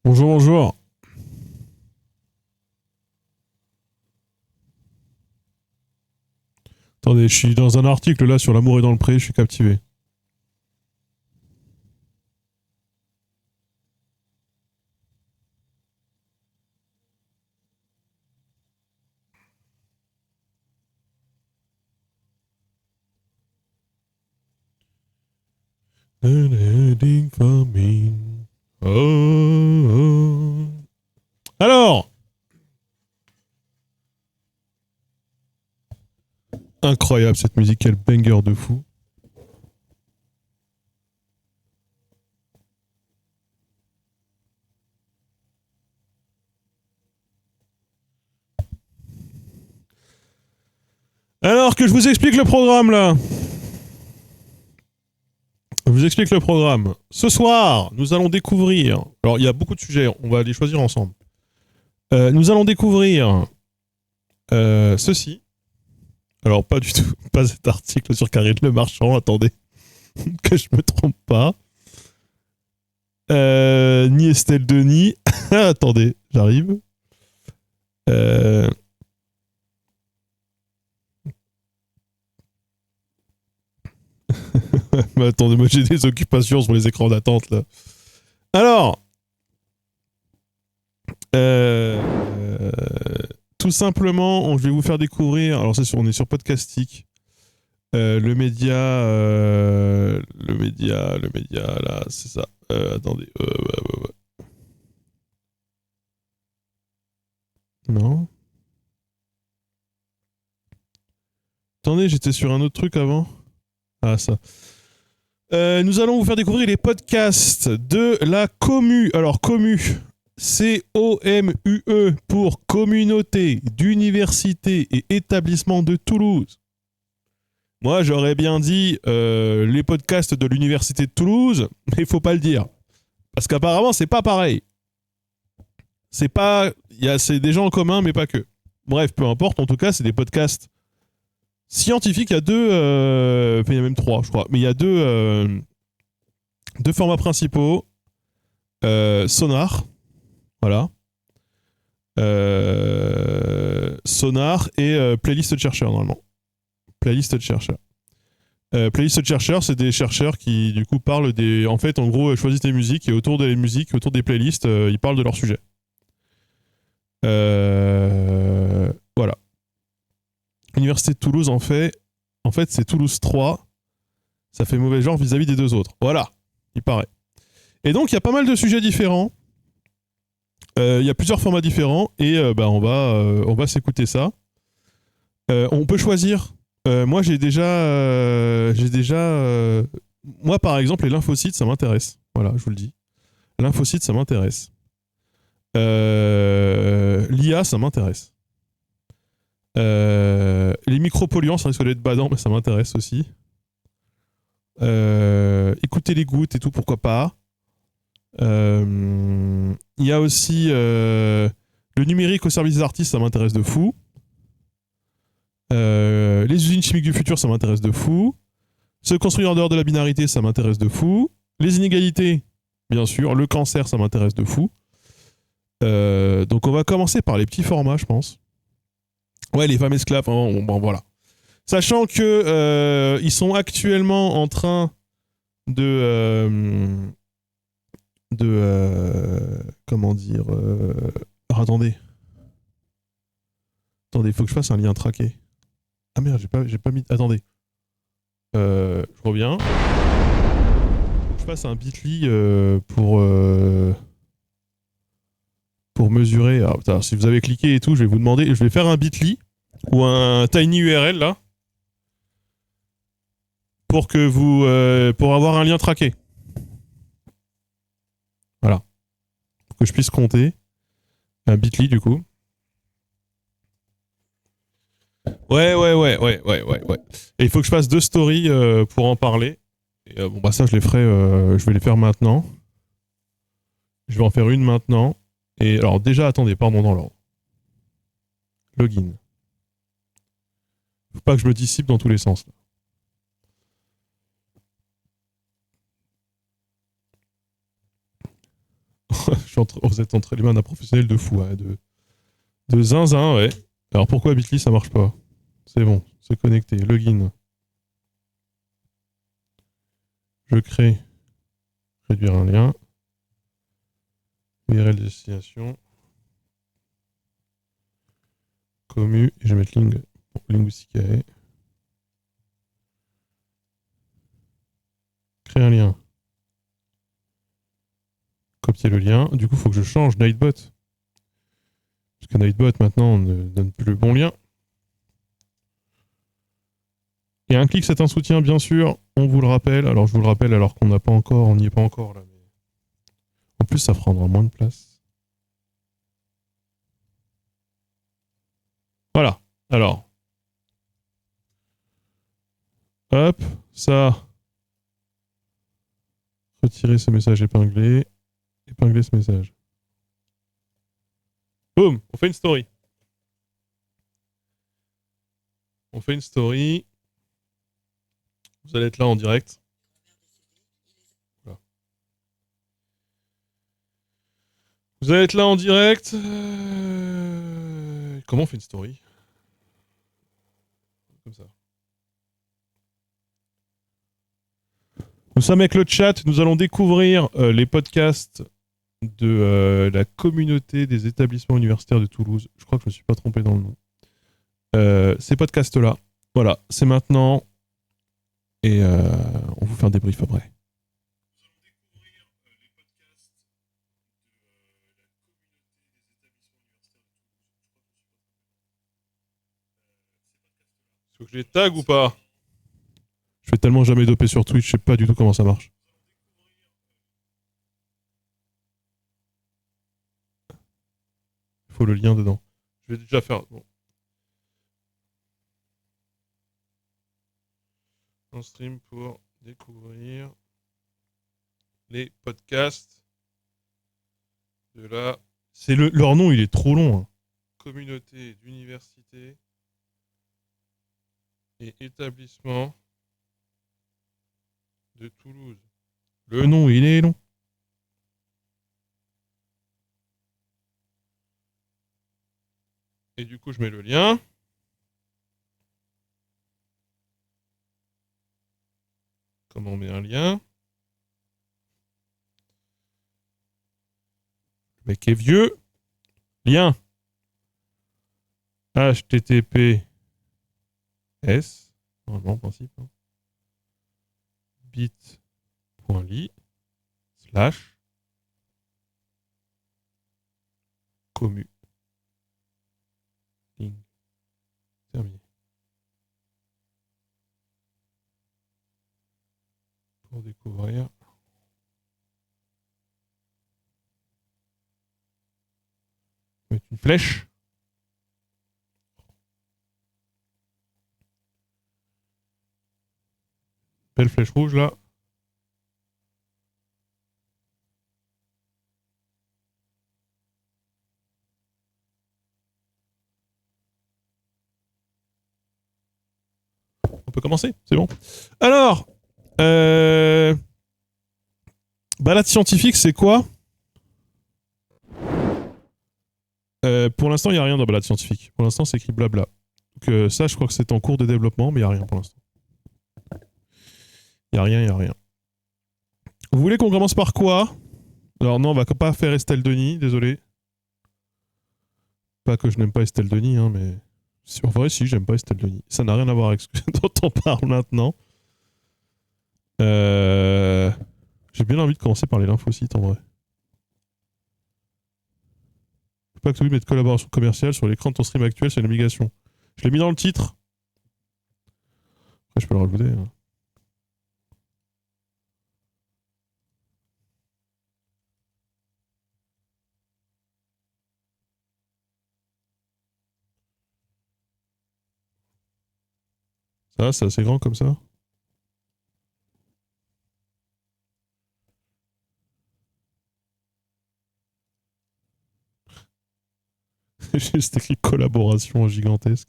Bonjour, bonjour. Attendez, je suis dans un article là sur l'amour est dans le pré, je suis captivé. Waiting for me. Oh, oh. Alors, incroyable cette musique, quel banger de fou. Alors que je vous explique le programme là. Je vous explique le programme. Ce soir, nous allons découvrir. Alors, il y a beaucoup de sujets, on va les choisir ensemble. Nous allons découvrir ceci. Alors, pas du tout, pas cet article sur Karine Le Marchand, attendez, que je me trompe pas. Ni Estelle Denis. Attendez, j'arrive. Euh... Mais attendez, moi j'ai des occupations sur les écrans d'attente là. Alors, euh... tout simplement, je vais vous faire découvrir. Alors, on est sur Podcastic. Le média, là, c'est ça. Attendez. Non. Attendez, j'étais sur un autre truc avant. Ah, ça. Nous allons vous faire découvrir les podcasts de la Commu. Alors, Commu, C-O-M-U-E pour Communauté d'Université et Établissement de Toulouse. Moi, j'aurais bien dit les podcasts de l'Université de Toulouse, mais il faut pas le dire. Parce qu'apparemment, c'est pas pareil. C'est pas. C'est des gens en commun, mais pas que. Bref, peu importe, en tout cas, c'est des podcasts scientifiques. Il y a deux. Enfin, il y a même trois, je crois. Mais il y a deux formats principaux. Sonar, voilà. Sonar et playlist de chercheurs, normalement. Playlist de chercheurs. Playlist de chercheurs, c'est des chercheurs qui, du coup, parlent des. En fait, en gros, choisissent des musiques et autour des musiques, autour des playlists, ils parlent de leur sujet. Voilà. Université de Toulouse, en fait, c'est Toulouse 3. Ça fait mauvais genre vis-à-vis des deux autres. Voilà, il paraît. Et donc, il y a pas mal de sujets différents. Il y a plusieurs formats différents et on va s'écouter ça. On peut choisir. Moi, moi, par exemple, les lymphocytes, ça m'intéresse. Voilà, je vous le dis. Lymphocytes, ça m'intéresse. L'IA, ça m'intéresse. Les micropolluants, ça risque d'être badant, mais ça m'intéresse aussi. Écouter les gouttes et tout, pourquoi pas. Il y a aussi le numérique au service des artistes, ça m'intéresse de fou. Les usines chimiques du futur, ça m'intéresse de fou. Se construire en dehors de la binarité, ça m'intéresse de fou. Les inégalités, bien sûr. Le cancer, ça m'intéresse de fou. Donc on va commencer par les petits formats, je pense. Ouais, les femmes esclaves, bon, voilà. Sachant que ils sont actuellement en train comment dire alors, attendez, il faut que je fasse un lien traqué. Ah merde, j'ai pas mis. Attendez, je reviens. Faut que je fasse un Bitly pour mesurer. Alors, putain, si vous avez cliqué et tout, je vais vous demander. Je vais faire un Bitly ou un tiny URL là pour que vous pour avoir un lien traqué. Voilà, pour que je puisse compter un Bitly du coup. Ouais. Et il faut que je fasse deux stories pour en parler. Et, bon, bah ça, je les ferai. Je vais les faire maintenant. Je vais en faire une maintenant. Et alors, déjà, attendez, pardon, dans l'ordre. Login. Faut pas que je me dissipe dans tous les sens. Vous êtes entre les mains d'un professionnel de fou, ouais, de zinzin, ouais. Alors pourquoi Bitly ça marche pas? C'est bon, c'est connecté, login. Je crée, réduire un lien, URL de destination, commu, et je vais mettre linguistique AE. Créer un lien. Copier le lien. Du coup, il faut que je change Nightbot. Parce que Nightbot, maintenant, ne donne plus le bon lien. Et un clic, c'est un soutien, bien sûr. On vous le rappelle. Alors, je vous le rappelle alors qu'on n'a pas encore, on n'y est pas encore là. Mais... En plus, ça prendra moins de place. Voilà. Alors. Hop. Ça. Retirer ce message épinglé. Épingler ce message. Boum. On fait une story. On fait une story. Vous allez être là en direct. Voilà. Vous allez être là en direct. Comment on fait une story? Comme ça. Nous sommes avec le chat. Nous allons découvrir les podcasts de la communauté des établissements universitaires de Toulouse. Je crois que je ne me suis pas trompé dans le nom. Ces podcasts-là. Voilà, c'est maintenant. Et on vous fait un débrief après. Est-ce que je les tag ou pas? Je fais tellement jamais dopé sur Twitch, je sais pas du tout comment ça marche. Il faut le lien dedans. Je vais déjà faire. Bon. Un stream pour découvrir les podcasts de la. C'est leur nom, il est trop long. Hein. Communauté d'université et établissement de Toulouse. Le nom, il est long. Et du coup, je mets le lien. Comment on met un lien? Le mec est vieux. Lien. HTTPS. Normalement, en principe. Hein. bit.ly slash commu. Link. Terminé. Pour découvrir. Mettre une flèche. Belle flèche rouge là. On peut commencer, c'est bon. Alors, balade scientifique, c'est quoi? Pour l'instant, il n'y a rien dans balade scientifique. Pour l'instant, c'est écrit blabla. Donc ça, je crois que c'est en cours de développement, mais il n'y a rien pour l'instant. Il n'y a rien, il n'y a rien. Vous voulez qu'on commence par quoi? Alors non, on va pas faire Estelle Denis, désolé. Pas que je n'aime pas Estelle Denis, hein, mais... En vrai, si, j'aime pas Estelle Denis. Ça n'a rien à voir avec ce dont on parle maintenant. J'ai bien envie de commencer par les lymphocytes, en vrai. Pas que tu mettre collaboration commerciale sur l'écran de ton stream actuel, c'est une obligation. Je l'ai mis dans le titre. Après, je peux le rajouter. Hein. Ça, c'est assez grand comme ça. Juste écrit collaboration gigantesque.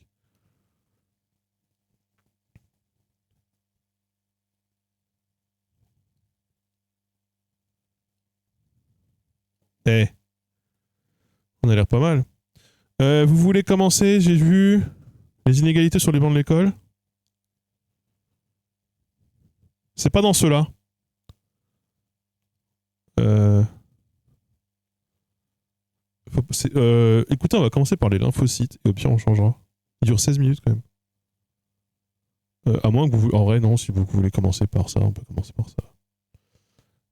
Eh, on a l'air pas mal. Vous voulez commencer? J'ai vu les inégalités sur les bancs de l'école. C'est pas dans ceux-là. Écoutez, on va commencer par les lymphocytes et au pire on changera. Il dure 16 minutes quand même. À moins que vous... En vrai, non, si vous voulez commencer par ça, on peut commencer par ça.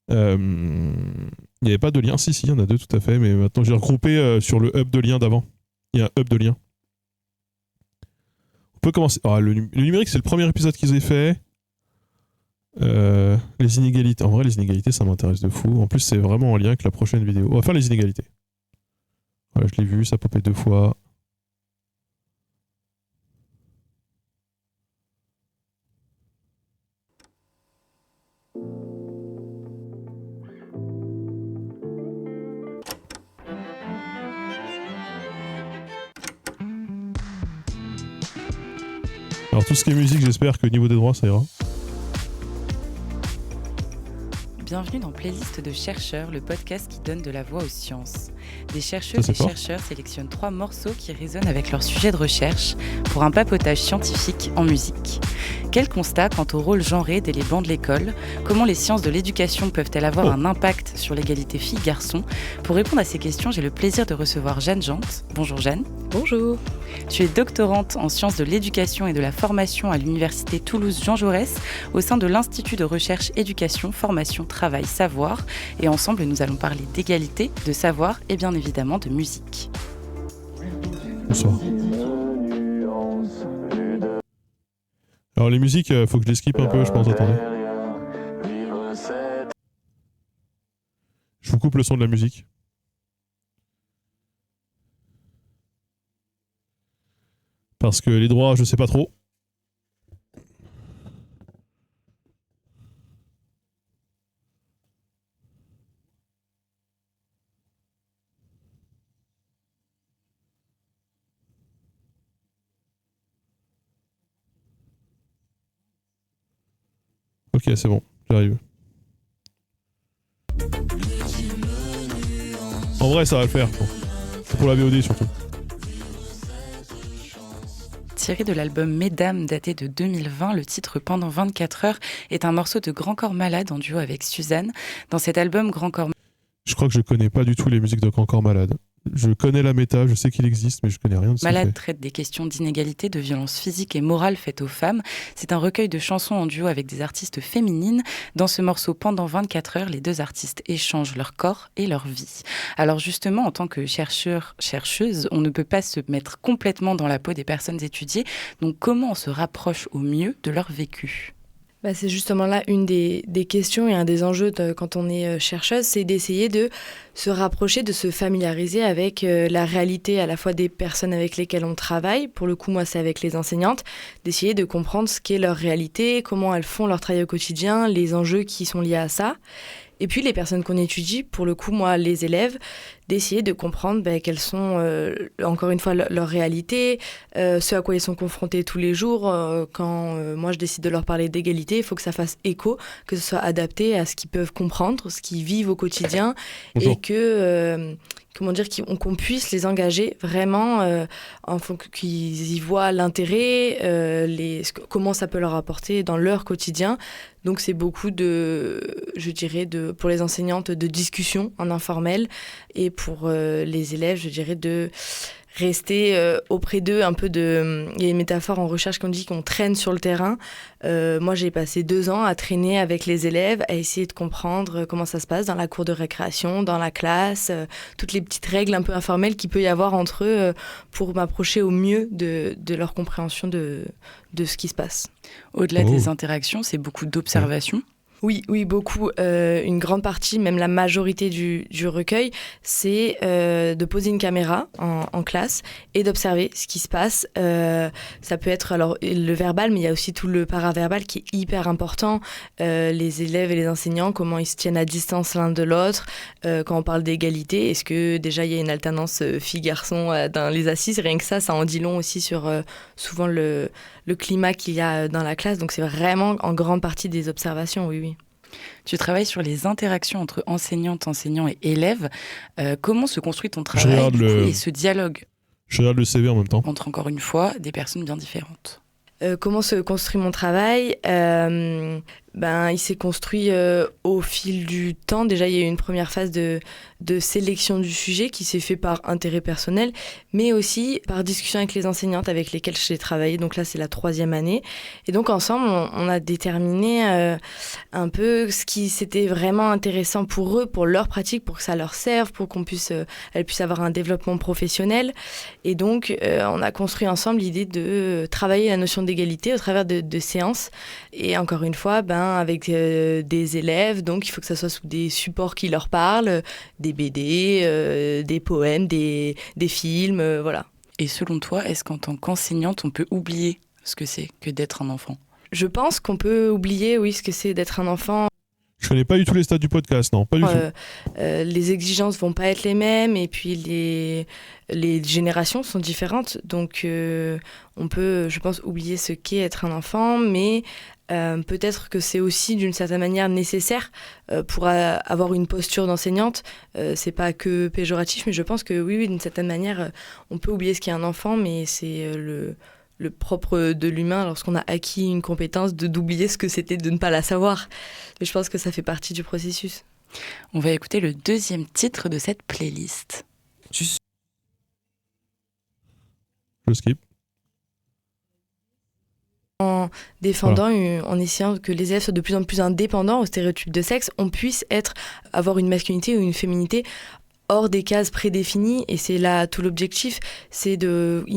Il n'y avait pas de lien. Si, il y en a deux tout à fait, mais maintenant j'ai regroupé sur le hub de lien d'avant. Il y a un hub de lien. On peut commencer. Le numérique, c'est le premier épisode qu'ils aient fait. Les inégalités. En vrai, les inégalités, ça m'intéresse de fou. En plus, c'est vraiment en lien avec la prochaine vidéo. On va faire les inégalités. Voilà, je l'ai vu, ça popait 2 fois. Alors tout ce qui est musique, j'espère que au niveau des droits, ça ira. Bienvenue dans Playlist de chercheurs, le podcast qui donne de la voix aux sciences. Des chercheuses et chercheurs sélectionnent 3 morceaux qui résonnent avec leur sujet de recherche pour un papotage scientifique en musique. Quel constat quant au rôle genré dès les bancs de l'école? Comment les sciences de l'éducation peuvent-elles avoir un impact sur l'égalité filles-garçons? Pour répondre à ces questions, j'ai le plaisir de recevoir Jeanne Jante. Bonjour Jeanne. Bonjour. Tu es doctorante en sciences de l'éducation et de la formation à l'université Toulouse-Jean Jaurès au sein de l'Institut de recherche éducation, formation, travail, savoir. Et ensemble, nous allons parler d'égalité, de savoir et bien évidemment de musique. Bonsoir. Alors les musiques, faut que je les skip un peu, je pense, attendez. Je vous coupe le son de la musique. Parce que les droits, je sais pas trop. Ok, c'est bon, j'arrive. En vrai, ça va le faire. C'est pour la VOD surtout. Tiré de l'album Mesdames daté de 2020, le titre Pendant 24 heures est un morceau de Grand Corps Malade en duo avec Suzanne. Dans cet album, Grand Corps Malade... Je crois que je connais pas du tout les musiques de Grand Corps Malade. Je connais la méta, je sais qu'il existe, mais je connais rien de ce qu'il fait. Malade traite des questions d'inégalité, de violence physique et morale faites aux femmes. C'est un recueil de chansons en duo avec des artistes féminines. Dans ce morceau Pendant 24 heures, les 2 artistes échangent leur corps et leur vie. Alors justement, en tant que chercheur, chercheuse, on ne peut pas se mettre complètement dans la peau des personnes étudiées. Donc comment on se rapproche au mieux de leur vécu ? C'est justement là une des questions et un des enjeux quand on est chercheuse, c'est d'essayer de se rapprocher, de se familiariser avec la réalité à la fois des personnes avec lesquelles on travaille. Pour le coup, moi, c'est avec les enseignantes, d'essayer de comprendre ce qu'est leur réalité, comment elles font leur travail au quotidien, les enjeux qui sont liés à ça. Et puis les personnes qu'on étudie, pour le coup, moi, les élèves, d'essayer de comprendre quelles sont, encore une fois, leur réalité, ce à quoi ils sont confrontés tous les jours. Quand moi, je décide de leur parler d'égalité, il faut que ça fasse écho, que ce soit adapté à ce qu'ils peuvent comprendre, ce qu'ils vivent au quotidien, Bonjour. et que... qu'on puisse les engager vraiment qu'ils y voient l'intérêt, comment ça peut leur apporter dans leur quotidien. Donc c'est beaucoup pour les enseignantes, de discussion en informel, et pour les élèves, je dirais, de rester auprès d'eux, un peu de... Il y a une métaphore en recherche qu'on dit qu'on traîne sur le terrain. Moi, j'ai passé 2 ans à traîner avec les élèves, à essayer de comprendre comment ça se passe dans la cour de récréation, dans la classe, toutes les petites règles un peu informelles qu'il peut y avoir entre eux pour m'approcher au mieux de leur compréhension de ce qui se passe. Au-delà des interactions, c'est beaucoup d'observations. Oui, beaucoup. Une grande partie, même la majorité du recueil, c'est de poser une caméra en classe et d'observer ce qui se passe. Ça peut être alors le verbal, mais il y a aussi tout le paraverbal qui est hyper important. Les élèves et les enseignants, comment ils se tiennent à distance l'un de l'autre. Quand on parle d'égalité, est-ce que déjà il y a une alternance filles-garçons dans les assises? Rien que ça en dit long aussi sur souvent le climat qu'il y a dans la classe. Donc c'est vraiment en grande partie des observations, oui. Tu travailles sur les interactions entre enseignantes, enseignants et élèves. Comment se construit ton travail et ce dialogue? Je regarde le CV en même temps. Entre, encore une fois, des personnes bien différentes. Comment se construit mon travail? Il s'est construit au fil du temps. Déjà, il y a eu une première phase de sélection du sujet qui s'est fait par intérêt personnel, mais aussi par discussion avec les enseignantes avec lesquelles j'ai travaillé. Donc là, c'est la 3e année. Et donc, ensemble, on a déterminé un peu ce qui c'était vraiment intéressant pour eux, pour leur pratique, pour que ça leur serve, pour elles puissent avoir un développement professionnel. Et donc, on a construit ensemble l'idée de travailler la notion d'égalité au travers de séances. Et encore une fois, avec des élèves, donc il faut que ça soit sous des supports qui leur parlent, des BD, des poèmes, des films, voilà. Et selon toi, est-ce qu'en tant qu'enseignante, on peut oublier ce que c'est que d'être un enfant? Je pense qu'on peut oublier, oui, ce que c'est d'être un enfant. Je connais pas du tout les stades du podcast, non, pas du tout. Les exigences vont pas être les mêmes et puis les générations sont différentes. Donc on peut, je pense, oublier ce qu'est être un enfant, mais peut-être que c'est aussi d'une certaine manière nécessaire pour avoir une posture d'enseignante. C'est pas que péjoratif, mais je pense que oui, d'une certaine manière, on peut oublier ce qu'est un enfant, mais c'est le propre de l'humain lorsqu'on a acquis une compétence d'oublier ce que c'était de ne pas la savoir. Mais je pense que ça fait partie du processus. On va écouter le 2e titre de cette playlist. Je skip. En défendant, en essayant que les élèves soient de plus en plus indépendants aux stéréotypes de sexe, on puisse avoir une masculinité ou une féminité hors des cases prédéfinies, et c'est là tout l'objectif, il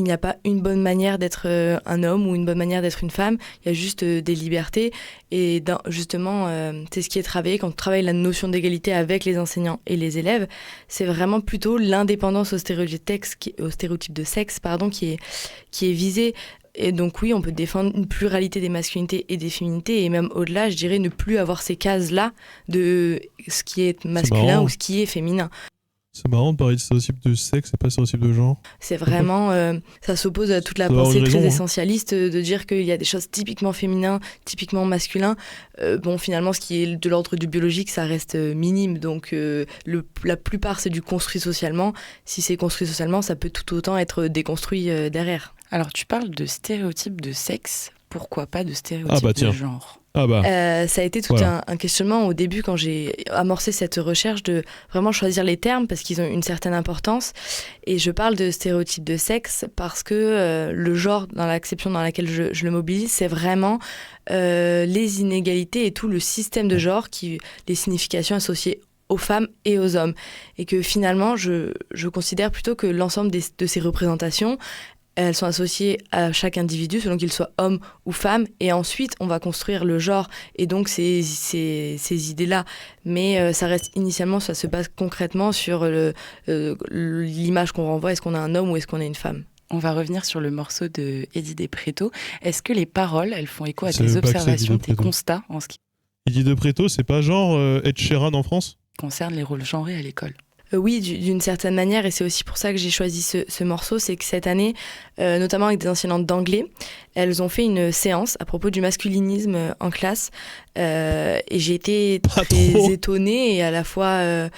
n'y a pas une bonne manière d'être un homme ou une bonne manière d'être une femme, il y a juste des libertés, et justement, c'est ce qui est travaillé quand on travaille la notion d'égalité avec les enseignants et les élèves, c'est vraiment plutôt l'indépendance aux stéréotypes de sexe, qui est visée. Et donc oui, on peut défendre une pluralité des masculinités et des féminités, et même au-delà, je dirais ne plus avoir ces cases-là de ce qui est masculin ou ce qui est féminin. C'est marrant de parler de stéréotype de sexe et pas stéréotype de genre. C'est vraiment... ça s'oppose à toute la pensée très essentialiste de dire qu'il y a des choses typiquement féminines, typiquement masculines. Finalement, ce qui est de l'ordre du biologique, ça reste minime. Donc, la plupart, c'est du construit socialement. Si c'est construit socialement, ça peut tout autant être déconstruit derrière. Alors, tu parles de stéréotypes de sexe. Pourquoi pas de stéréotypes de genre? Ça a été tout un questionnement au début quand j'ai amorcé cette recherche de vraiment choisir les termes parce qu'ils ont une certaine importance. Et je parle de stéréotypes de sexe parce que le genre, dans l'acception dans laquelle je le mobilise, c'est vraiment les inégalités et tout le système de genre, les significations associées aux femmes et aux hommes. Et que finalement, je considère plutôt que l'ensemble de ces représentations, elles sont associées à chaque individu selon qu'il soit homme ou femme, et ensuite on va construire le genre et donc ces idées-là. Mais ça reste initialement, ça se base concrètement sur l'image qu'on renvoie, est-ce qu'on a un homme ou est-ce qu'on a une femme. On va revenir sur le morceau de Eddie De Pretto. Est-ce que les paroles, elles font écho à tes observations, tes constats en ce qui... Eddie De Pretto, c'est pas genre Ed Sheeran en France? Concerne les rôles genrés à l'école. Oui, d'une certaine manière, et c'est aussi pour ça que j'ai choisi ce morceau, c'est que cette année, notamment avec des enseignantes d'anglais, elles ont fait une séance à propos du masculinisme en classe, et j'ai été très étonnée et à la fois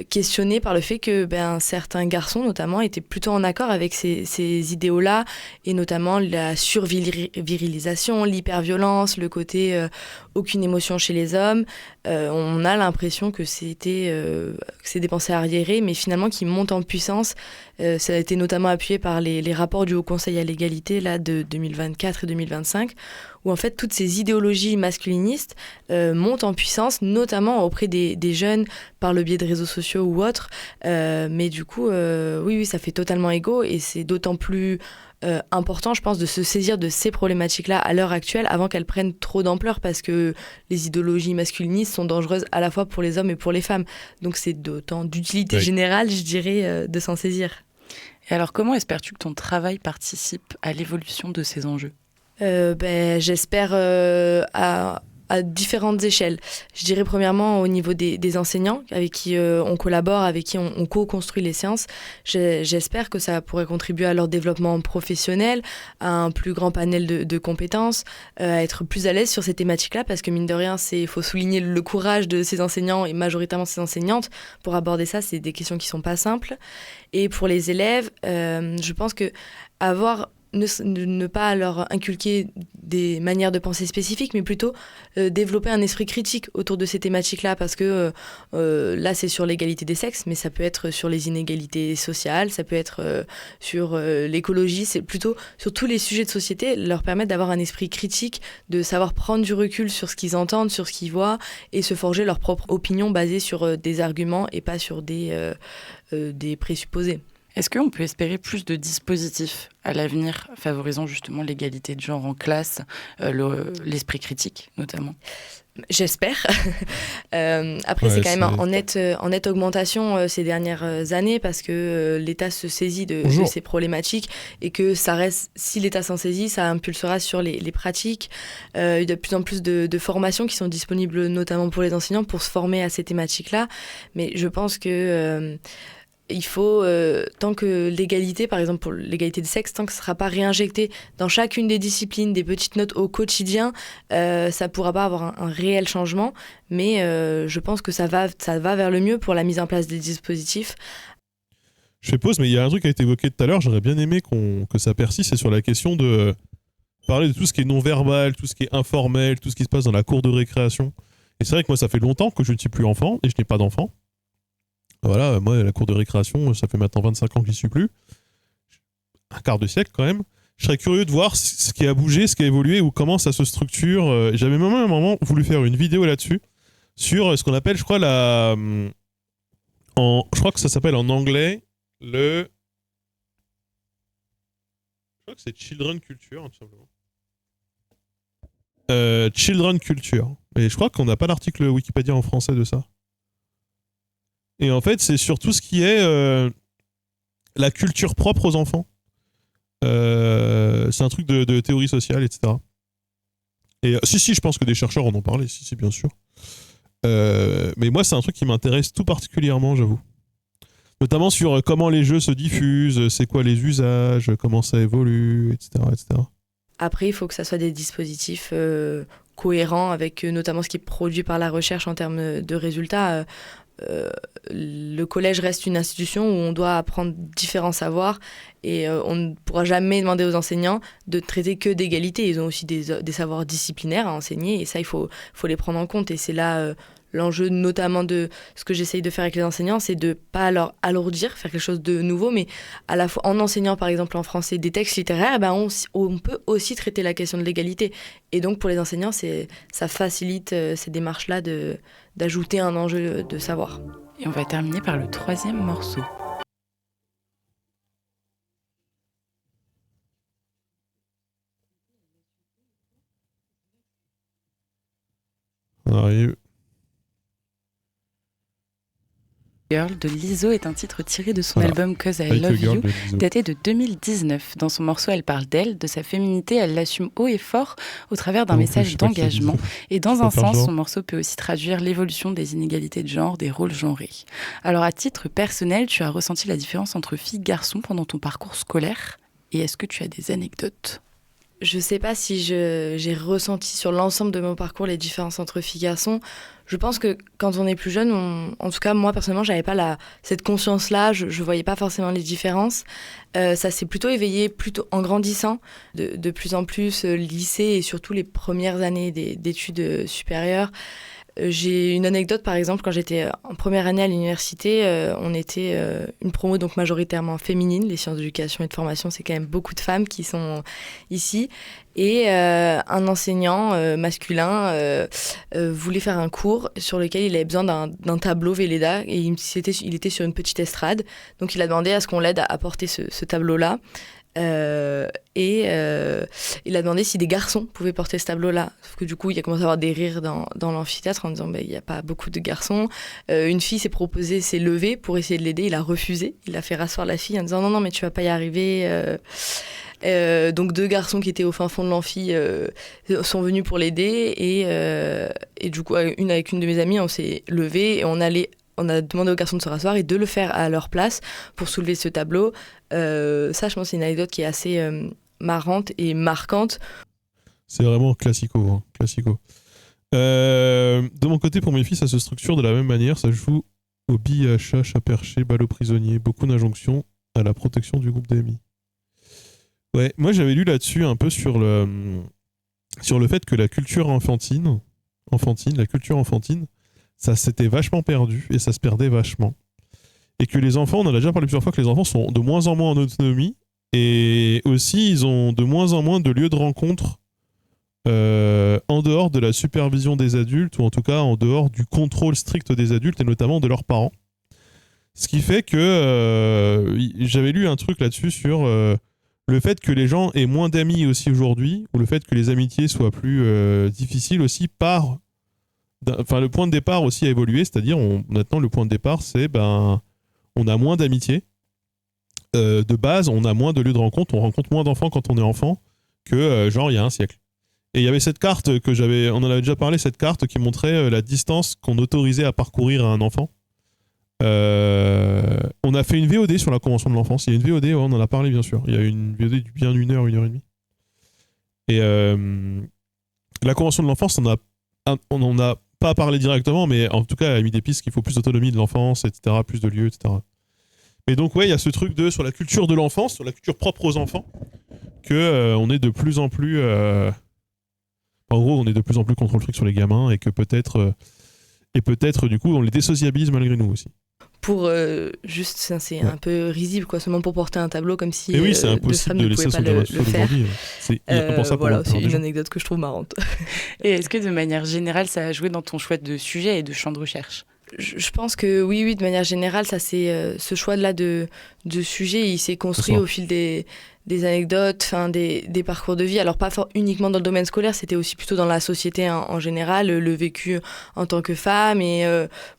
questionnée par le fait que certains garçons, notamment, étaient plutôt en accord avec ces idéaux-là, et notamment la survirilisation, l'hyperviolence, le côté aucune émotion chez les hommes. On a l'impression que c'est des pensées arriérées, mais finalement qui montent en puissance. Ça a été notamment appuyé par les rapports du Haut Conseil à l'égalité là, de 2024 et 2025, où en fait toutes ces idéologies masculinistes montent en puissance, notamment auprès des jeunes par le biais de réseaux sociaux ou autres. Mais du coup, oui, ça fait totalement écho, et c'est d'autant plus important, je pense, de se saisir de ces problématiques-là à l'heure actuelle avant qu'elles prennent trop d'ampleur, parce que les idéologies masculinistes sont dangereuses à la fois pour les hommes et pour les femmes. Donc c'est d'autant d'utilité générale, je dirais, de s'en saisir. Et alors, comment espères-tu que ton travail participe à l'évolution de ces enjeux ? J'espère à différentes échelles. Je dirais premièrement au niveau des enseignants avec qui on collabore, avec qui on co-construit les séances. J'espère que ça pourrait contribuer à leur développement professionnel, à un plus grand panel de compétences, à être plus à l'aise sur ces thématiques-là, parce que mine de rien, il faut souligner le courage de ces enseignants et majoritairement ces enseignantes pour aborder ça. C'est des questions qui ne sont pas simples. Et pour les élèves, je pense que ne pas leur inculquer des manières de penser spécifiques, mais plutôt développer un esprit critique autour de ces thématiques-là, parce que là, c'est sur l'égalité des sexes, mais ça peut être sur les inégalités sociales, ça peut être sur l'écologie, c'est plutôt sur tous les sujets de société, leur permettre d'avoir un esprit critique, de savoir prendre du recul sur ce qu'ils entendent, sur ce qu'ils voient, et se forger leur propre opinion basée sur des arguments et pas sur des présupposés. Est-ce qu'on peut espérer plus de dispositifs à l'avenir favorisant justement l'égalité de genre en classe, l'esprit critique notamment ? J'espère. Après, c'est quand même en nette augmentation ces dernières années, parce que l'État se saisit de ces problématiques, et que ça reste, si l'État s'en saisit, ça impulsera sur les pratiques. Il y a de plus en plus de formations qui sont disponibles, notamment pour les enseignants, pour se former à ces thématiques-là. Mais je pense que il faut, tant que l'égalité, par exemple pour l'égalité des sexes, tant que ce ne sera pas réinjecté dans chacune des disciplines, des petites notes au quotidien, ça ne pourra pas avoir un réel changement. Mais je pense que ça va vers le mieux pour la mise en place des dispositifs. Je fais pause, mais il y a un truc qui a été évoqué tout à l'heure, j'aurais bien aimé que ça persiste, c'est sur la question de parler de tout ce qui est non-verbal, tout ce qui est informel, tout ce qui se passe dans la cour de récréation. Et c'est vrai que moi, ça fait longtemps que je ne suis plus enfant, et je n'ai pas d'enfant. Voilà, moi, la cour de récréation, ça fait maintenant 25 ans que j'y suis plus. Un quart de siècle, quand même. Je serais curieux de voir ce qui a bougé, ce qui a évolué, ou comment ça se structure. J'avais même à un moment voulu faire une vidéo là-dessus, sur ce qu'on appelle, je crois, je crois que ça s'appelle en anglais, je crois que c'est Children Culture, tout simplement. Children Culture. Et je crois qu'on n'a pas l'article Wikipédia en français de ça. Et en fait, c'est sur tout ce qui est la culture propre aux enfants. C'est un truc de théorie sociale, etc. Et si, je pense que des chercheurs en ont parlé, si, bien sûr. Mais moi, c'est un truc qui m'intéresse tout particulièrement, j'avoue. Notamment sur comment les jeux se diffusent, c'est quoi les usages, comment ça évolue, etc., etc. Après, il faut que ça soit des dispositifs cohérents avec notamment ce qui est produit par la recherche en termes de résultats. Le collège reste une institution où on doit apprendre différents savoirs, et on ne pourra jamais demander aux enseignants de traiter que d'égalité. Ils ont aussi des savoirs disciplinaires à enseigner, et ça, il faut les prendre en compte. Et c'est là l'enjeu notamment de ce que j'essaye de faire avec les enseignants, c'est de ne pas leur alourdir, faire quelque chose de nouveau, mais à la fois en enseignant par exemple en français des textes littéraires, on peut aussi traiter la question de l'égalité. Et donc pour les enseignants, ça facilite ces démarches-là d'ajouter un enjeu de savoir. Et on va terminer par le 3e morceau. On arrive. Girl de Lizzo est un titre tiré de son album 'Cause I Love You, daté de 2019. Dans son morceau, elle parle d'elle, de sa féminité, elle l'assume haut et fort au travers d'un message d'engagement. Et dans un sens, son morceau peut aussi traduire l'évolution des inégalités de genre, des rôles genrés. Alors à titre personnel, tu as ressenti la différence entre filles et garçons pendant ton parcours scolaire, et est-ce que tu as des anecdotes ? Je ne sais pas si j'ai ressenti sur l'ensemble de mon parcours les différences entre filles et garçons. Je pense que quand on est plus jeune, en tout cas moi personnellement, j'avais pas cette conscience-là, je voyais pas forcément les différences. Ça s'est plutôt éveillé en grandissant, de plus en plus lycée et surtout les premières années d'études supérieures. J'ai une anecdote, par exemple, quand j'étais en première année à l'université, on était une promo donc majoritairement féminine. Les sciences d'éducation et de formation, c'est quand même beaucoup de femmes qui sont ici. Et un enseignant masculin voulait faire un cours sur lequel il avait besoin d'un tableau Velleda, et il était sur une petite estrade. Donc il a demandé à ce qu'on l'aide à porter ce tableau-là. Il a demandé si des garçons pouvaient porter ce tableau-là. Sauf que du coup, il a commencé à avoir des rires dans l'amphithéâtre en disant il n'y a pas beaucoup de garçons. Une fille s'est levée pour essayer de l'aider. Il a refusé. Il a fait rasseoir la fille en disant non, mais tu vas pas y arriver. Donc 2 garçons qui étaient au fin fond de l'amphi sont venus pour l'aider. Et du coup, avec une de mes amies, on s'est levé et on a demandé aux garçons de se rasseoir et de le faire à leur place pour soulever ce tableau. Ça, je pense, c'est une anecdote qui est assez marrante et marquante. C'est vraiment classico. Hein, classico. De mon côté, pour mes filles, ça se structure de la même manière. Ça joue aux billes à chat, chat perché, balle aux prisonniers. Beaucoup d'injonctions à la protection du groupe d'amis. Ouais, moi j'avais lu là-dessus un peu sur le fait que la culture enfantine, ça s'était vachement perdu et ça se perdait vachement. Et que les enfants, on en a déjà parlé plusieurs fois, que les enfants sont de moins en moins en autonomie et aussi ils ont de moins en moins de lieux de rencontre en dehors de la supervision des adultes ou en tout cas en dehors du contrôle strict des adultes et notamment de leurs parents. Ce qui fait que j'avais lu un truc là-dessus sur le fait que les gens aient moins d'amis aussi aujourd'hui ou le fait que les amitiés soient plus difficiles aussi le point de départ aussi a évolué, c'est-à-dire maintenant le point de départ c'est on a moins d'amitié. De base, on a moins de lieux de rencontre, on rencontre moins d'enfants quand on est enfant que genre il y a un siècle. Et il y avait cette carte on en avait déjà parlé, cette carte qui montrait la distance qu'on autorisait à parcourir à un enfant. On a fait une VOD sur la Convention de l'enfance. Il y a une VOD, ouais, on en a parlé bien sûr. Il y a une VOD de bien 1 heure et demie. Et la Convention de l'enfance, on n'en a pas parlé directement, mais en tout cas, elle a mis des pistes qu'il faut plus d'autonomie de l'enfance, etc., plus de lieux, etc. Mais donc, ouais, il y a ce truc sur la culture de l'enfance, sur la culture propre aux enfants, on est de plus en plus... En gros, on est de plus en plus contrôle fric sur les gamins et que peut-être, du coup, on les désociabilise malgré nous aussi. Pour juste, c'est un peu risible, quoi, seulement pour porter un tableau comme si oui, c'est impossible de laisser son gamin le faire. C'est impensable. Voilà, c'est une anecdote que je trouve marrante. Et est-ce que de manière générale, ça a joué dans ton choix de sujet et de champ de recherche ? Je pense que oui, de manière générale, ça c'est ce choix-là de sujet, il s'est construit au fil des anecdotes, des parcours de vie. Alors pas uniquement dans le domaine scolaire, c'était aussi plutôt dans la société en général, le vécu en tant que femme. Et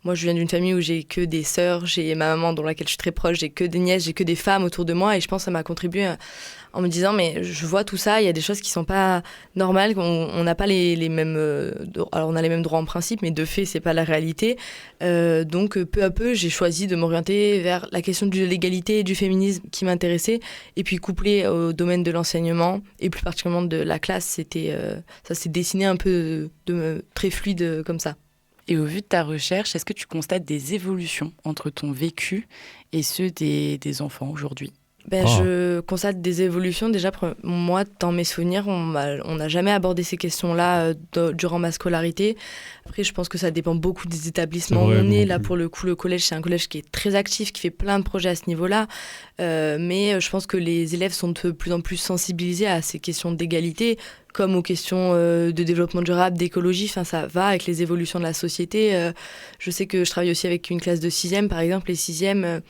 moi, je viens d'une famille où j'ai que des sœurs, j'ai ma maman dont laquelle je suis très proche, j'ai que des nièces, j'ai que des femmes autour de moi. Et je pense que ça m'a contribué en me disant mais je vois tout ça, il y a des choses qui sont pas normales, on n'a pas les mêmes alors on a les mêmes droits en principe, mais de fait c'est pas la réalité. Donc peu à peu j'ai choisi de m'orienter vers la question de l'égalité et du féminisme qui m'intéressait, et puis couplé au domaine de l'enseignement et plus particulièrement de la classe, ça s'est dessiné un peu très fluide comme ça. Et au vu de ta recherche, est-ce que tu constates des évolutions entre ton vécu et ceux des enfants aujourd'hui ? Je constate des évolutions. Déjà, moi, dans mes souvenirs, on n'a jamais abordé ces questions-là durant ma scolarité. Après, je pense que ça dépend beaucoup des établissements où on est. Là, pour le coup, le collège, c'est un collège qui est très actif, qui fait plein de projets à ce niveau-là. Mais je pense que les élèves sont de plus en plus sensibilisés à ces questions d'égalité, comme aux questions de développement durable, d'écologie. Enfin, ça va avec les évolutions de la société. Je sais que je travaille aussi avec une classe de 6e, par exemple. Les 6e...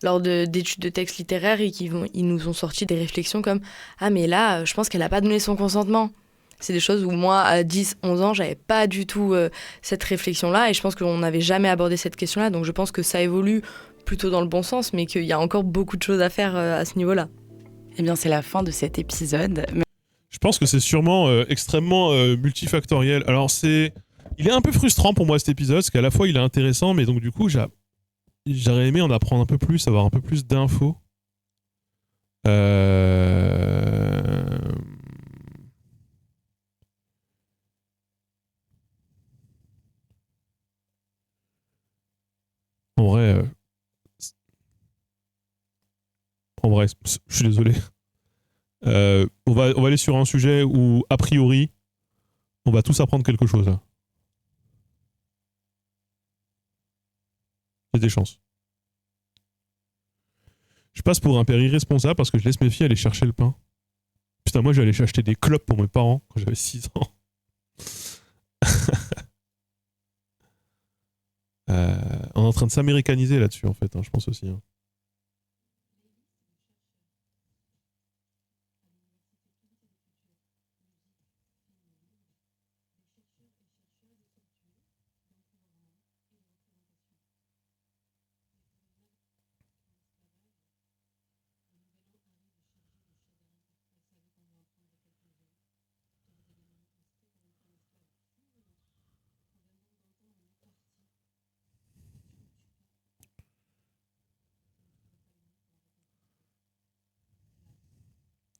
lors d'études de textes littéraires, ils nous ont sorti des réflexions comme « Ah, mais là, je pense qu'elle n'a pas donné son consentement ». C'est des choses où moi, à 10, 11 ans, j'avais pas du tout cette réflexion-là, et je pense qu'on n'avait jamais abordé cette question-là. Donc je pense que ça évolue plutôt dans le bon sens, mais qu'il y a encore beaucoup de choses à faire à ce niveau-là. Eh bien, c'est la fin de cet épisode. Je pense que c'est sûrement extrêmement multifactoriel. Alors il est un peu frustrant pour moi cet épisode, parce qu'à la fois il est intéressant, mais donc du coup j'aurais aimé en apprendre un peu plus, avoir un peu plus d'infos. En vrai, je suis désolé. On va aller sur un sujet où, a priori, on va tous apprendre quelque chose. Là. Il y a des chances. Je passe pour un père irresponsable parce que je laisse mes filles aller chercher le pain. Putain, moi j'allais acheter des clopes pour mes parents quand j'avais 6 ans. On est en train de s'américaniser là-dessus en fait, hein, je pense aussi. Hein.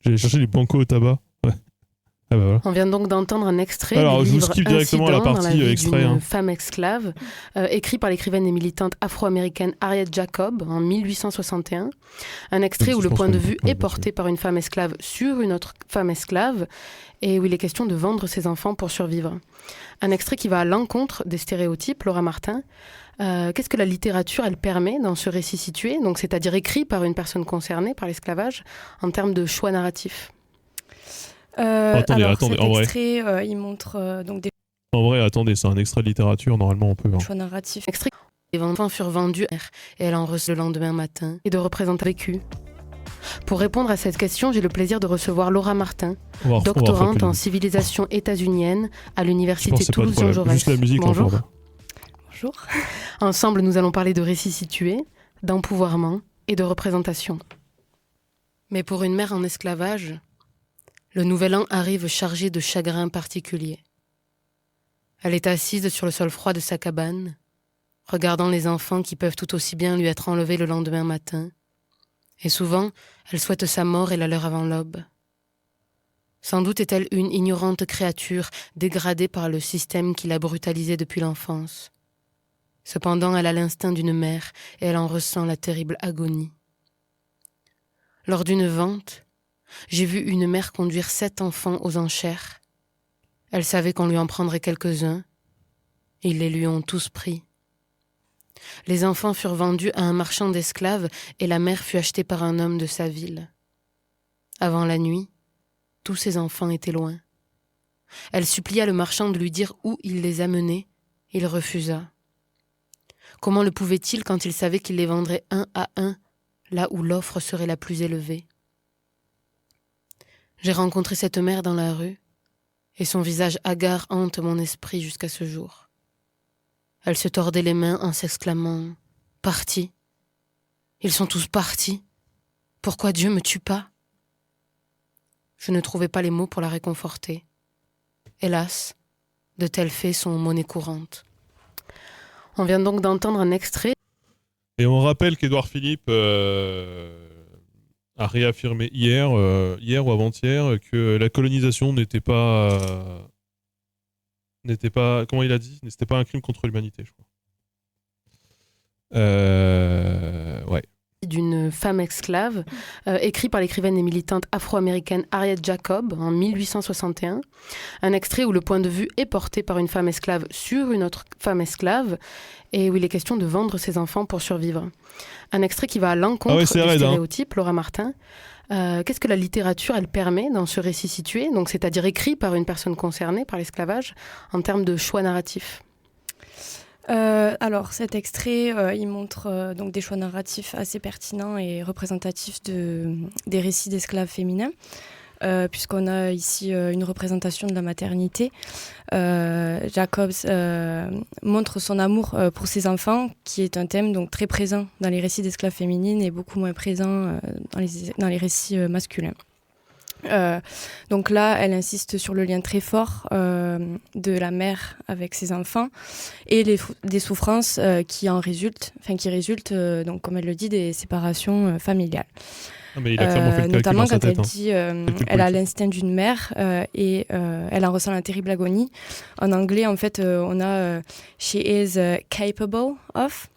J'allais chercher les bancos au tabac. Ouais. Ah bah voilà. On vient donc d'entendre un extrait Alors, du je vous livre skip directement à la Incident partie dans la vie extrait. d'une femme esclave, écrit par l'écrivaine et militante afro-américaine Harriet Jacob en 1861. Un extrait où le point de vue est porté par une femme esclave sur une autre femme esclave et où il est question de vendre ses enfants pour survivre. Un extrait qui va à l'encontre des stéréotypes, Laura Martin. Qu'est-ce que la littérature, elle permet dans ce récit situé, donc c'est-à-dire écrit par une personne concernée par l'esclavage, en termes de choix narratifs? Attendez, cet en vrai. extrait, il montre donc des En vrai, attendez, c'est un extrait de littérature, normalement on peut. choix narratifs. Extrait. Les enfants furent vendus et elle en reçut le lendemain matin et de représenter vécu. Pour répondre à cette question, j'ai le plaisir de recevoir Laura Martin, doctorante en civilisation états-unienne à l'université Toulouse-Jean Jaurès. Juste la musique. Bonjour. Bonjour. Ensemble, nous allons parler de récits situés, d'empouvoirment et de représentation. Mais pour une mère en esclavage, le nouvel an arrive chargé de chagrins particuliers. Elle est assise sur le sol froid de sa cabane, regardant les enfants qui peuvent tout aussi bien lui être enlevés le lendemain matin. Et souvent, elle souhaite sa mort et la leur avant l'aube. Sans doute est-elle une ignorante créature dégradée par le système qui l'a brutalisée depuis l'enfance. Cependant, elle a l'instinct d'une mère et elle en ressent la terrible agonie. Lors d'une vente, j'ai vu une mère conduire 7 enfants aux enchères. Elle savait qu'on lui en prendrait quelques-uns. Ils les lui ont tous pris. Les enfants furent vendus à un marchand d'esclaves et la mère fut achetée par un homme de sa ville. Avant la nuit, tous ses enfants étaient loin. Elle supplia le marchand de lui dire où il les amenait. Il refusa. Comment le pouvait-il quand il savait qu'il les vendrait un à un, là où l'offre serait la plus élevée? J'ai rencontré cette mère dans la rue, et son visage hagard hante mon esprit jusqu'à ce jour. Elle se tordait les mains en s'exclamant « Partis. Ils sont tous partis. Pourquoi Dieu me tue pas ?» Je ne trouvais pas les mots pour la réconforter. Hélas, de tels faits sont monnaie courante. On vient donc d'entendre un extrait. Et on rappelle qu'Édouard Philippe a réaffirmé hier ou avant-hier que la colonisation n'était pas, comment il a dit, n'était pas un crime contre l'humanité, je crois. Ouais. D'une femme esclave, écrit par l'écrivaine et militante afro-américaine Harriet Jacob en 1861. Un extrait où le point de vue est porté par une femme esclave sur une autre femme esclave et où il est question de vendre ses enfants pour survivre. Un extrait qui va à l'encontre des stéréotypes, Laura Martin. Qu'est-ce que la littérature, elle permet dans ce récit situé, donc c'est-à-dire écrit par une personne concernée par l'esclavage, en termes de choix narratifs? Alors cet extrait, il montre donc des choix narratifs assez pertinents et représentatifs des récits d'esclaves féminins, puisqu'on a ici une représentation de la maternité. Jacobs montre son amour pour ses enfants, qui est un thème donc très présent dans les récits d'esclaves féminines et beaucoup moins présent dans les récits masculins. Donc là, elle insiste sur le lien très fort de la mère avec ses enfants et des souffrances qui résultent, donc comme elle le dit, des séparations familiales. Ah, mais il a clairement fait le notamment quand tête, elle dit elle a l'instinct d'une mère et elle en ressent la terrible agonie. En anglais, en fait, on a she is capable of.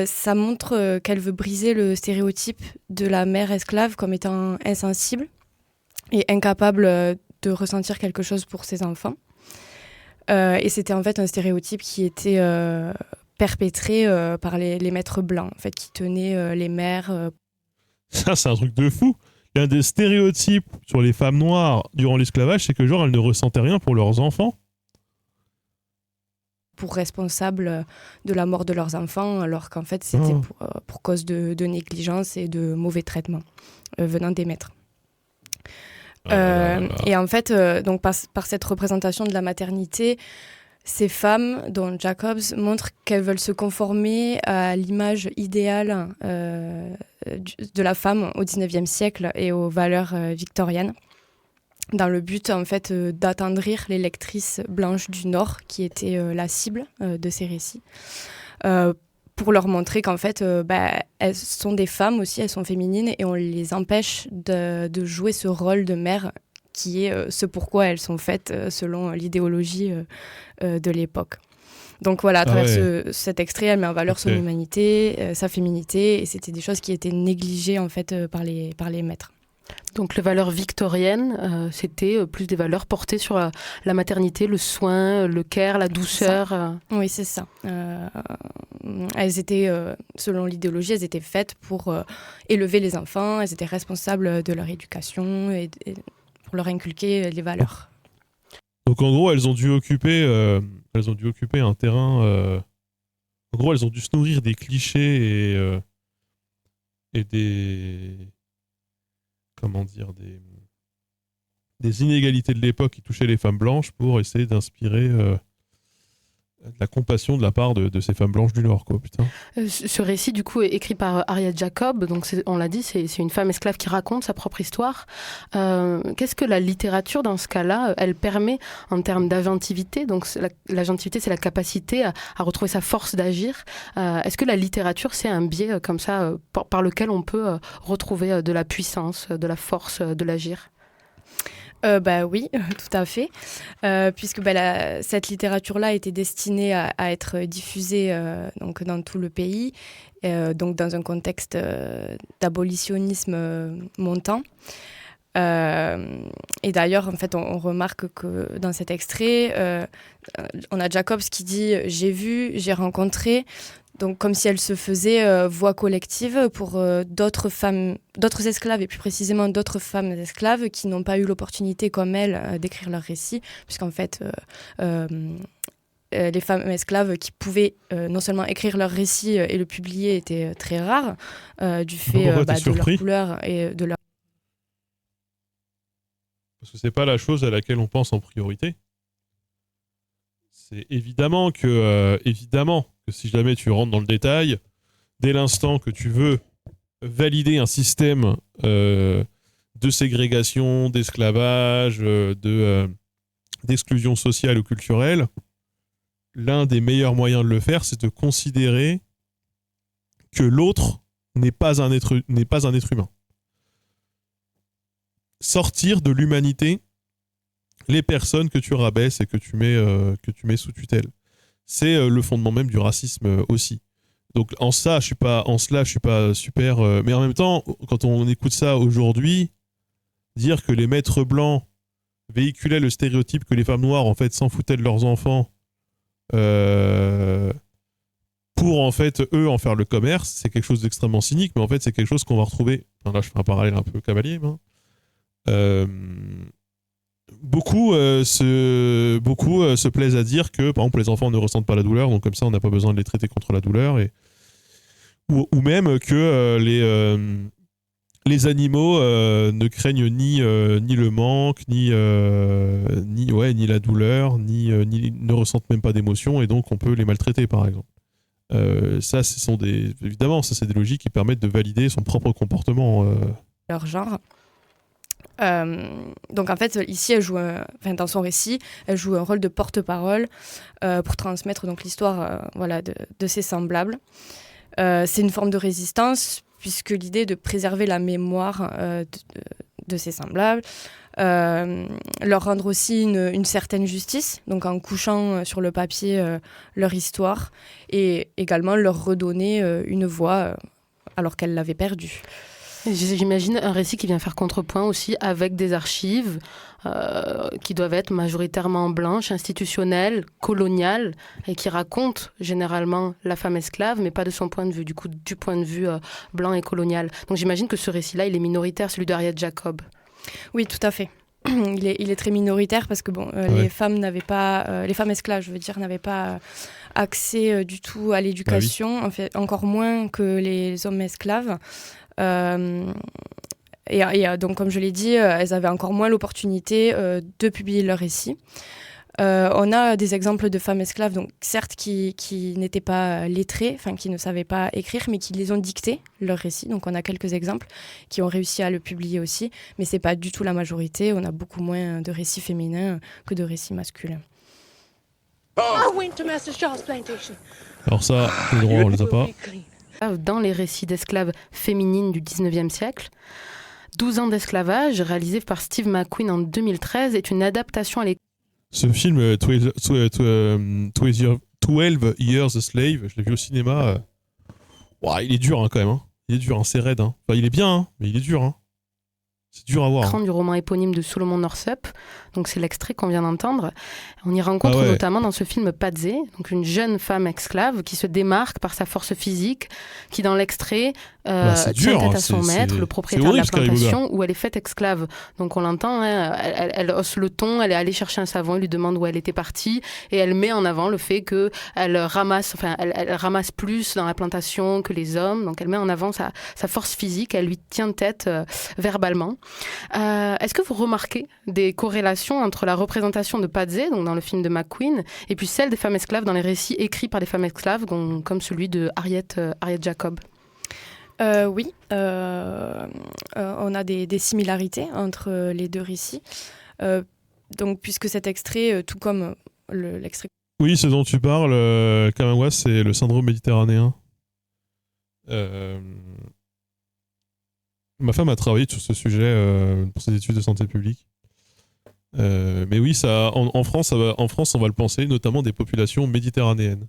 Ça montre qu'elle veut briser le stéréotype de la mère esclave comme étant insensible et incapable de ressentir quelque chose pour ses enfants. Et c'était en fait un stéréotype qui était perpétré par les maîtres blancs, en fait, qui tenaient les mères. Ça, c'est un truc de fou. L'un des stéréotypes sur les femmes noires durant l'esclavage, c'est que genre elles ne ressentaient rien pour leurs enfants. Pour responsables de la mort de leurs enfants, alors qu'en fait c'était pour cause de négligence et de mauvais traitements venant des maîtres. Et en fait, donc par cette représentation de la maternité, ces femmes, dont Jacobs, montrent qu'elles veulent se conformer à l'image idéale de la femme au XIXe siècle et aux valeurs victoriennes, dans le but en fait d'attendrir les lectrices blanches du Nord, qui étaient la cible de ces récits, pour leur montrer qu'en fait, elles sont des femmes aussi, elles sont féminines, et on les empêche de jouer ce rôle de mère qui est ce pourquoi elles sont faites selon l'idéologie de l'époque. Donc voilà, à travers cet extrait, elle met en valeur son humanité, sa féminité, et c'était des choses qui étaient négligées en fait par les maîtres. Donc les valeurs victoriennes, c'était plus des valeurs portées sur la maternité, le soin, le care, la douceur. Oui, c'est ça. Elles étaient, selon l'idéologie, elles étaient faites pour élever les enfants, elles étaient responsables de leur éducation et pour leur inculquer les valeurs. Donc en gros, elles ont dû occuper un terrain. En gros, elles ont dû se nourrir des clichés et des des inégalités de l'époque qui touchaient les femmes blanches pour essayer d'inspirer de la compassion de la part de ces femmes blanches du Nord, quoi, putain. Ce récit, du coup, est écrit par Harriet Jacob. Donc, on l'a dit, c'est une femme esclave qui raconte sa propre histoire. Qu'est-ce que la littérature, dans ce cas-là, elle permet en termes d'agentivité? Donc, l'agentivité, c'est la capacité à retrouver sa force d'agir. Est-ce que la littérature, c'est un biais comme ça par lequel on peut retrouver de la puissance, de la force de l'agir? Oui, tout à fait. Puisque cette littérature-là était destinée à être diffusée donc dans tout le pays, donc dans un contexte d'abolitionnisme montant. Et d'ailleurs, en fait, on remarque que dans cet extrait, on a Jacobs qui dit « j'ai vu, j'ai rencontré ». Donc, comme si elle se faisait voix collective pour d'autres femmes, d'autres esclaves, et plus précisément d'autres femmes esclaves qui n'ont pas eu l'opportunité, comme elle, d'écrire leur récit, puisqu'en fait, les femmes esclaves qui pouvaient non seulement écrire leur récit et le publier étaient très rares, du fait de leur couleur et de leur... Parce que c'est pas la chose à laquelle on pense en priorité. C'est évidemment que si jamais tu rentres dans le détail, dès l'instant que tu veux valider un système de ségrégation, d'esclavage, d'exclusion sociale ou culturelle, l'un des meilleurs moyens de le faire, c'est de considérer que l'autre n'est pas un être humain. Sortir de l'humanité les personnes que tu rabaisses et que tu mets sous tutelle. C'est le fondement même du racisme aussi. Donc en cela, je suis pas super... mais en même temps, quand on écoute ça aujourd'hui, dire que les maîtres blancs véhiculaient le stéréotype que les femmes noires en fait s'en foutaient de leurs enfants pour en fait eux en faire le commerce, c'est quelque chose d'extrêmement cynique, mais en fait c'est quelque chose qu'on va retrouver... Enfin, là je fais un parallèle un peu cavalier, beaucoup se plaisent à dire que par exemple les enfants ne ressentent pas la douleur, donc comme ça on n'a pas besoin de les traiter contre la douleur, ou même que les animaux ne craignent ni le manque ni la douleur, ni ne ressentent même pas d'émotion, et donc on peut les maltraiter par exemple. Ça évidemment ça c'est des logiques qui permettent de valider son propre comportement, leur genre. Donc en fait ici elle joue dans son récit elle joue un rôle de porte-parole pour transmettre donc l'histoire de ses semblables. C'est une forme de résistance puisque l'idée est de préserver la mémoire de ses semblables, leur rendre aussi une certaine justice, donc en couchant sur le papier leur histoire, et également leur redonner une voix alors qu'elles l'avaient perdue. J'imagine un récit qui vient faire contrepoint aussi avec des archives qui doivent être majoritairement blanches, institutionnelles, coloniales, et qui racontent généralement la femme esclave, mais pas de son point de vue, du coup du point de vue blanc et colonial. Donc j'imagine que ce récit-là, il est minoritaire, celui d'Harriet Jacob. Oui, tout à fait. Il est très minoritaire parce que les femmes les femmes esclaves, je veux dire, n'avaient pas accès du tout à l'éducation, en fait, encore moins que les hommes esclaves. Donc, comme je l'ai dit, elles avaient encore moins l'opportunité de publier leurs récits. On a des exemples de femmes esclaves, donc certes qui n'étaient pas lettrées, enfin qui ne savaient pas écrire, mais qui les ont dictés leurs récits. Donc on a quelques exemples qui ont réussi à le publier aussi, mais c'est pas du tout la majorité. On a beaucoup moins de récits féminins que de récits masculins. I went to Master Shaw's plantation. Alors ça, les droits, on les a pas. Dans les récits d'esclaves féminines du 19e siècle, 12 ans d'esclavage, réalisé par Steve McQueen en 2013, est une adaptation à l'école. Ce film, 12 Years a Slave, je l'ai vu au cinéma. Il est dur quand même. Hein. Il est dur, c'est raide. Hein. Enfin, il est bien, mais il est dur. Hein. C'est dur à voir. Du roman éponyme de Solomon Northup. Donc c'est l'extrait qu'on vient d'entendre. On y rencontre notamment dans ce film Patsy, donc une jeune femme esclave qui se démarque par sa force physique, qui dans l'extrait tient tête à son maître, le propriétaire de la plantation où elle est faite esclave. Donc on l'entend, hein, elle hausse le ton, elle est allée chercher un savon, il lui demande où elle était partie et elle met en avant le fait qu'elle ramasse, elle ramasse plus dans la plantation que les hommes. Donc elle met en avant sa force physique, elle lui tient tête verbalement. Est-ce que vous remarquez des corrélations entre la représentation de Patsy, donc dans le film de McQueen, et puis celle des femmes esclaves dans les récits écrits par des femmes esclaves, comme celui de Harriet Jacob? Oui, on a des similarités entre les deux récits. Donc, puisque cet extrait, tout comme l'extrait... Oui, ce dont tu parles, Kamawa, c'est le syndrome méditerranéen. Ma femme a travaillé sur ce sujet pour ses études de santé publique. Mais oui, ça, en France, on va le penser, notamment des populations méditerranéennes.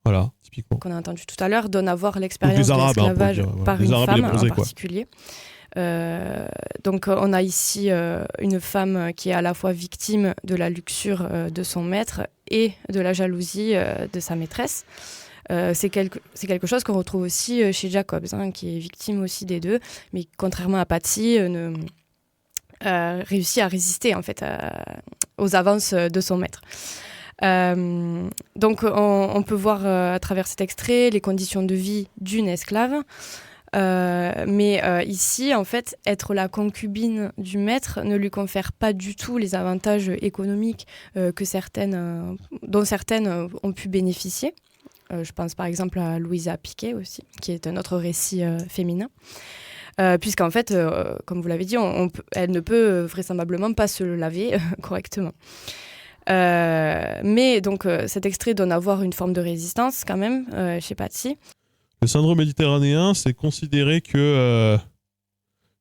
Voilà, typiquement. Qu'on a entendu tout à l'heure, donne à voir l'expérience de l'esclavage par une femme en particulier. Donc on a ici une femme qui est à la fois victime de la luxure de son maître et de la jalousie de sa maîtresse. C'est quelque chose qu'on retrouve aussi chez Jacobs, hein, qui est victime aussi des deux, mais contrairement à Patsy, réussit à résister en fait aux avances de son maître. Donc on peut voir à travers cet extrait les conditions de vie d'une esclave, mais ici en fait être la concubine du maître ne lui confère pas du tout les avantages économiques dont certaines ont pu bénéficier. Je pense par exemple à Louisa Piquet aussi, qui est un autre récit féminin. Puisqu'en fait, comme vous l'avez dit, elle ne peut vraisemblablement pas se laver correctement. Mais donc cet extrait donne à voir une forme de résistance quand même chez Patsy. Le syndrome méditerranéen, c'est considéré que...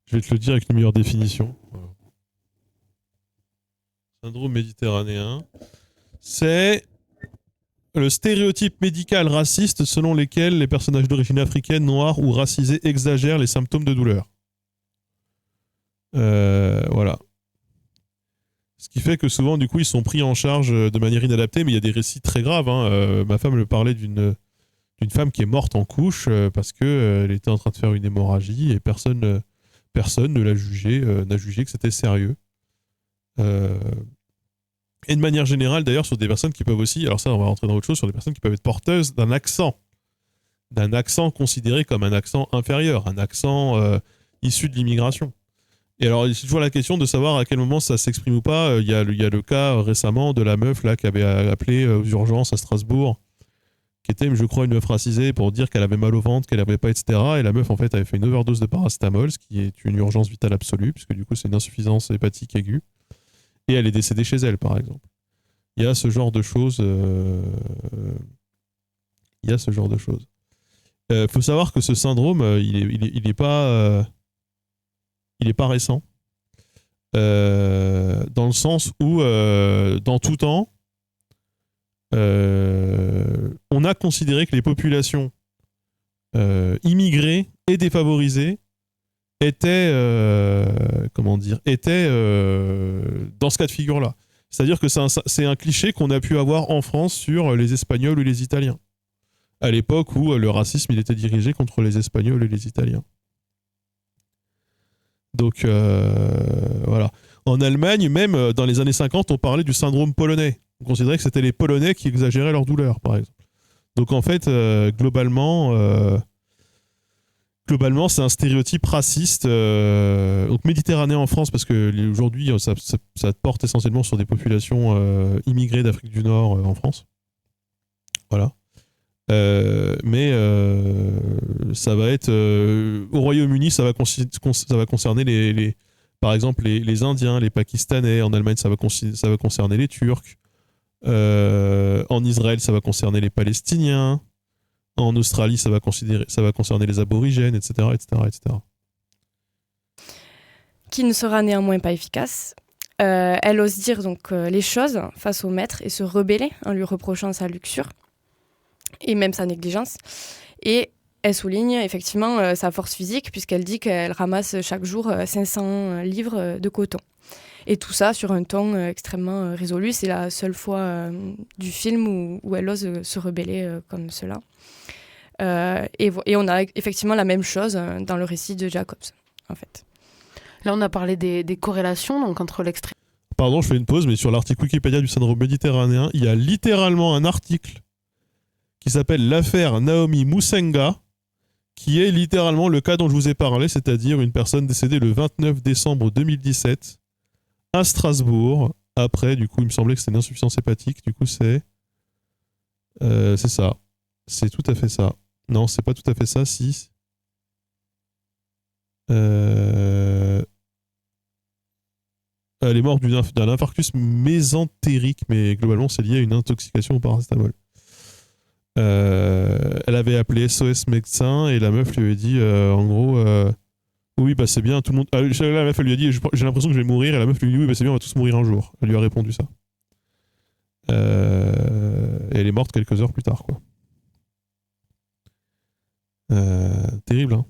je vais te le dire avec une meilleure définition. Syndrome méditerranéen, c'est le stéréotype médical raciste selon lequel les personnages d'origine africaine, noire ou racisés exagèrent les symptômes de douleur. Voilà. Ce qui fait que souvent, du coup, ils sont pris en charge de manière inadaptée, mais il y a des récits très graves. Hein. Ma femme me parlait d'une femme qui est morte en couche parce qu'elle était en train de faire une hémorragie et personne ne l'a jugé, n'a jugé que c'était sérieux. Et de manière générale, d'ailleurs, sur des personnes qui peuvent aussi, alors ça, on va rentrer dans autre chose, sur des personnes qui peuvent être porteuses d'un accent considéré comme un accent inférieur, un accent issu de l'immigration. Et alors, c'est toujours la question de savoir à quel moment ça s'exprime ou pas. Il y a le cas récemment de la meuf là qui avait appelé aux urgences à Strasbourg, qui était, je crois, une meuf racisée pour dire qu'elle avait mal au ventre, qu'elle n'avait pas, etc. Et la meuf, en fait, avait fait une overdose de paracétamol, ce qui est une urgence vitale absolue, puisque du coup, c'est une insuffisance hépatique aiguë. Et elle est décédée chez elle, par exemple. Il y a ce genre de choses. Faut savoir que ce syndrome, il est pas récent. Dans le sens où, dans tout temps, on a considéré que les populations immigrées et défavorisées étaient dans ce cas de figure-là. C'est-à-dire que c'est un cliché qu'on a pu avoir en France sur les Espagnols ou les Italiens, à l'époque où le racisme il était dirigé contre les Espagnols et les Italiens. Donc, voilà. En Allemagne, même dans les années 50, on parlait du syndrome polonais. On considérait que c'était les Polonais qui exagéraient leur douleur, par exemple. Donc, en fait, globalement, c'est un stéréotype raciste. Donc, méditerranéen en France, parce qu'aujourd'hui, ça porte essentiellement sur des populations immigrées d'Afrique du Nord en France. Voilà. Mais ça va être au Royaume-Uni, ça va concerner par exemple les Indiens, les Pakistanais. En Allemagne, ça va concerner les Turcs. En Israël, ça va concerner les Palestiniens. En Australie, ça va concerner les aborigènes, etc., etc., etc. Qui ne sera néanmoins pas efficace. Elle ose dire donc les choses face au maître et se rebeller en lui reprochant sa luxure et même sa négligence. Et elle souligne effectivement sa force physique puisqu'elle dit qu'elle ramasse chaque jour 500 livres de coton. Et tout ça sur un ton extrêmement résolu. C'est la seule fois du film où elle ose se rebeller comme cela. Et on a effectivement la même chose dans le récit de Jacobs, en fait. Là, on a parlé des corrélations donc, entre l'extrait. Pardon, je fais une pause, mais sur l'article Wikipédia du syndrome méditerranéen, il y a littéralement un article qui s'appelle l'affaire Naomi Musenga, qui est littéralement le cas dont je vous ai parlé, c'est-à-dire une personne décédée le 29 décembre 2017 à Strasbourg. Après, du coup, il me semblait que c'était une insuffisance hépatique. Du coup, c'est ça. C'est tout à fait ça. Non, c'est pas tout à fait ça, si. Elle est morte d'un infarctus mésentérique, mais globalement, c'est lié à une intoxication au paracétamol. Elle avait appelé SOS médecin et la meuf lui avait dit, en gros, oui, bah c'est bien, tout le monde. La meuf, elle lui a dit, j'ai l'impression que je vais mourir, et la meuf lui a dit, oui, bah c'est bien, on va tous mourir un jour. Elle lui a répondu ça. Et elle est morte quelques heures plus tard, quoi. Terrible, hein.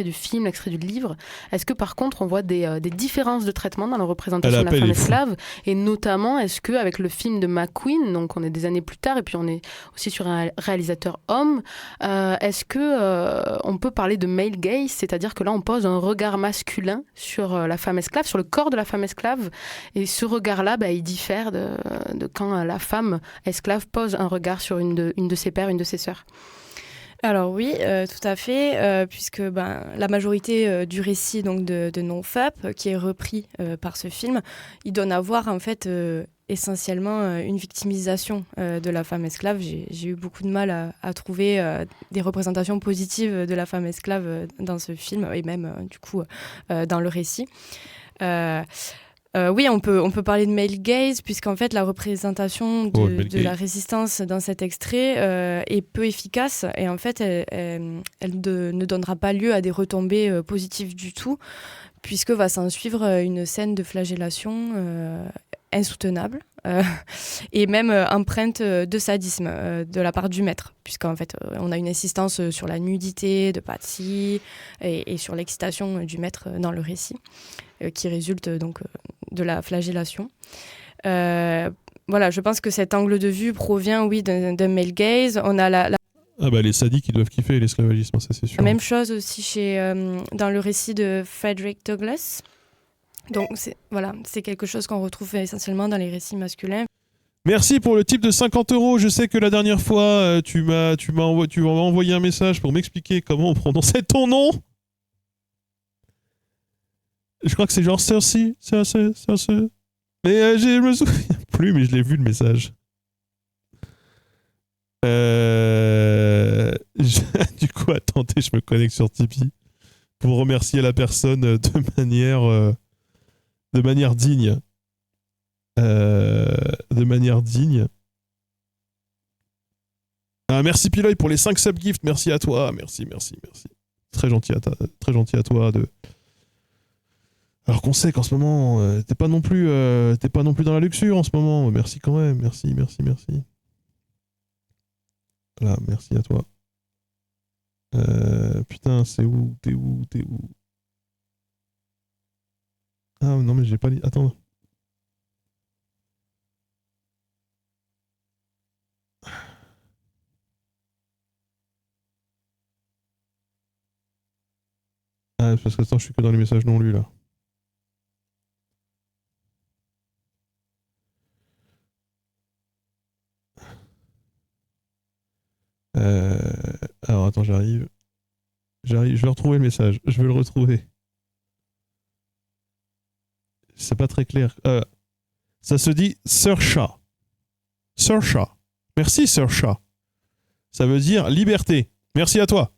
Du film, l'extrait du livre. Est-ce que par contre on voit des différences de traitement dans la représentation de la femme esclave, et notamment est-ce qu'avec le film de McQueen, donc on est des années plus tard et puis on est aussi sur un réalisateur homme, est-ce que on peut parler de male gaze, c'est-à-dire que là on pose un regard masculin sur la femme esclave, sur le corps de la femme esclave, et ce regard-là il diffère de quand la femme esclave pose un regard sur une de ses pères, une de ses sœurs. Alors oui, tout à fait, puisque la majorité du récit donc de NoFap, qui est repris par ce film, il donne à voir en fait essentiellement une victimisation de la femme esclave. J'ai eu beaucoup de mal à trouver des représentations positives de la femme esclave dans ce film, et même du coup dans le récit. Oui, on peut parler de male gaze, puisqu'en fait, la représentation de la résistance dans cet extrait est peu efficace, et en fait, elle ne donnera pas lieu à des retombées positives du tout, puisque va s'en suivre une scène de flagellation insoutenable, et même empreinte de sadisme de la part du maître, puisqu'en fait, on a une insistance sur la nudité de Patsy et sur l'excitation du maître dans le récit, qui résulte donc de la flagellation. Voilà, je pense que cet angle de vue provient, oui, d'un male gaze. On a les sadiques, ils doivent kiffer l'esclavagisme, ça c'est sûr. La même chose aussi dans le récit de Frederick Douglass. Donc c'est quelque chose qu'on retrouve essentiellement dans les récits masculins. Merci pour le type de 50 €. Je sais que la dernière fois, tu m'as envoyé un message pour m'expliquer comment on prononçait ton nom. Je crois que c'est genre Cersei. Mais je me souviens plus, mais je l'ai vu le message. Du coup, attendez, je me connecte sur Tipeee pour remercier la personne de manière digne. Merci Piloy pour les 5 subgifts. Merci à toi. Merci. Très gentil à toi de. Alors qu'on sait qu'en ce moment, t'es pas non plus dans la luxure en ce moment. Merci quand même. Merci. Voilà, merci à toi. Putain, c'est où? T'es où? Ah non, mais j'ai pas dit. Attends. Ah, parce que attends, je suis que dans les messages non lus là. Alors attends, j'arrive. Je vais retrouver le message. Je vais le retrouver. C'est pas très clair. Ça se dit Sersha. Merci Sersha. Ça veut dire liberté. Merci à toi.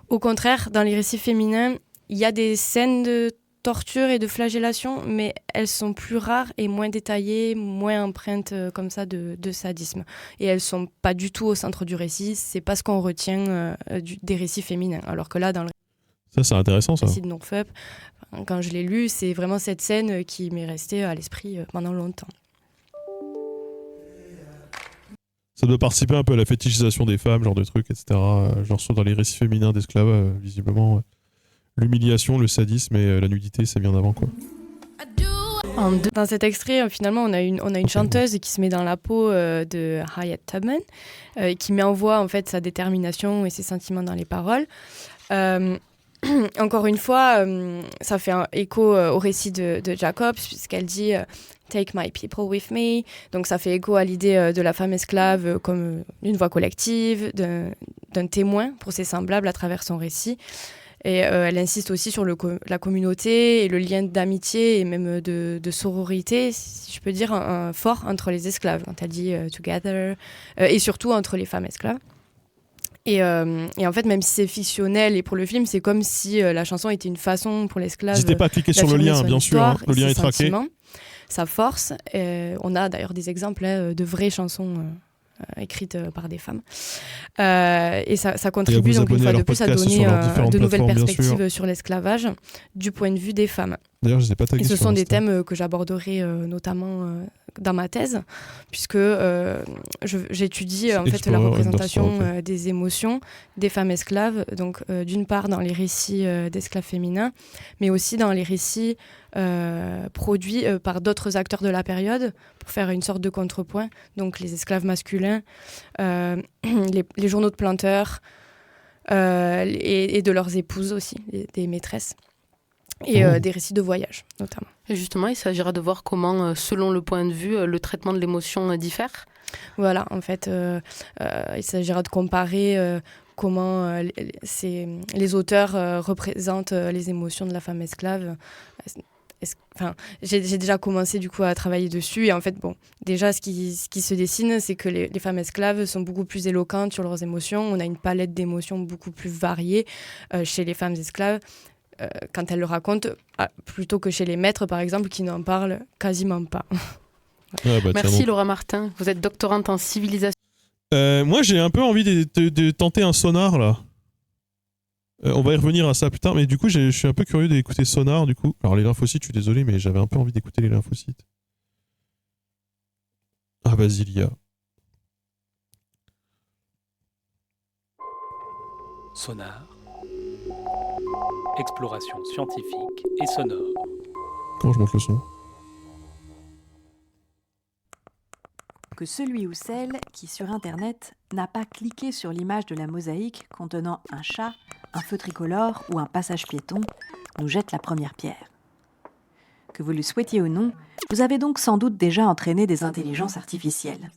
Au contraire, dans les récits féminins, il y a des scènes de torture et de flagellation, mais elles sont plus rares et moins détaillées, moins empreintes comme ça de sadisme. Et elles sont pas du tout au centre du récit, c'est pas ce qu'on retient des récits féminins. Alors que là, dans le Ça, c'est intéressant, ça. récit de Northup, quand je l'ai lu, c'est vraiment cette scène qui m'est restée à l'esprit pendant longtemps. Ça doit participer un peu à la fétichisation des femmes, genre de trucs, etc. Genre dans les récits féminins d'esclaves, visiblement, l'humiliation, le sadisme et la nudité, c'est bien avant, quoi. Dans cet extrait, finalement, on a une chanteuse qui se met dans la peau de Harriet Tubman, qui met en voix en fait sa détermination et ses sentiments dans les paroles. Encore une fois, ça fait un écho au récit de Jacobs, puisqu'elle dit Take my people with me. Donc ça fait écho à l'idée de la femme esclave comme une voix collective, d'un témoin pour ses semblables à travers son récit. Et elle insiste aussi sur la communauté et le lien d'amitié et même de sororité, si je peux dire, fort entre les esclaves, quand elle dit together, et surtout entre les femmes esclaves. Et en fait, même si c'est fictionnel et pour le film, c'est comme si la chanson était une façon pour l'esclave. N'hésitez pas à cliquer sur le lien, bien sûr. Hein, le lien est traqué. Sa force. On a d'ailleurs des exemples de vraies chansons écrites par des femmes. Et ça contribue donc une fois de plus à donner de nouvelles perspectives sur l'esclavage du point de vue des femmes. D'ailleurs, je ne sais pas tagué. Et ce sont des thèmes que j'aborderai notamment dans ma thèse, puisque j'étudie en fait la représentation des émotions des femmes esclaves, donc d'une part dans les récits d'esclaves féminins, mais aussi dans les récits produits par d'autres acteurs de la période pour faire une sorte de contrepoint, donc les esclaves masculins, les journaux de planteurs et de leurs épouses aussi, des maîtresses. Et des récits de voyage, notamment. Et justement, il s'agira de voir comment, selon le point de vue, le traitement de l'émotion diffère. Voilà, en fait, il s'agira de comparer comment les auteurs représentent les émotions de la femme esclave. J'ai déjà commencé du coup à travailler dessus et en fait, déjà ce qui se dessine, c'est que les femmes esclaves sont beaucoup plus éloquentes sur leurs émotions. On a une palette d'émotions beaucoup plus variée chez les femmes esclaves. Quand elle le raconte, plutôt que chez les maîtres, par exemple, qui n'en parlent quasiment pas. Merci Laura Martin, vous êtes doctorante en civilisation. Moi, j'ai un peu envie de tenter un sonar, là. On va y revenir à ça plus tard, mais du coup, je suis un peu curieux d'écouter sonar, du coup. Alors, les lymphocytes, je suis désolé, mais j'avais un peu envie d'écouter les lymphocytes. Ah, vas-y, Lia. Sonar. Exploration scientifique et sonore. Comment je monte le son ? Que celui ou celle qui, sur Internet, n'a pas cliqué sur l'image de la mosaïque contenant un chat, un feu tricolore ou un passage piéton, nous jette la première pierre. Que vous le souhaitiez ou non, vous avez donc sans doute déjà entraîné des intelligences artificielles.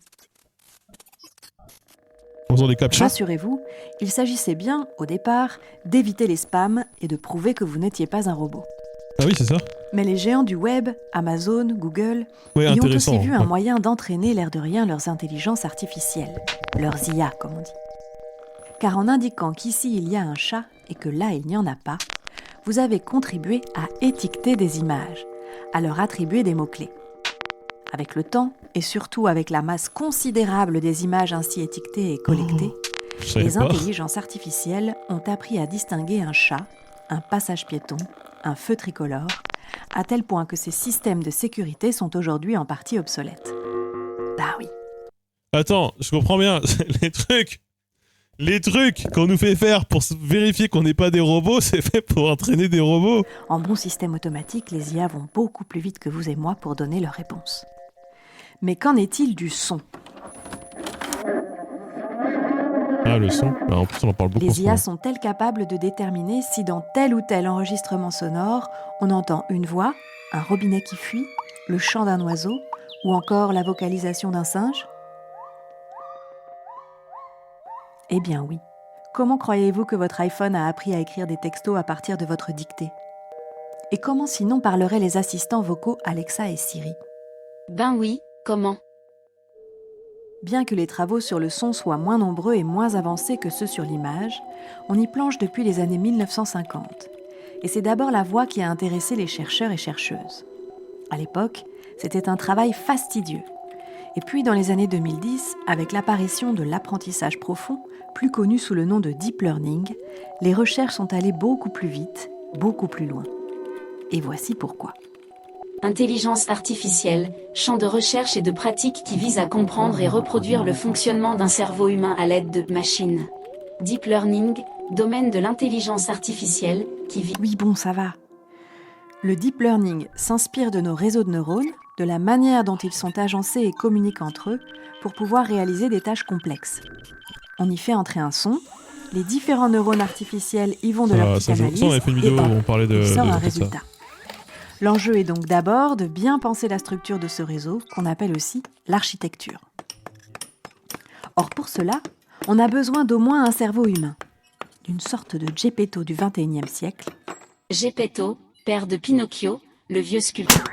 Rassurez-vous, il s'agissait bien, au départ, d'éviter les spams et de prouver que vous n'étiez pas un robot. Ah oui, c'est ça. Mais les géants du web, Amazon, Google, y ont aussi vu un moyen d'entraîner l'air de rien leurs intelligences artificielles, leurs IA comme on dit. Car en indiquant qu'ici il y a un chat et que là il n'y en a pas, vous avez contribué à étiqueter des images, à leur attribuer des mots-clés. Avec le temps, et surtout avec la masse considérable des images ainsi étiquetées et collectées, les intelligences artificielles ont appris à distinguer un chat, un passage piéton, un feu tricolore, à tel point que ces systèmes de sécurité sont aujourd'hui en partie obsolètes. Ah oui. Attends, je comprends bien. Les trucs qu'on nous fait faire pour vérifier qu'on n'est pas des robots, c'est fait pour entraîner des robots. En bon système automatique, les IA vont beaucoup plus vite que vous et moi pour donner leurs réponses. Mais qu'en est-il du son ? Ah, le son. En plus, on en parle beaucoup. Les IA sont-elles capables de déterminer si dans tel ou tel enregistrement sonore, on entend une voix, un robinet qui fuit, le chant d'un oiseau ou encore la vocalisation d'un singe ? Eh bien oui. Comment croyez-vous que votre iPhone a appris à écrire des textos à partir de votre dictée ? Et comment sinon parleraient les assistants vocaux Alexa et Siri ? Ben oui, comment ? Bien que les travaux sur le son soient moins nombreux et moins avancés que ceux sur l'image, on y planche depuis les années 1950. Et c'est d'abord la voix qui a intéressé les chercheurs et chercheuses. À l'époque, c'était un travail fastidieux. Et puis, dans les années 2010, avec l'apparition de l'apprentissage profond, plus connu sous le nom de deep learning, les recherches sont allées beaucoup plus vite, beaucoup plus loin. Et voici pourquoi. Intelligence artificielle, champ de recherche et de pratique qui vise à comprendre et reproduire le fonctionnement d'un cerveau humain à l'aide de machines. Deep learning, domaine de l'intelligence artificielle, qui vise... Oui, bon, ça va. Le deep learning s'inspire de nos réseaux de neurones, de la manière dont ils sont agencés et communiquent entre eux pour pouvoir réaliser des tâches complexes. On y fait entrer un son, les différents neurones artificiels y vont de leur psychanalyse, on avait fait une vidéo où on parlait il sort un résultat. L'enjeu est donc d'abord de bien penser la structure de ce réseau, qu'on appelle aussi l'architecture. Or pour cela, on a besoin d'au moins un cerveau humain, d'une sorte de Geppetto du XXIe siècle. Geppetto, père de Pinocchio, le vieux sculpteur.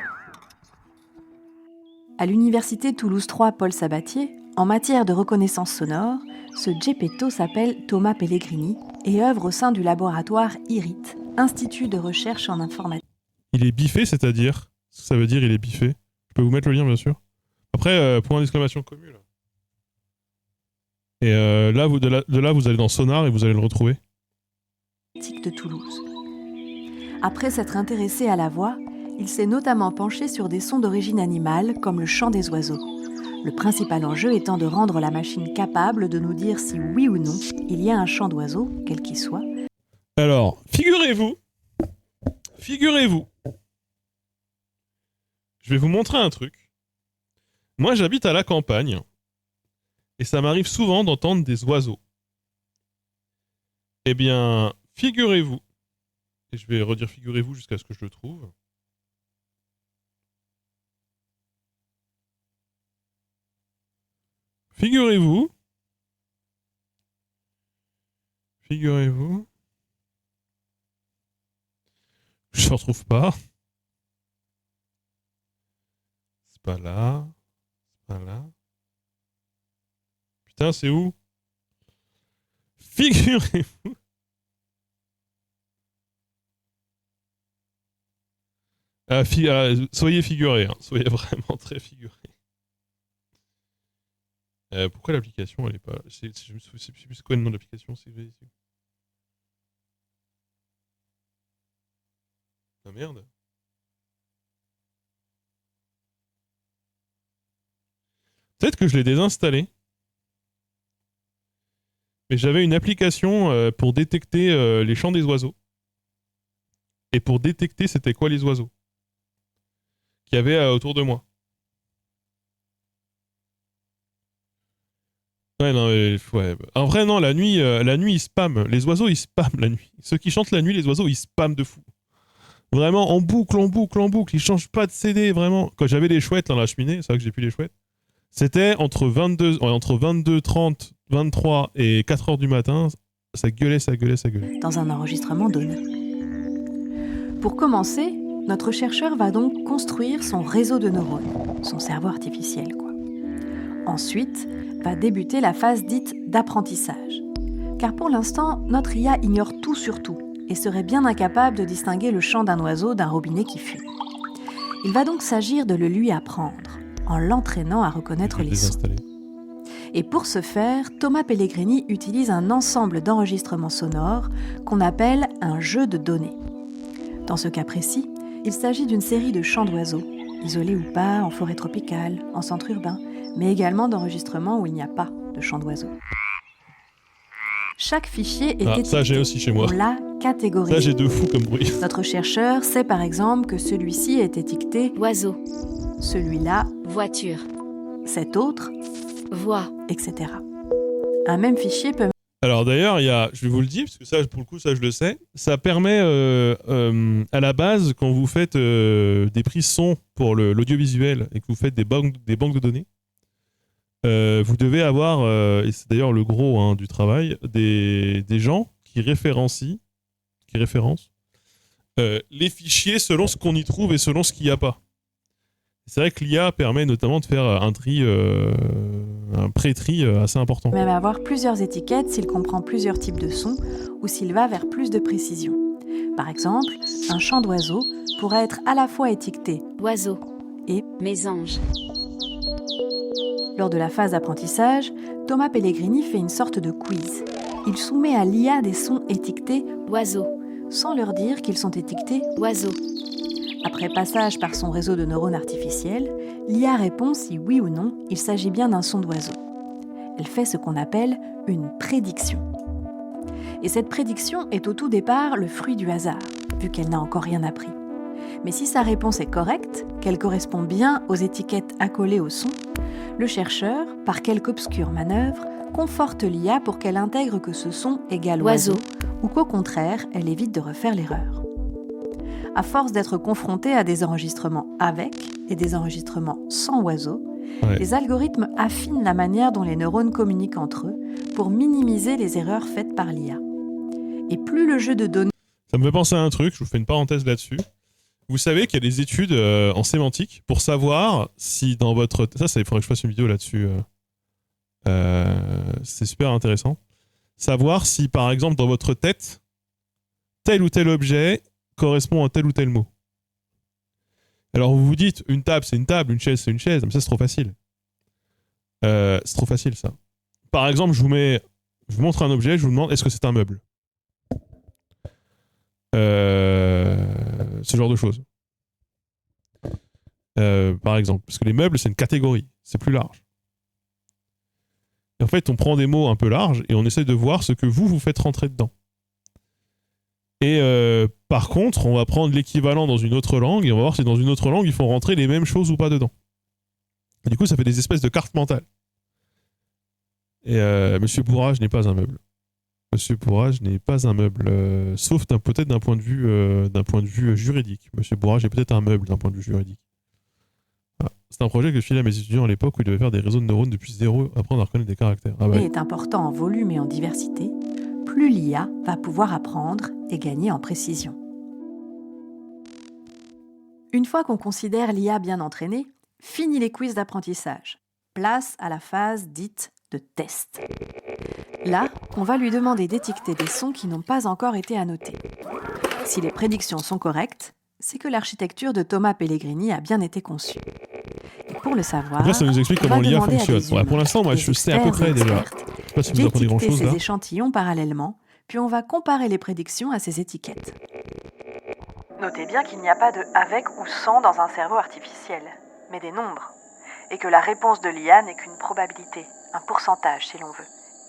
À l'université Toulouse 3 Paul Sabatier, en matière de reconnaissance sonore, ce Geppetto s'appelle Thomas Pellegrini et œuvre au sein du laboratoire IRIT, Institut de recherche en informatique. Il est biffé, c'est-à-dire ? Ça veut dire il est biffé. Je peux vous mettre le lien, bien sûr. Après, point d'exclamation commun. Là. Et là, de là, vous allez dans Sonar et vous allez le retrouver. De Toulouse. Après s'être intéressé à la voix, il s'est notamment penché sur des sons d'origine animale, comme le chant des oiseaux. Le principal enjeu étant de rendre la machine capable de nous dire si oui ou non il y a un chant d'oiseau, quel qu'il soit. Alors, figurez-vous, je vais vous montrer un truc. Moi, j'habite à la campagne, et ça m'arrive souvent d'entendre des oiseaux. Eh bien, figurez-vous, et je vais redire figurez-vous jusqu'à ce que je le trouve. Figurez-vous, je ne retrouve pas. C'est pas là. Putain, c'est où? Figurez-vous. Soyez figurés, hein. Soyez vraiment très figurés. Pourquoi l'application elle est pas là? Je sais plus c'est quoi le nom de l'application. Ah merde. Peut-être que je l'ai désinstallé. Mais j'avais une application pour détecter les chants des oiseaux. Et pour détecter c'était quoi les oiseaux qu'il y avait autour de moi. Ouais, non, ouais. En vrai, non, la nuit, ils spamment. Les oiseaux, ils spamment la nuit. Ceux qui chantent la nuit, les oiseaux, ils spamment de fou. Vraiment, en boucle. Ils changent pas de CD, vraiment. Quand j'avais les chouettes dans la cheminée, c'est vrai que j'ai plus les chouettes. C'était entre 22h30, 23 et 4h du matin. Ça gueulait. Dans un enregistrement donné. Pour commencer, notre chercheur va donc construire son réseau de neurones, son cerveau artificiel, quoi. Ensuite, va débuter la phase dite d'apprentissage. Car pour l'instant, notre IA ignore tout sur tout et serait bien incapable de distinguer le chant d'un oiseau d'un robinet qui fume. Il va donc s'agir de le lui apprendre, en l'entraînant à reconnaître les sons. Et pour ce faire, Thomas Pellegrini utilise un ensemble d'enregistrements sonores qu'on appelle un jeu de données. Dans ce cas précis, il s'agit d'une série de chants d'oiseaux, isolés ou pas en forêt tropicale, en centre urbain, mais également d'enregistrements où il n'y a pas de chant d'oiseaux. Chaque fichier est étiqueté. Ça, j'ai aussi chez moi. On l'a catégorisé. Ça, j'ai de fou comme bruit. Notre chercheur sait par exemple que celui-ci est étiqueté oiseau, celui-là voiture, cet autre voix, etc. Un même fichier peut... Alors d'ailleurs, je vais vous le dire, parce que ça, pour le coup, ça je le sais, ça permet à la base, quand vous faites des prises son pour l'audiovisuel et que vous faites des banques de données, vous devez avoir, et c'est d'ailleurs le gros du travail, des gens qui référencent les fichiers selon ce qu'on y trouve et selon ce qu'il n'y a pas. C'est vrai que l'IA permet notamment de faire un pré-tri assez important. Même avoir plusieurs étiquettes s'il comprend plusieurs types de sons ou s'il va vers plus de précision. Par exemple, un chant d'oiseau pourrait être à la fois étiqueté oiseau et mésange. Lors de la phase d'apprentissage, Thomas Pellegrini fait une sorte de quiz. Il soumet à l'IA des sons étiquetés oiseau sans leur dire qu'ils sont étiquetés oiseau. Après passage par son réseau de neurones artificiels, l'IA répond si oui ou non il s'agit bien d'un son d'oiseau. Elle fait ce qu'on appelle une prédiction. Et cette prédiction est au tout départ le fruit du hasard, vu qu'elle n'a encore rien appris. Mais si sa réponse est correcte, qu'elle correspond bien aux étiquettes accolées au son, le chercheur, par quelque obscure manœuvre, conforte l'IA pour qu'elle intègre que ce son égale oiseau, ou qu'au contraire, elle évite de refaire l'erreur. À force d'être confrontée à des enregistrements avec et des enregistrements sans oiseau, les algorithmes affinent la manière dont les neurones communiquent entre eux pour minimiser les erreurs faites par l'IA. Et plus le jeu de données... Ça me fait penser à un truc, je vous fais une parenthèse là-dessus. Vous savez qu'il y a des études en sémantique pour savoir si dans votre... Ça, il faudrait que je fasse une vidéo là-dessus. C'est super intéressant. Savoir si, par exemple, dans votre tête, tel ou tel objet correspond à tel ou tel mot. Alors, vous vous dites, une table, c'est une table, une chaise, c'est une chaise. Mais ça, c'est trop facile. C'est trop facile, ça. Par exemple, je vous montre un objet, je vous demande, est-ce que c'est un meuble ? Ce genre de choses. Par exemple, parce que les meubles, c'est une catégorie, c'est plus large. Et en fait, on prend des mots un peu larges et on essaie de voir ce que vous faites rentrer dedans. Et par contre, on va prendre l'équivalent dans une autre langue et on va voir si dans une autre langue, ils font rentrer les mêmes choses ou pas dedans. Et du coup, ça fait des espèces de cartes mentales. Et Monsieur Bourrage n'est pas un meuble. Monsieur Bourrage n'est pas un meuble, sauf peut-être d'un point de vue juridique. Monsieur Bourrage est peut-être un meuble d'un point de vue juridique. Voilà. C'est un projet que je filais à mes étudiants à l'époque où ils devaient faire des réseaux de neurones depuis zéro, apprendre à reconnaître des caractères. Est important en volume et en diversité, plus l'IA va pouvoir apprendre et gagner en précision. Une fois qu'on considère l'IA bien entraînée, fini les quiz d'apprentissage. Place à la phase dite de test. Là, on va lui demander d'étiqueter des sons qui n'ont pas encore été annotés. Si les prédictions sont correctes, c'est que l'architecture de Thomas Pellegrini a bien été conçue. Et pour le savoir, là, ça nous explique comment l'IA fonctionne. Ouais, pour l'instant, moi, je sais à peu près déjà. Je sais pas si vous apprenez grand-chose ces là. échantillons parallèlement, puis on va comparer les prédictions à ces étiquettes. Notez bien qu'il n'y a pas de avec ou sans dans un cerveau artificiel, mais des nombres. Et que la réponse de l'IA n'est qu'une probabilité, un pourcentage si l'on veut,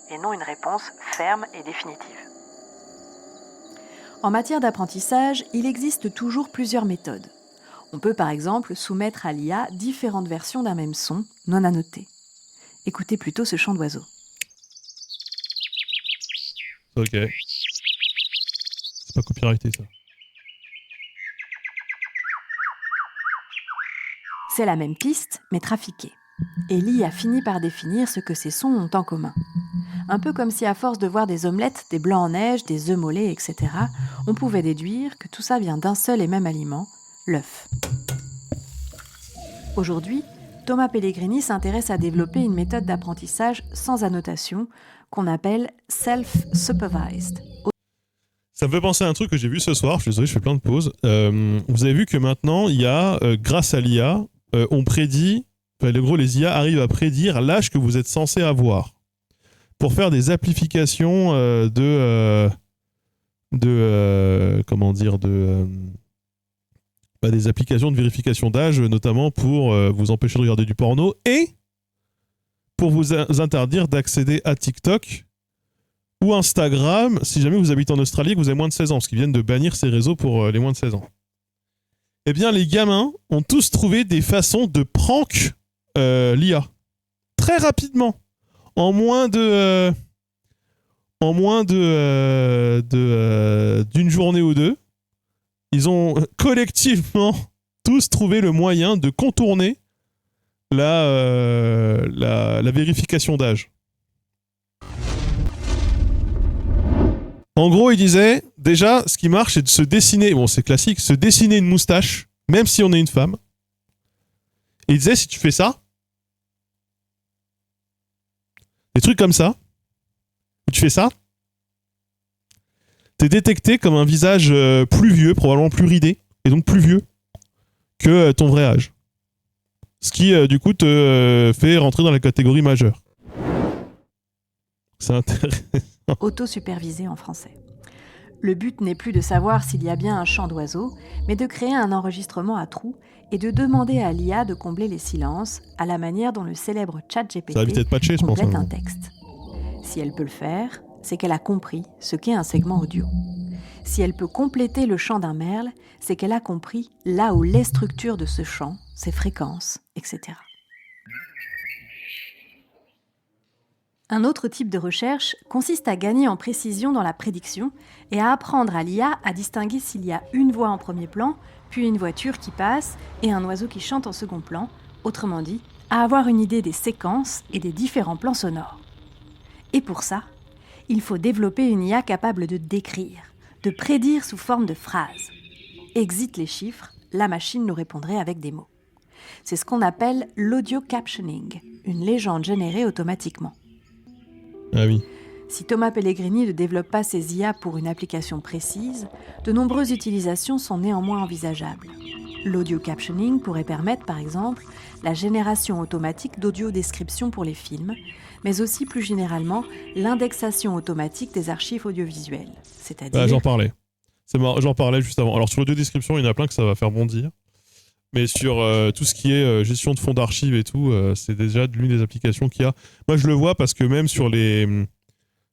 et non une réponse ferme et définitive. En matière d'apprentissage, il existe toujours plusieurs méthodes. On peut par exemple soumettre à l'IA différentes versions d'un même son, non annoté. Écoutez plutôt ce chant d'oiseau. Ok. C'est pas copyrighté ça. C'est la même piste, mais trafiquée. Et l'IA finit par définir ce que ces sons ont en commun. Un peu comme si à force de voir des omelettes, des blancs en neige, des œufs mollets, etc., on pouvait déduire que tout ça vient d'un seul et même aliment, l'œuf. Aujourd'hui, Thomas Pellegrini s'intéresse à développer une méthode d'apprentissage sans annotation qu'on appelle self-supervised. Ça me fait penser à un truc que j'ai vu ce soir, je suis désolé, je fais plein de pauses. Vous avez vu que maintenant, il y a, grâce à l'IA, on prédit, en gros, les IA arrivent à prédire l'âge que vous êtes censé avoir pour faire des amplifications des applications de vérification d'âge, notamment pour vous empêcher de regarder du porno et pour vous interdire d'accéder à TikTok ou Instagram si jamais vous habitez en Australie et que vous avez moins de 16 ans, parce qu'ils viennent de bannir ces réseaux pour les moins de 16 ans. Eh bien, les gamins ont tous trouvé des façons de prank l'IA. Très rapidement. En moins d'une journée ou deux, ils ont collectivement tous trouvé le moyen de contourner la vérification d'âge. En gros, il disait, déjà, ce qui marche, c'est de se dessiner, bon, c'est classique, se dessiner une moustache, même si on est une femme. Et il disait, si tu fais ça, des trucs comme ça, tu fais ça, t'es détecté comme un visage plus vieux, probablement plus ridé, et donc plus vieux que ton vrai âge. Ce qui, du coup, te fait rentrer dans la catégorie majeure. C'est intéressant. Auto-supervisé en français. Le but n'est plus de savoir s'il y a bien un chant d'oiseaux, mais de créer un enregistrement à trous et de demander à l'IA de combler les silences à la manière dont le célèbre ChatGPT complète un texte. Si elle peut le faire, c'est qu'elle a compris ce qu'est un segment audio. Si elle peut compléter le chant d'un merle, c'est qu'elle a compris là où les structures de ce chant, ses fréquences, etc. Un autre type de recherche consiste à gagner en précision dans la prédiction et à apprendre à l'IA à distinguer s'il y a une voix en premier plan, puis une voiture qui passe et un oiseau qui chante en second plan, autrement dit, à avoir une idée des séquences et des différents plans sonores. Et pour ça, il faut développer une IA capable de décrire, de prédire sous forme de phrases. Exit les chiffres, la machine nous répondrait avec des mots. C'est ce qu'on appelle l'audio captioning, une légende générée automatiquement. Ah oui. Si Thomas Pellegrini ne développe pas ses IA pour une application précise, de nombreuses utilisations sont néanmoins envisageables. L'audio captioning pourrait permettre, par exemple, la génération automatique d'audio-descriptions pour les films, mais aussi plus généralement l'indexation automatique des archives audiovisuelles. C'est-à-dire... j'en parlais. C'est marrant, j'en parlais juste avant. Alors sur l'audio-description, il y en a plein que ça va faire bondir. Mais sur tout ce qui est gestion de fonds d'archives et tout, c'est déjà l'une des applications qu'il y a. Moi, je le vois parce que même sur les...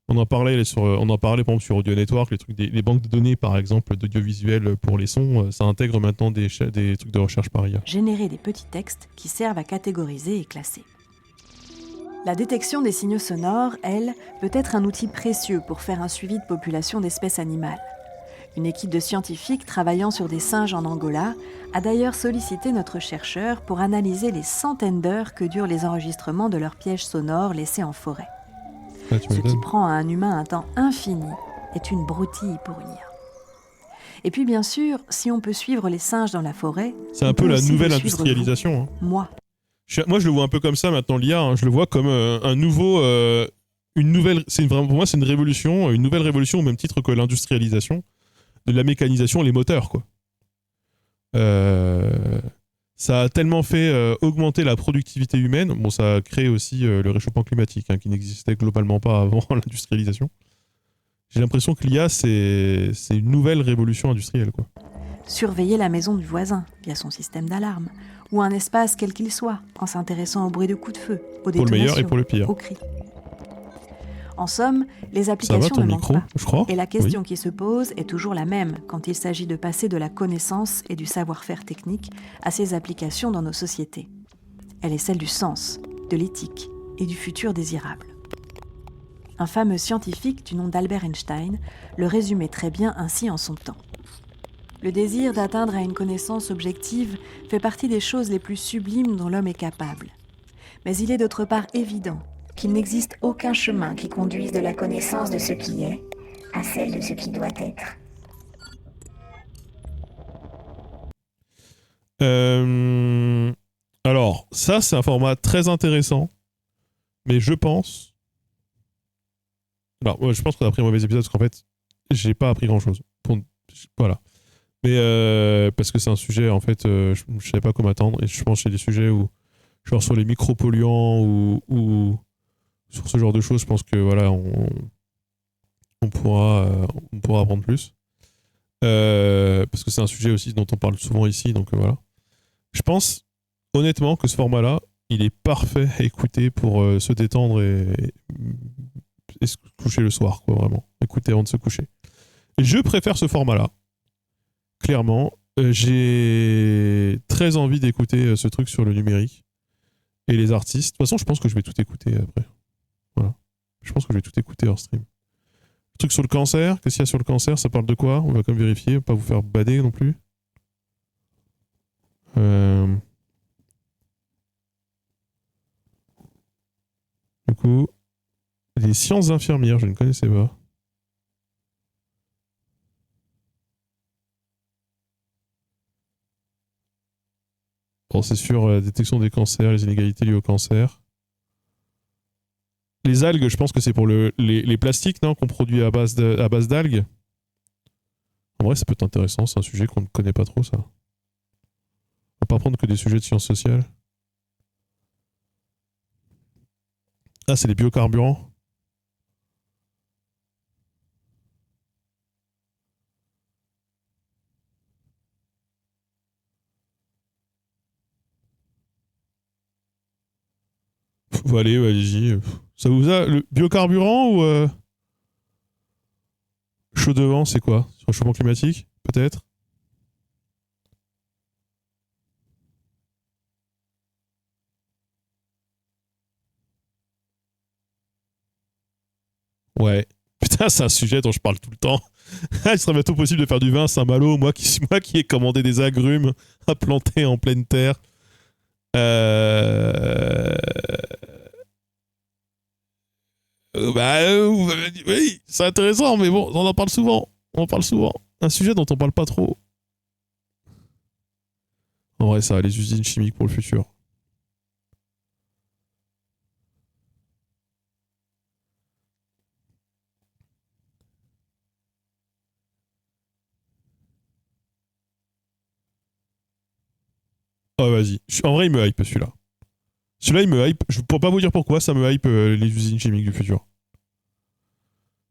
On en parlait par exemple sur Audio Network, les banques de données, par exemple, d'audiovisuel pour les sons, ça intègre maintenant des trucs de recherche par IA. Générer des petits textes qui servent à catégoriser et classer. La détection des signaux sonores, elle, peut être un outil précieux pour faire un suivi de population d'espèces animales. Une équipe de scientifiques travaillant sur des singes en Angola a d'ailleurs sollicité notre chercheur pour analyser les centaines d'heures que durent les enregistrements de leurs pièges sonores laissés en forêt. Ce qui prend à un humain un temps infini est une broutille pour une IA. Et puis bien sûr, si on peut suivre les singes dans la forêt... C'est un peu la nouvelle industrialisation. Hein. Moi, je le vois un peu comme ça maintenant, l'IA. Hein. Je le vois comme un nouveau... une nouvelle... pour moi, c'est une révolution, une nouvelle révolution au même titre que l'industrialisation, de la mécanisation, les moteurs, quoi. Ça a tellement fait augmenter la productivité humaine. Bon, ça a créé aussi le réchauffement climatique, hein, qui n'existait globalement pas avant l'industrialisation. J'ai l'impression que l'IA, c'est une nouvelle révolution industrielle, quoi. Surveiller la maison du voisin via son système d'alarme, ou un espace quel qu'il soit, en s'intéressant au bruit de coups de feu, aux détonations, pour le meilleur et pour le pire. aux cris. En somme, les applications ne manquent pas. Je crois. Et la question qui se pose est toujours la même quand il s'agit de passer de la connaissance et du savoir-faire technique à ces applications dans nos sociétés. Elle est celle du sens, de l'éthique et du futur désirable. Un fameux scientifique du nom d'Albert Einstein le résumait très bien ainsi en son temps. Le désir d'atteindre à une connaissance objective fait partie des choses les plus sublimes dont l'homme est capable. Mais il est d'autre part évident qu'il n'existe aucun chemin qui conduise de la connaissance de ce qui est à celle de ce qui doit être. Alors, ça, c'est un format très intéressant, mais je pense... Alors, moi, je pense qu'on a pris un mauvais épisode, parce qu'en fait, j'ai pas appris grand-chose. Voilà. Mais parce que c'est un sujet, en fait, je savais pas comment attendre, et je pense que c'est des sujets où, genre sur les micropolluants ou sur ce genre de choses, je pense que voilà, on pourra apprendre plus. Parce que c'est un sujet aussi dont on parle souvent ici, donc voilà. Je pense honnêtement que ce format-là, il est parfait à écouter pour se détendre et se coucher le soir, quoi, vraiment. Écouter avant de se coucher. Et je préfère ce format-là. Clairement, j'ai très envie d'écouter ce truc sur le numérique et les artistes. De toute façon, je pense que je vais tout écouter après. Voilà. Je pense que je vais tout écouter hors stream. Le truc sur le cancer, qu'est-ce qu'il y a sur le cancer? Ça parle de quoi? On va quand même vérifier, pas vous faire bader non plus. Du coup, les sciences infirmières, je ne connaissais pas. Bon, c'est sur la détection des cancers, les inégalités liées au cancer. Les algues, je pense que c'est pour les plastiques, non, qu'on produit à base d'algues. En vrai, ça peut être intéressant. C'est un sujet qu'on ne connaît pas trop, ça. On va pas prendre que des sujets de sciences sociales. Ah, c'est les biocarburants. Allez, allez-y. Ça vous a... Le biocarburant ou... Chaud devant, c'est quoi? Sur le changement climatique, peut-être? Ouais. Putain, c'est un sujet dont je parle tout le temps. Il serait bientôt possible de faire du vin à Saint-Malo, moi qui ai commandé des agrumes à planter en pleine terre. Oui, c'est intéressant, mais bon, on en parle souvent. Un sujet dont on parle pas trop. En vrai, ça, les usines chimiques pour le futur. Oh, vas-y. En vrai, il me hype, celui-là. Celui-là, il me hype. Je ne pourrais pas vous dire pourquoi ça me hype les usines chimiques du futur.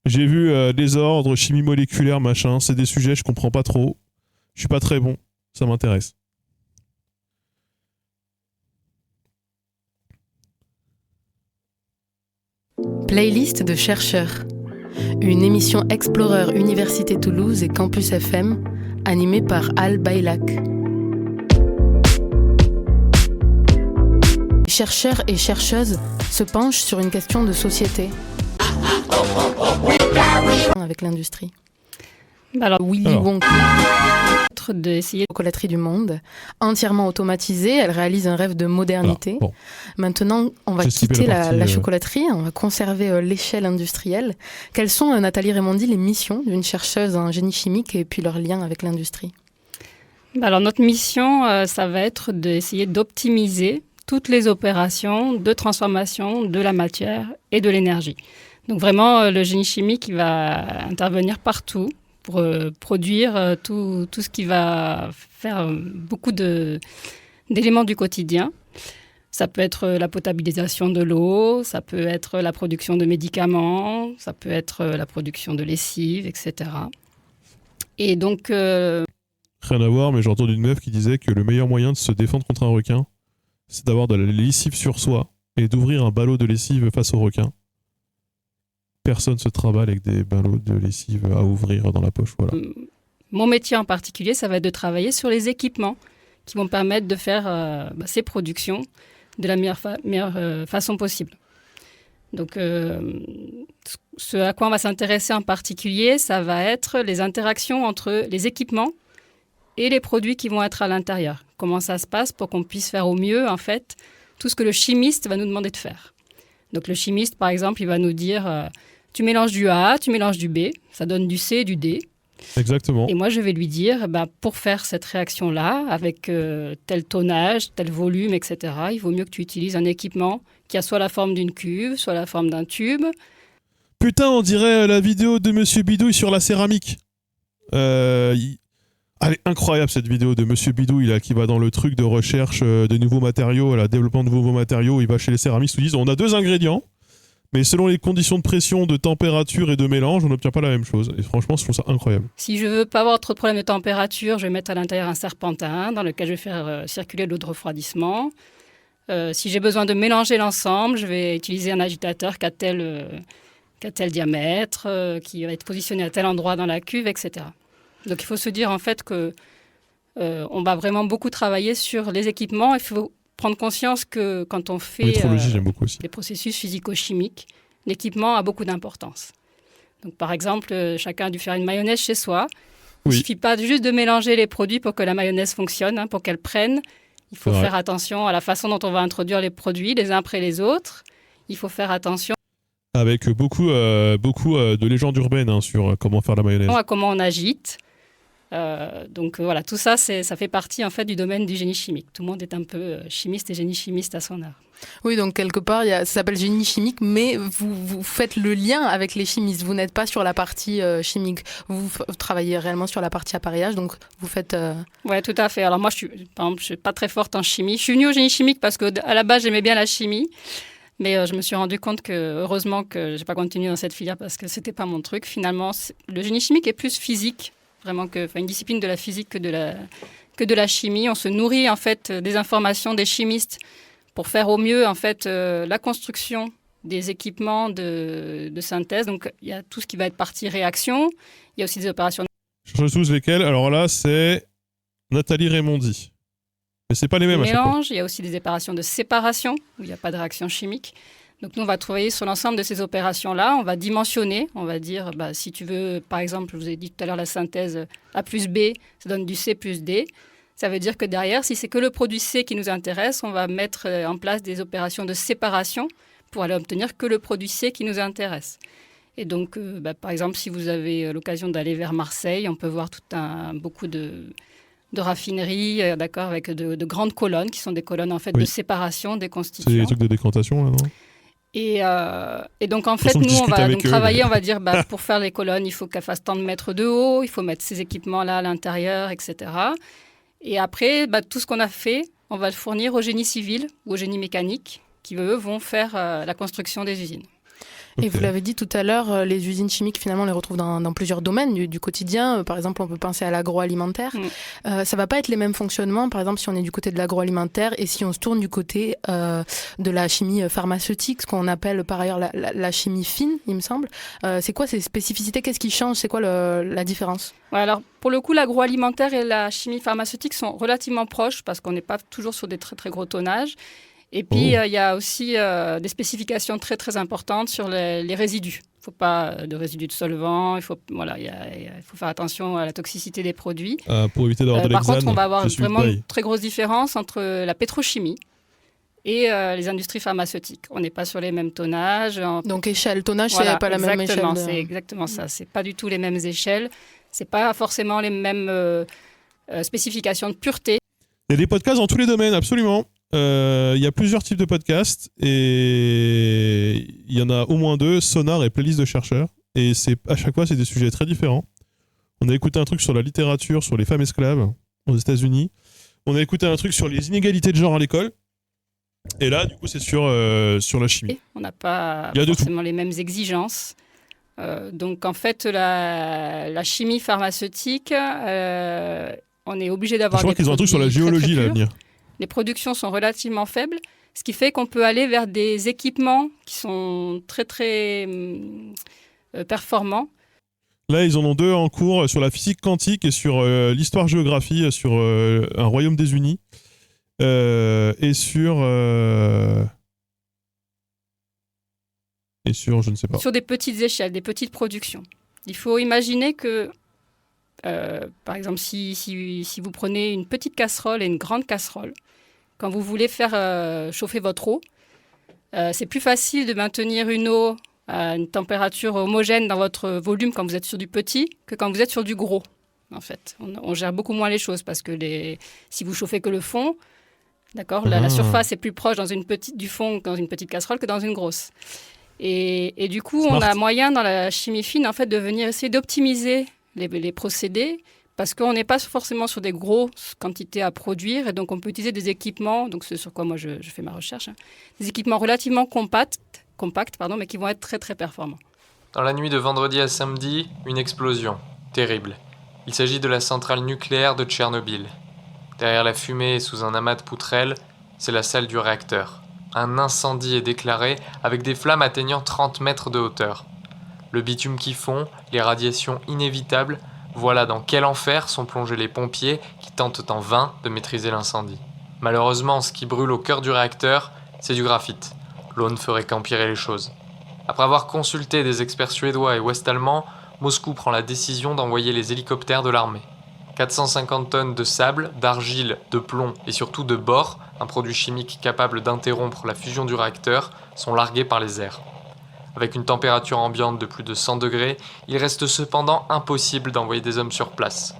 J'ai vu des ordres, chimie moléculaire, machin. C'est des sujets, je comprends pas trop. Je suis pas très bon. Ça m'intéresse. Playlist de chercheurs. Une émission Explorer Université Toulouse et Campus FM, animée par Al Baylac. Les chercheurs et chercheuses se penchent sur une question de société. Avec l'industrie. Alors, Willy Wonka, d'essayer la chocolaterie du monde, entièrement automatisée, elle réalise un rêve de modernité. Bon. Maintenant, on va quitter la chocolaterie, on va conserver l'échelle industrielle. Quelles sont, Nathalie Raimondi, les missions d'une chercheuse en génie chimique et puis leur lien avec l'industrie? Alors, notre mission, ça va être d'essayer d'optimiser toutes les opérations de transformation de la matière et de l'énergie. Donc vraiment, le génie chimique, il va intervenir partout pour produire tout ce qui va faire beaucoup d'éléments du quotidien. Ça peut être la potabilisation de l'eau, ça peut être la production de médicaments, ça peut être la production de lessive, etc. Et donc... Rien à voir, mais j'ai entendu une meuf qui disait que le meilleur moyen de se défendre contre un requin, c'est d'avoir de la lessive sur soi et d'ouvrir un ballot de lessive face au requin. Personne se trimballe avec des ballots de lessive à ouvrir dans la poche. Voilà. Mon métier en particulier, ça va être de travailler sur les équipements qui vont permettre de faire ces productions de la meilleure façon possible. Donc, ce à quoi on va s'intéresser en particulier, ça va être les interactions entre les équipements et les produits qui vont être à l'intérieur. Comment ça se passe pour qu'on puisse faire au mieux, en fait, tout ce que le chimiste va nous demander de faire. Donc, le chimiste, par exemple, il va nous dire tu mélanges du A, tu mélanges du B, ça donne du C et du D. Exactement. Et moi, je vais lui dire, pour faire cette réaction-là, avec tel tonnage, tel volume, etc., il vaut mieux que tu utilises un équipement qui a soit la forme d'une cuve, soit la forme d'un tube. Putain, on dirait la vidéo de Monsieur Bidouille sur la céramique. Elle est incroyable, cette vidéo de Monsieur Bidouille là, qui va dans le truc de recherche de nouveaux matériaux, développement de nouveaux matériaux. Il va chez les céramistes où ils disent on a 2 ingrédients, mais selon les conditions de pression, de température et de mélange, on n'obtient pas la même chose. Et franchement, je trouve ça incroyable. Si je veux pas avoir trop de problèmes de température, je vais mettre à l'intérieur un serpentin dans lequel je vais faire circuler l'eau de refroidissement. Si j'ai besoin de mélanger l'ensemble, je vais utiliser un agitateur qui a tel diamètre, qui va être positionné à tel endroit dans la cuve, etc. Donc il faut se dire en fait que on va vraiment beaucoup travailler sur les équipements. Il faut prendre conscience que quand on fait j'aime beaucoup aussi. les processus physico-chimiques, l'équipement a beaucoup d'importance. Donc par exemple, chacun a dû faire une mayonnaise chez soi. Il ne suffit pas juste de mélanger les produits pour que la mayonnaise fonctionne, pour qu'elle prenne. Il faut faire attention à la façon dont on va introduire les produits les uns après les autres. Il faut faire attention avec beaucoup de légendes urbaines sur comment faire la mayonnaise. À comment on agite. Donc voilà, tout ça, ça fait partie en fait du domaine du génie chimique. Tout le monde est un peu chimiste et génie chimiste à son art. Oui, donc quelque part, ça s'appelle génie chimique, mais vous faites le lien avec les chimistes. Vous n'êtes pas sur la partie chimique. Vous travaillez réellement sur la partie appareillage, donc vous faites... Oui, tout à fait. Alors moi, par exemple, je suis pas très forte en chimie. Je suis venue au génie chimique parce qu'à la base, j'aimais bien la chimie. Mais je me suis rendu compte que, heureusement, que je n'ai pas continué dans cette filière parce que ce n'était pas mon truc. Finalement, le génie chimique est plus physique, vraiment une discipline de la physique que de la chimie. On se nourrit en fait des informations des chimistes pour faire au mieux en fait la construction des équipements de synthèse. Donc il y a tout ce qui va être partie réaction. Il y a aussi des opérations. Je retrouve lesquelles. Alors là, c'est Nathalie Raymondi. Mais c'est pas les mêmes à chaque fois. Mélange. Il y a aussi des opérations de séparation où il n'y a pas de réaction chimique. Donc nous, on va travailler sur l'ensemble de ces opérations-là. On va dimensionner. On va dire, si tu veux, par exemple, je vous ai dit tout à l'heure la synthèse A plus B, ça donne du C plus D. Ça veut dire que derrière, si c'est que le produit C qui nous intéresse, on va mettre en place des opérations de séparation pour aller obtenir que le produit C qui nous intéresse. Et donc, par exemple, si vous avez l'occasion d'aller vers Marseille, on peut voir beaucoup de raffineries, d'accord, avec de grandes colonnes qui sont des colonnes en fait de séparation, des constituants. C'est des trucs de décantation là, non ? Et donc, en fait, nous, on va donc travailler, on va dire, pour faire les colonnes, il faut qu'elles fassent tant de mètres de haut, il faut mettre ces équipements-là à l'intérieur, etc. Et après, tout ce qu'on a fait, on va le fournir au génie civil ou au génie mécanique, qui, eux, vont faire la construction des usines. Et vous l'avez dit tout à l'heure, les usines chimiques, finalement, on les retrouve dans plusieurs domaines du quotidien. Par exemple, on peut penser à l'agroalimentaire. Ça ne va pas être les mêmes fonctionnements, par exemple, si on est du côté de l'agroalimentaire et si on se tourne du côté de la chimie pharmaceutique, ce qu'on appelle par ailleurs la chimie fine, il me semble. C'est quoi ces spécificités ? Qu'est-ce qui change ? C'est quoi la différence ? Ouais, alors, pour le coup, l'agroalimentaire et la chimie pharmaceutique sont relativement proches parce qu'on n'est pas toujours sur des très, très gros tonnages. Et puis, il y a aussi des spécifications très, très importantes sur les résidus. Il ne faut pas de résidus de solvants, il faut faire attention à la toxicité des produits. Pour éviter d'avoir de Par l'hexane, contre, on va avoir vraiment une très grosse différence entre la pétrochimie et les industries pharmaceutiques. On n'est pas sur les mêmes tonnages. Donc, tonnage, c'est pas la même échelle. C'est exactement ça. Ce n'est pas du tout les mêmes échelles. Ce n'est pas forcément les mêmes spécifications de pureté. Il y a des podcasts dans tous les domaines, absolument. Il y a plusieurs types de podcasts et il y en a au moins 2, Sonar et Playlist de chercheurs. Et à chaque fois, c'est des sujets très différents. On a écouté un truc sur la littérature, sur les femmes esclaves aux États-Unis. On a écouté un truc sur les inégalités de genre à l'école. Et là, du coup, c'est sur la chimie. On n'a pas forcément les mêmes exigences. Donc, en fait, la chimie pharmaceutique, on est obligé d'avoir. Je crois qu'ils ont un truc sur la géologie là à venir. Les productions sont relativement faibles, ce qui fait qu'on peut aller vers des équipements qui sont très, très performants. Là, ils en ont 2 en cours sur la physique quantique et sur l'histoire-géographie, sur un royaume des unis. Et sur, je ne sais pas. Sur des petites échelles, des petites productions. Il faut imaginer que, par exemple, si vous prenez une petite casserole et une grande casserole, quand vous voulez faire chauffer votre eau, c'est plus facile de maintenir une eau à une température homogène dans votre volume quand vous êtes sur du petit que quand vous êtes sur du gros. En fait, on gère beaucoup moins les choses parce que si vous chauffez que le fond, d'accord, la surface est plus proche du fond dans une petite casserole que dans une grosse. Et du coup, on a moyen dans la chimie fine en fait de venir essayer d'optimiser les procédés parce qu'on n'est pas forcément sur des grosses quantités à produire et donc on peut utiliser des équipements, donc c'est sur quoi moi je fais ma recherche, des équipements relativement compacts, mais qui vont être très très performants. Dans la nuit de vendredi à samedi, une explosion, terrible. Il s'agit de la centrale nucléaire de Tchernobyl. Derrière la fumée et sous un amas de poutrelles, c'est la salle du réacteur. Un incendie est déclaré avec des flammes atteignant 30 mètres de hauteur. Le bitume qui fond, les radiations inévitables, voilà dans quel enfer sont plongés les pompiers qui tentent en vain de maîtriser l'incendie. Malheureusement, ce qui brûle au cœur du réacteur, c'est du graphite. L'eau ne ferait qu'empirer les choses. Après avoir consulté des experts suédois et ouest-allemands, Moscou prend la décision d'envoyer les hélicoptères de l'armée. 450 tonnes de sable, d'argile, de plomb et surtout de bore, un produit chimique capable d'interrompre la fusion du réacteur, sont largués par les airs. Avec une température ambiante de plus de 100 degrés, il reste cependant impossible d'envoyer des hommes sur place.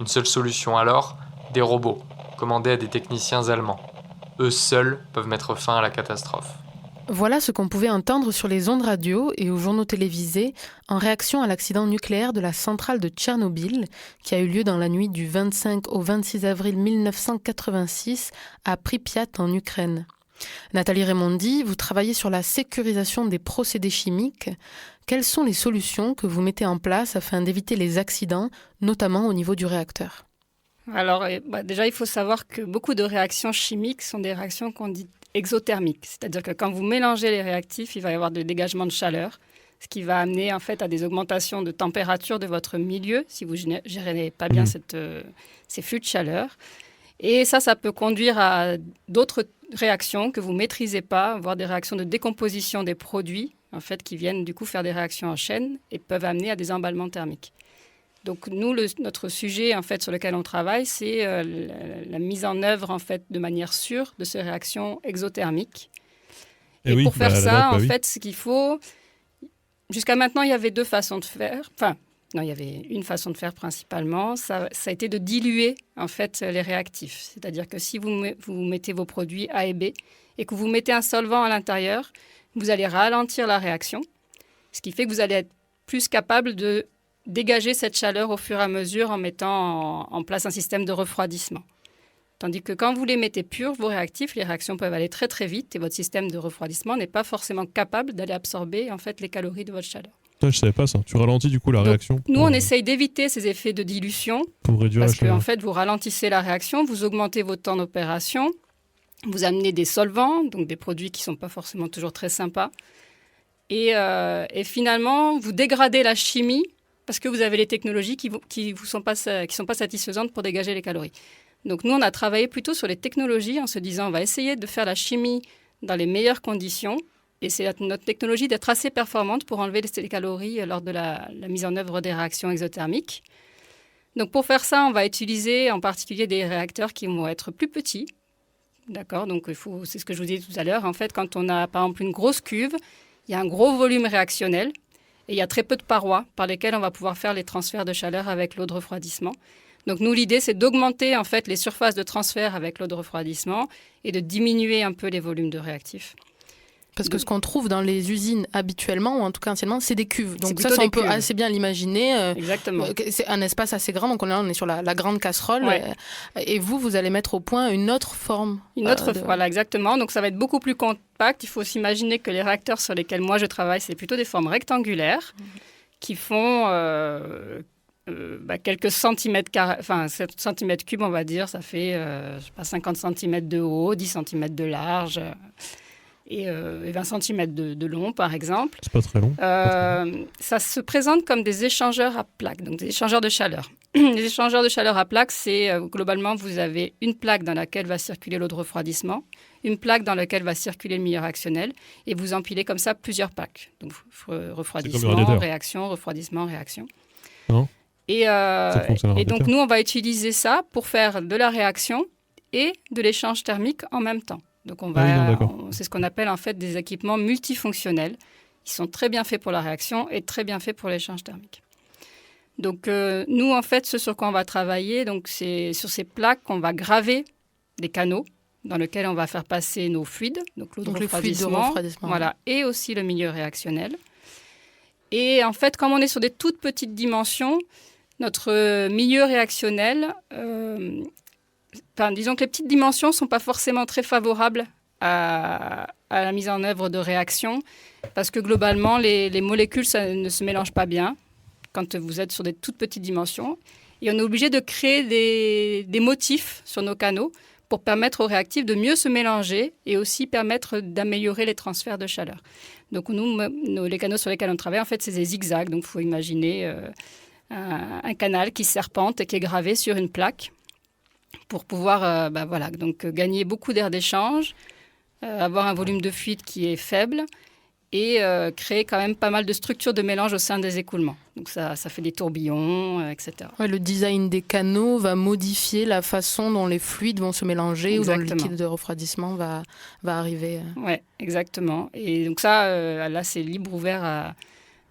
Une seule solution alors, des robots, commandés à des techniciens allemands. Eux seuls peuvent mettre fin à la catastrophe. Voilà ce qu'on pouvait entendre sur les ondes radio et aux journaux télévisés en réaction à l'accident nucléaire de la centrale de Tchernobyl qui a eu lieu dans la nuit du 25 au 26 avril 1986 à Pripyat en Ukraine. Nathalie Raimondi, vous travaillez sur la sécurisation des procédés chimiques. Quelles sont les solutions que vous mettez en place afin d'éviter les accidents, notamment au niveau du réacteur ? Alors, déjà, il faut savoir que beaucoup de réactions chimiques sont des réactions qu'on dit exothermiques. C'est-à-dire que quand vous mélangez les réactifs, il va y avoir des dégagements de chaleur, ce qui va amener en fait à des augmentations de température de votre milieu si vous ne gérez pas bien ces flux de chaleur. Et ça peut conduire à d'autres réactions que vous ne maîtrisez pas, voire des réactions de décomposition des produits, en fait, qui viennent du coup faire des réactions en chaîne et peuvent amener à des emballements thermiques. Donc nous, notre sujet en fait sur lequel on travaille, c'est la mise en œuvre en fait de manière sûre de ces réactions exothermiques. Et pour faire ça, en fait, ce qu'il faut, jusqu'à maintenant, il y avait deux façons de faire. Enfin, non, il y avait une façon de faire principalement. Ça a été de diluer en fait les réactifs. C'est-à-dire que si vous mettez vos produits A et B et que vous mettez un solvant à l'intérieur, vous allez ralentir la réaction, ce qui fait que vous allez être plus capable de dégager cette chaleur au fur et à mesure en mettant en place un système de refroidissement. Tandis que quand vous les mettez purs, vos réactifs, les réactions peuvent aller très très vite et votre système de refroidissement n'est pas forcément capable d'aller absorber en fait les calories de votre chaleur. Je ne savais pas ça. Tu ralentis du coup la réaction. Nous, on essaye d'éviter ces effets de dilution pour réduire parce la chaleur. qu'en fait, vous ralentissez la réaction, vous augmentez votre temps d'opération, vous amenez des solvants, donc des produits qui ne sont pas forcément toujours très sympas. Et finalement, vous dégradez la chimie parce que vous avez les technologies qui ne sont pas satisfaisantes pour dégager les calories. Donc nous, on a travaillé plutôt sur les technologies en se disant on va essayer de faire la chimie dans les meilleures conditions. Et c'est notre technologie d'être assez performante pour enlever les calories lors de la mise en œuvre des réactions exothermiques. Donc pour faire ça, on va utiliser en particulier des réacteurs qui vont être plus petits. D'accord, donc c'est ce que je vous disais tout à l'heure. En fait, quand on a par exemple une grosse cuve, il y a un gros volume réactionnel. Et il y a très peu de parois par lesquelles on va pouvoir faire les transferts de chaleur avec l'eau de refroidissement. Donc nous, l'idée, c'est d'augmenter en fait les surfaces de transfert avec l'eau de refroidissement et de diminuer un peu les volumes de réactifs. Parce que ce qu'on trouve dans les usines habituellement, ou en tout cas anciennement, c'est des cuves. Donc ça on peut cuves. assez bien l'imaginer. Exactement. C'est un espace assez grand, donc on est sur la grande casserole. Ouais. Et vous allez mettre au point une autre forme. Voilà, exactement. Donc ça va être beaucoup plus compact. Il faut s'imaginer que les réacteurs sur lesquels moi je travaille, c'est plutôt des formes rectangulaires qui font quelques centimètres carrés, enfin 7 centimètres cubes, on va dire. Ça fait 50 centimètres de haut, 10 centimètres de large. Et 20 cm de long, par exemple. C'est pas très long. Ça se présente comme des échangeurs à plaques, donc des échangeurs de chaleur. Les échangeurs de chaleur à plaques, c'est globalement, vous avez une plaque dans laquelle va circuler l'eau de refroidissement, une plaque dans laquelle va circuler le milieu réactionnel, et vous empilez comme ça plusieurs plaques. Donc refroidissement, réaction, refroidissement, réaction. Non. Et donc nous, on va utiliser ça pour faire de la réaction et de l'échange thermique en même temps. Donc c'est ce qu'on appelle en fait des équipements multifonctionnels. Ils sont très bien faits pour la réaction et très bien faits pour l'échange thermique. Donc nous en fait, ce sur quoi on va travailler, donc c'est sur ces plaques qu'on va graver des canaux dans lesquels on va faire passer nos fluides, donc l'eau de refroidissement, voilà, et aussi le milieu réactionnel. Et en fait, comme on est sur des toutes petites dimensions, notre milieu réactionnel disons que les petites dimensions ne sont pas forcément très favorables à la mise en œuvre de réactions parce que globalement, les molécules ça ne se mélangent pas bien quand vous êtes sur des toutes petites dimensions. Et on est obligé de créer des motifs sur nos canaux pour permettre aux réactifs de mieux se mélanger et aussi permettre d'améliorer les transferts de chaleur. Donc les canaux sur lesquels on travaille, en fait, c'est des zigzags. Donc il faut imaginer un canal qui serpente et qui est gravé sur une plaque pour pouvoir gagner beaucoup d'air d'échange, avoir un volume de fluide qui est faible et créer quand même pas mal de structures de mélange au sein des écoulements. Donc ça fait des tourbillons, etc. Ouais, le design des canaux va modifier la façon dont les fluides vont se mélanger. Exactement. Ou dont le liquide de refroidissement va arriver. Oui, exactement. Et donc ça, là, c'est libre ouvert à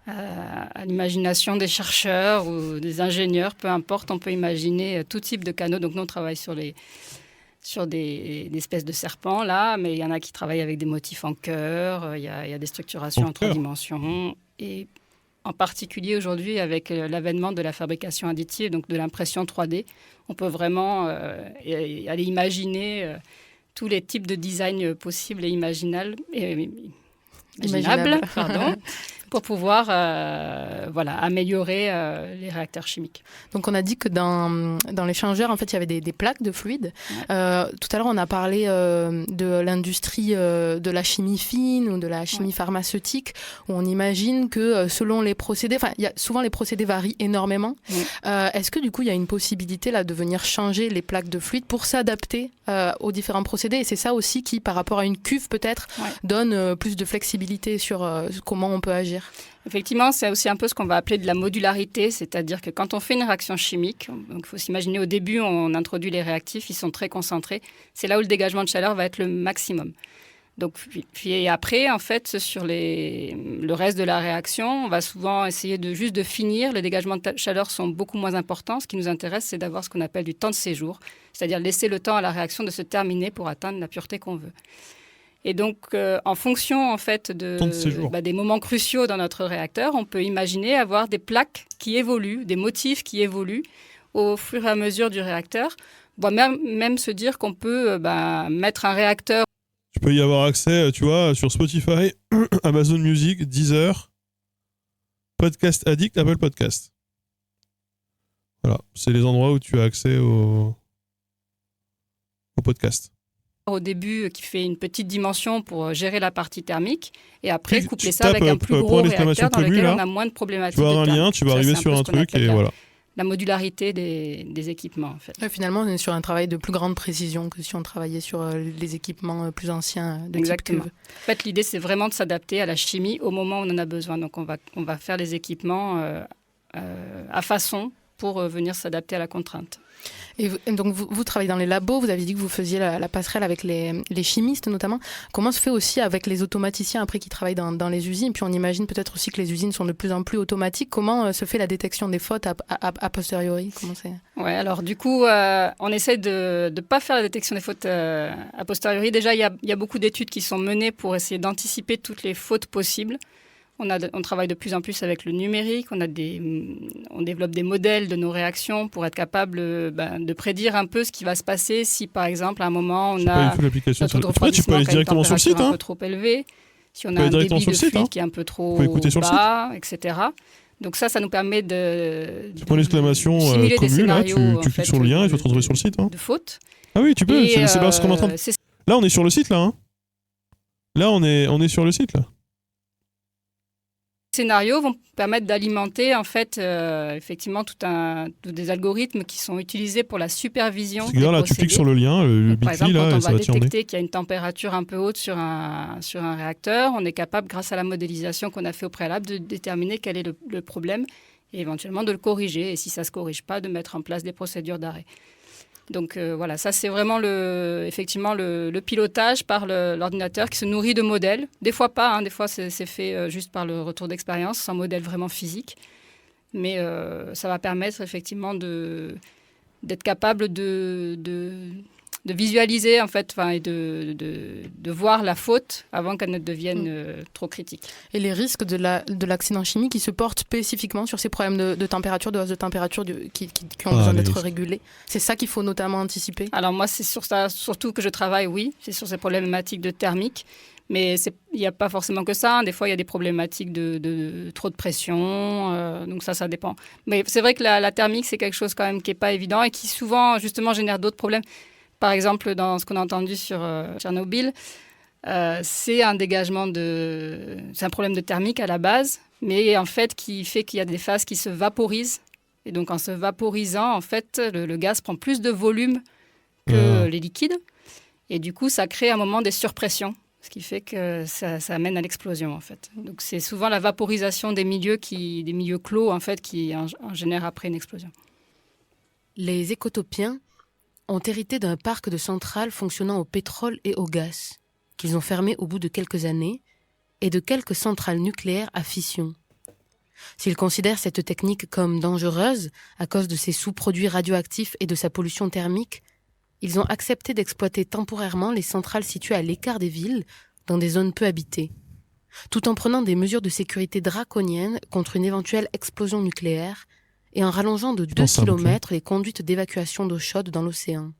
à l'imagination des chercheurs ou des ingénieurs, peu importe, on peut imaginer tout type de canaux. Donc nous, on travaille sur des espèces de serpents, là, mais il y en a qui travaillent avec des motifs en cœur, il y a des structurations en 3 dimensions, et en particulier aujourd'hui avec l'avènement de la fabrication additive, donc de l'impression 3D, on peut vraiment aller imaginer tous les types de design possibles et imaginables, pardon, pour pouvoir améliorer les réacteurs chimiques. Donc on a dit que dans l'échangeur, en fait, il y avait des plaques de fluide. Ouais. Tout à l'heure, on a parlé de l'industrie de la chimie fine ou de la chimie pharmaceutique, où on imagine que selon les procédés, souvent les procédés varient énormément. Est-ce que du coup, il y a une possibilité là de venir changer les plaques de fluide pour s'adapter aux différents procédés? Et c'est ça aussi qui, par rapport à une cuve peut-être, donne plus de flexibilité sur comment on peut agir. Effectivement, c'est aussi un peu ce qu'on va appeler de la modularité, c'est-à-dire que quand on fait une réaction chimique, il faut s'imaginer au début, on introduit les réactifs, ils sont très concentrés, c'est là où le dégagement de chaleur va être le maximum. Donc, puis après, en fait, sur le reste de la réaction, on va souvent essayer juste de finir. Les dégagements de chaleur sont beaucoup moins importants. Ce qui nous intéresse, c'est d'avoir ce qu'on appelle du temps de séjour, c'est-à-dire laisser le temps à la réaction de se terminer pour atteindre la pureté qu'on veut. Et donc, en fonction en fait des moments cruciaux dans notre réacteur, on peut imaginer avoir des plaques qui évoluent, des motifs qui évoluent au fur et à mesure du réacteur. On va même se dire qu'on peut mettre un réacteur. Tu peux y avoir accès, tu vois, sur Spotify, Amazon Music, Deezer, Podcast Addict, Apple Podcast. Voilà, c'est les endroits où tu as accès au podcast. Au début, qui fait une petite dimension pour gérer la partie thermique, et après coupler ça avec un plus gros réacteur dans lequel on a moins de problématiques. Tu vas avoir un lien, tu vas arriver sur un truc et voilà. La modularité des équipements, en fait. Finalement, on est sur un travail de plus grande précision que si on travaillait sur les équipements plus anciens de Exactement. type cuve. En fait, l'idée, c'est vraiment de s'adapter à la chimie au moment où on en a besoin. Donc, on va faire les équipements à façon pour venir s'adapter à la contrainte. Et donc vous travaillez dans les labos, vous avez dit que vous faisiez la passerelle avec les chimistes notamment. Comment se fait aussi avec les automaticiens après qui travaillent dans les usines? Puis on imagine peut-être aussi que les usines sont de plus en plus automatiques. Comment se fait la détection des fautes a posteriori? Ouais, alors du coup, on essaie de ne pas faire la détection des fautes a posteriori. Déjà, il y a beaucoup d'études qui sont menées pour essayer d'anticiper toutes les fautes possibles. On travaille de plus en plus avec le numérique, on développe des modèles de nos réactions pour être capable de prédire un peu ce qui va se passer si, par exemple, à un moment, on a notre refroidissement qui a une température un peu trop élevée, si on a un débit de fluide qui est un peu trop bas, etc. Donc ça nous permet de... Tu prends l'exclamation commune, là, tu cliques sur le lien et tu vas te retrouver sur le site. De fautes. Ah oui, tu peux, c'est pas ce qu'on entend. Là, on est sur le site, là. Hein. Là, on est sur le site, là. Les scénarios vont permettre d'alimenter en fait effectivement tous des algorithmes qui sont utilisés pour la supervision des procédés. Là, tu cliques sur le lien, le par exemple, là, quand on va détecter qu'il y a une température un peu haute sur un réacteur, on est capable, grâce à la modélisation qu'on a fait au préalable, de déterminer quel est le problème et éventuellement de le corriger. Et si ça ne se corrige pas, de mettre en place des procédures d'arrêt. Donc voilà, ça c'est vraiment effectivement le pilotage par l'ordinateur qui se nourrit de modèles. Des fois pas, des fois c'est fait juste par le retour d'expérience, sans modèle vraiment physique. Mais ça va permettre effectivement d'être capable de visualiser en fait, et de voir la faute avant qu'elle ne devienne trop critique. Et les risques de l'accident chimique qui se portent spécifiquement sur ces problèmes de température, de hausse de température qui ont besoin d'être régulés. C'est ça qu'il faut notamment anticiper. Alors moi, c'est sur ça surtout que je travaille, oui. C'est sur ces problématiques de thermique. Mais il n'y a pas forcément que ça. Des fois, il y a des problématiques de trop de pression. Donc ça dépend. Mais c'est vrai que la thermique, c'est quelque chose quand même qui n'est pas évident et qui souvent, justement, génère d'autres problèmes. Par exemple, dans ce qu'on a entendu sur Tchernobyl, c'est un c'est un problème de thermique à la base, mais en fait qui fait qu'il y a des phases qui se vaporisent. Et donc en se vaporisant, en fait, le gaz prend plus de volume que les liquides. Et du coup, ça crée à un moment des surpressions, ce qui fait que ça amène à l'explosion, en fait. Donc c'est souvent la vaporisation des milieux clos, en fait, qui en génère après une explosion. Les écotopiens ont hérité d'un parc de centrales fonctionnant au pétrole et au gaz, qu'ils ont fermé au bout de quelques années, et de quelques centrales nucléaires à fission. S'ils considèrent cette technique comme dangereuse à cause de ses sous-produits radioactifs et de sa pollution thermique, ils ont accepté d'exploiter temporairement les centrales situées à l'écart des villes, dans des zones peu habitées, tout en prenant des mesures de sécurité draconiennes contre une éventuelle explosion nucléaire et en rallongeant de 2 km les conduites d'évacuation d'eau chaude dans l'océan.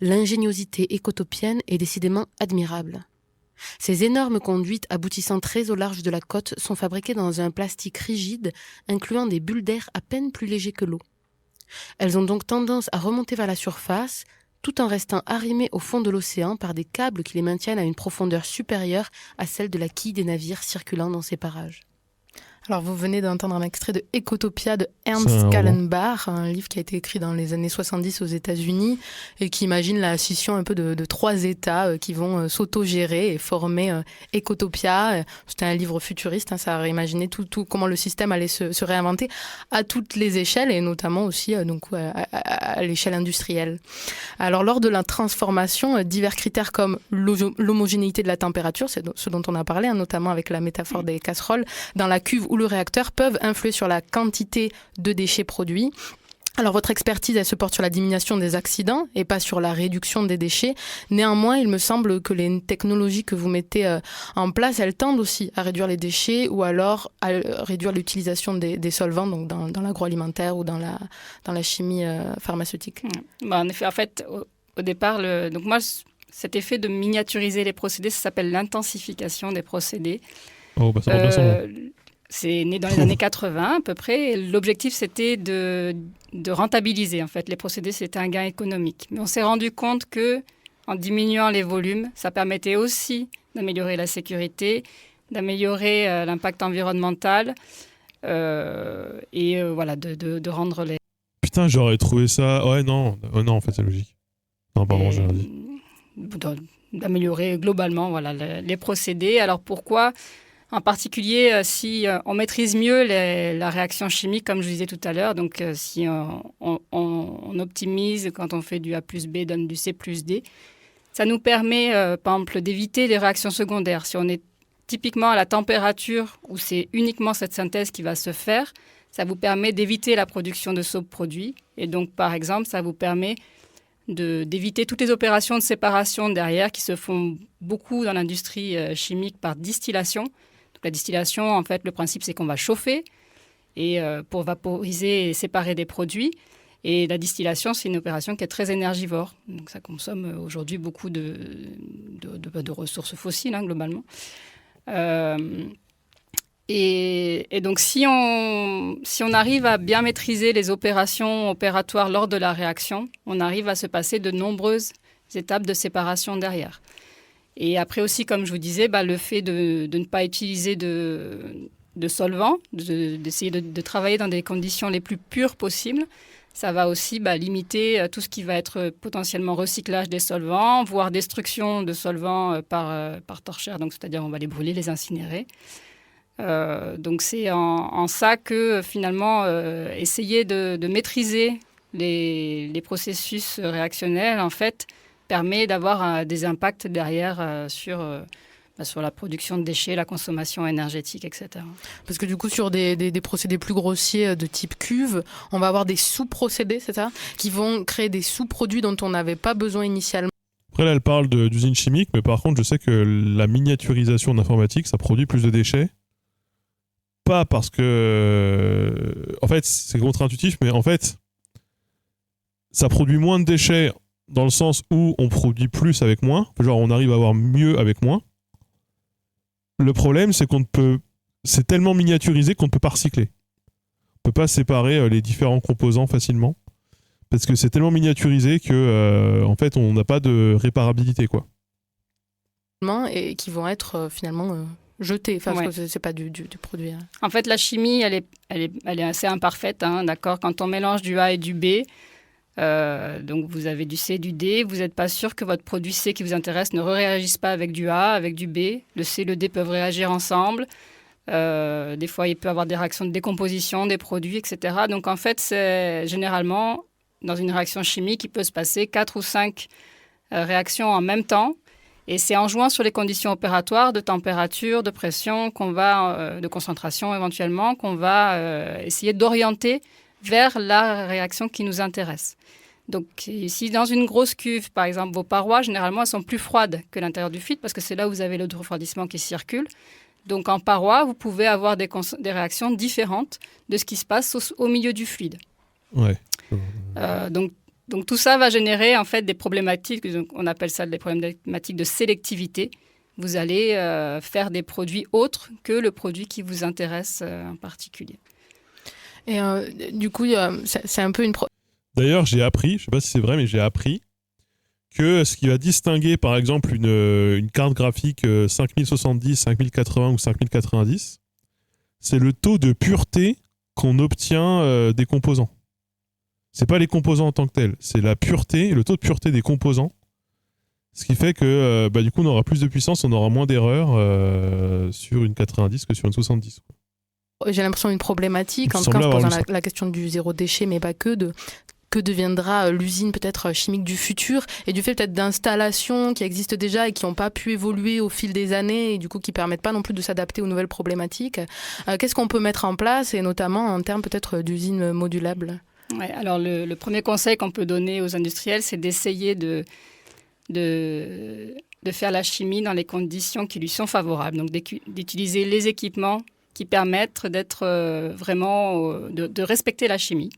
L'ingéniosité écotopienne est décidément admirable. Ces énormes conduites aboutissant très au large de la côte sont fabriquées dans un plastique rigide incluant des bulles d'air à peine plus légers que l'eau. Elles ont donc tendance à remonter vers la surface tout en restant arrimées au fond de l'océan par des câbles qui les maintiennent à une profondeur supérieure à celle de la quille des navires circulant dans ces parages. Alors, vous venez d'entendre un extrait de Ecotopia de Ernst Kallenbach, un livre qui a été écrit dans les années 70 aux États-Unis et qui imagine la scission un peu de 3 États qui vont s'autogérer et former Ecotopia. C'était un livre futuriste, ça a réimaginé tout comment le système allait se réinventer à toutes les échelles et notamment aussi à l'échelle industrielle. Alors, lors de la transformation, divers critères comme l'homogénéité de la température, c'est ce dont on a parlé, notamment avec la métaphore des casseroles, dans la cuve ou le réacteur peuvent influer sur la quantité de déchets produits. Alors votre expertise, elle se porte sur la diminution des accidents et pas sur la réduction des déchets. Néanmoins, il me semble que les technologies que vous mettez en place, elles tendent aussi à réduire les déchets ou alors à réduire l'utilisation des solvants, donc dans l'agroalimentaire ou dans la chimie pharmaceutique. En effet, en fait, au départ, donc moi, cet effet de miniaturiser les procédés, ça s'appelle l'intensification des procédés. Oh, bah ça va bien ça. C'est né dans les années 80 à peu près. Et l'objectif, c'était de rentabiliser en fait les procédés. C'était un gain économique. Mais on s'est rendu compte que en diminuant les volumes, ça permettait aussi d'améliorer la sécurité, d'améliorer l'impact environnemental et voilà, de rendre les... Putain, j'aurais trouvé ça... Ouais, non, en fait, c'est logique. Non, pardon, j'ai rien dit. D'améliorer globalement voilà, les procédés. Alors pourquoi ? En particulier, si on maîtrise mieux la réaction chimique, comme je disais tout à l'heure, donc si on optimise, quand on fait du A plus B, donne du C plus D, ça nous permet, par exemple, d'éviter les réactions secondaires. Si on est typiquement à la température où c'est uniquement cette synthèse qui va se faire, ça vous permet d'éviter la production de sous-produits. Et donc, par exemple, ça vous permet d'éviter toutes les opérations de séparation derrière qui se font beaucoup dans l'industrie chimique par distillation. La distillation, en fait, le principe, c'est qu'on va chauffer et pour vaporiser et séparer des produits. Et la distillation, c'est une opération qui est très énergivore. Donc, ça consomme aujourd'hui beaucoup de ressources fossiles, globalement. Et donc, si on arrive à bien maîtriser les opérations opératoires lors de la réaction, on arrive à se passer de nombreuses étapes de séparation derrière. Et après aussi, comme je vous disais, le fait de ne pas utiliser de solvants, d'essayer de travailler dans des conditions les plus pures possibles, ça va aussi limiter tout ce qui va être potentiellement recyclage des solvants, voire destruction de solvants par torchère, donc c'est-à-dire on va les brûler, les incinérer. Donc c'est en ça que finalement essayer de maîtriser les processus réactionnels, en fait, permet d'avoir des impacts derrière sur la production de déchets, la consommation énergétique, etc. Parce que du coup, sur des procédés plus grossiers de type cuve, on va avoir des sous-procédés, c'est ça, qui vont créer des sous-produits dont on n'avait pas besoin initialement. Après, là, elle parle d'usines chimiques, mais par contre, je sais que la miniaturisation d'informatique, ça produit plus de déchets. Pas parce que... En fait, c'est contre-intuitif, mais en fait, ça produit moins de déchets dans le sens où on produit plus avec moins. Genre, on arrive à avoir mieux avec moins. Le problème, c'est c'est tellement miniaturisé qu'on ne peut pas recycler. On ne peut pas séparer les différents composants facilement. Parce que c'est tellement miniaturisé que, en fait, on n'a pas de réparabilité, quoi. Et qui vont être finalement jetés, parce que c'est pas du produit. En fait, la chimie, elle est assez imparfaite, d'accord ? Quand on mélange du A et du B, donc vous avez du C et du D, vous n'êtes pas sûr que votre produit C qui vous intéresse ne réagisse pas avec du A, avec du B. Le C et le D peuvent réagir ensemble. Des fois, il peut y avoir des réactions de décomposition des produits, etc. Donc en fait, c'est généralement, dans une réaction chimique, il peut se passer 4 ou 5 réactions en même temps. Et c'est en jouant sur les conditions opératoires de température, de pression, de concentration éventuellement, qu'on va essayer d'orienter vers la réaction qui nous intéresse. Donc, si dans une grosse cuve, par exemple, vos parois, généralement, elles sont plus froides que l'intérieur du fluide parce que c'est là où vous avez l'eau de refroidissement qui circule. Donc, en paroi, vous pouvez avoir des réactions différentes de ce qui se passe au milieu du fluide. Ouais. Donc, tout ça va générer, en fait, des problématiques, on appelle ça des problématiques de sélectivité. Vous allez faire des produits autres que le produit qui vous intéresse en particulier. Et du coup, c'est un peu une... D'ailleurs, j'ai appris, je ne sais pas si c'est vrai, mais j'ai appris que ce qui va distinguer, par exemple, une carte graphique 5070, 5080 ou 5090, c'est le taux de pureté qu'on obtient des composants. C'est pas les composants en tant que tels, c'est la pureté, le taux de pureté des composants. Ce qui fait que du coup, on aura plus de puissance, on aura moins d'erreurs sur une 90 que sur une 70. J'ai l'impression d'une problématique, en tout cas en se posant la question du zéro déchet, mais pas que, que deviendra l'usine peut-être chimique du futur, et du fait peut-être d'installations qui existent déjà et qui n'ont pas pu évoluer au fil des années et du coup qui ne permettent pas non plus de s'adapter aux nouvelles problématiques. Qu'est-ce qu'on peut mettre en place, et notamment en termes peut-être d'usines modulables ? Ouais, alors le premier conseil qu'on peut donner aux industriels, c'est d'essayer de faire la chimie dans les conditions qui lui sont favorables, donc d'utiliser les équipements qui permettent d'être de respecter la chimie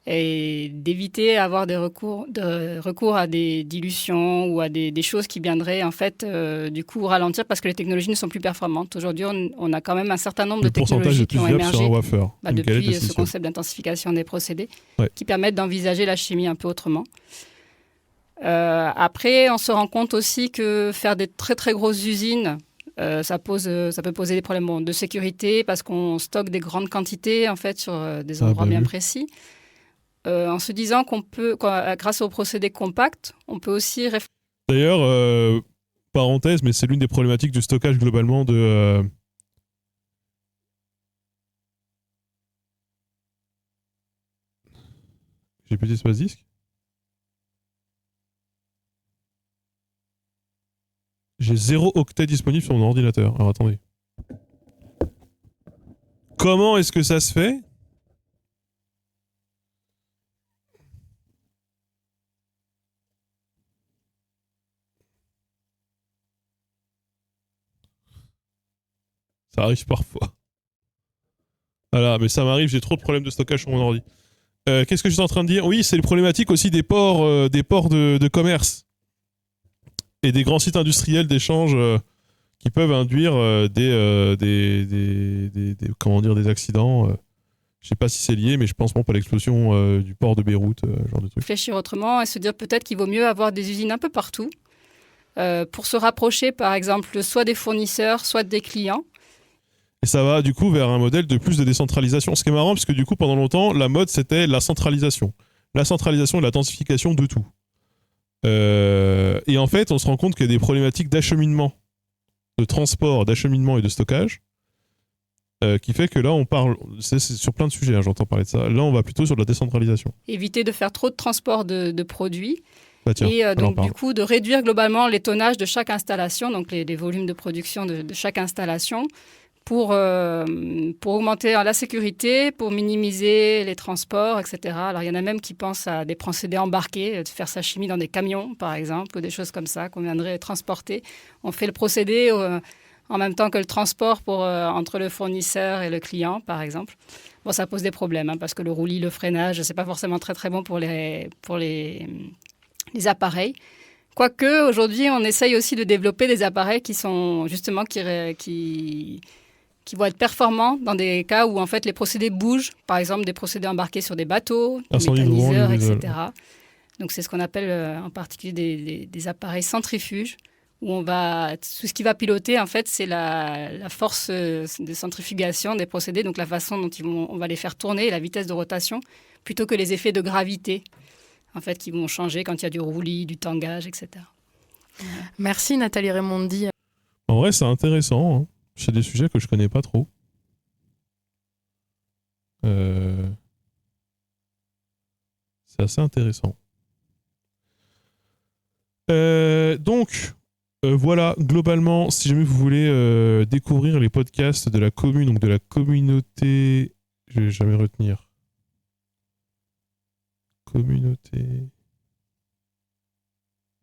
et d'éviter d'avoir des recours à des dilutions ou à des choses qui viendraient en fait du coup ralentir parce que les technologies ne sont plus performantes. Aujourd'hui, on a quand même un certain nombre de technologies qui ont émergé depuis ce concept d'intensification des procédés qui permettent d'envisager la chimie un peu autrement. Après, on se rend compte aussi que faire des très très grosses usines, ça peut poser des problèmes de sécurité parce qu'on stocke des grandes quantités en fait sur des endroits bien précis. En se disant qu'on peut, grâce aux procédés compacts, on peut aussi... D'ailleurs, parenthèse, mais c'est l'une des problématiques du stockage globalement de... J'ai plus d'espace disque. J'ai 0 octet disponible sur mon ordinateur. Alors attendez. Comment est-ce que ça se fait ? Ça arrive parfois. Voilà, mais ça m'arrive, j'ai trop de problèmes de stockage sur mon ordi. Qu'est-ce que j'étais en train de dire ? Oui, c'est les problématiques aussi des ports de commerce et des grands sites industriels d'échange qui peuvent induire des accidents. Je sais pas si c'est lié, mais je pense pas à l'explosion du port de Beyrouth, genre de truc. Réfléchir autrement et se dire peut-être qu'il vaut mieux avoir des usines un peu partout pour se rapprocher, par exemple, soit des fournisseurs, soit des clients. Et ça va du coup vers un modèle de plus de décentralisation. Ce qui est marrant, parce que du coup, pendant longtemps, la mode, c'était la centralisation. La centralisation et la densification de tout. Et en fait, on se rend compte qu'il y a des problématiques d'acheminement, de transport, d'acheminement et de stockage, qui fait que là, on parle, c'est sur plein de sujets, hein, j'entends parler de ça. Là, on va plutôt sur de la décentralisation. Éviter de faire trop de transport de produits. Bah tiens, et donc, du coup, de réduire globalement les tonnages de chaque installation, donc les volumes de production de chaque installation, pour augmenter la sécurité, pour minimiser les transports, etc. Alors, il y en a même qui pensent à des procédés embarqués, de faire sa chimie dans des camions, par exemple, ou des choses comme ça, qu'on viendrait transporter. On fait le procédé en même temps que le transport entre le fournisseur et le client, par exemple. Bon, ça pose des problèmes, hein, parce que le roulis, le freinage, c'est pas forcément très, très bon pour les appareils. Quoique, aujourd'hui, on essaye aussi de développer des appareils qui sont justement qui vont être performants dans des cas où en fait les procédés bougent, par exemple des procédés embarqués sur des bateaux, des méthaniseurs, etc. Donc c'est ce qu'on appelle en particulier des appareils centrifuges, où tout ce qui va piloter en fait c'est la force de centrifugation des procédés, donc la façon dont on va les faire tourner et la vitesse de rotation, plutôt que les effets de gravité en fait qui vont changer quand il y a du roulis, du tangage, etc. Merci Nathalie Raimondi. En vrai c'est intéressant, hein. C'est des sujets que je connais pas trop. C'est assez intéressant. Donc, Voilà, globalement, si jamais vous voulez découvrir les podcasts de la commune, donc de la communauté... Je vais jamais retenir. Communauté...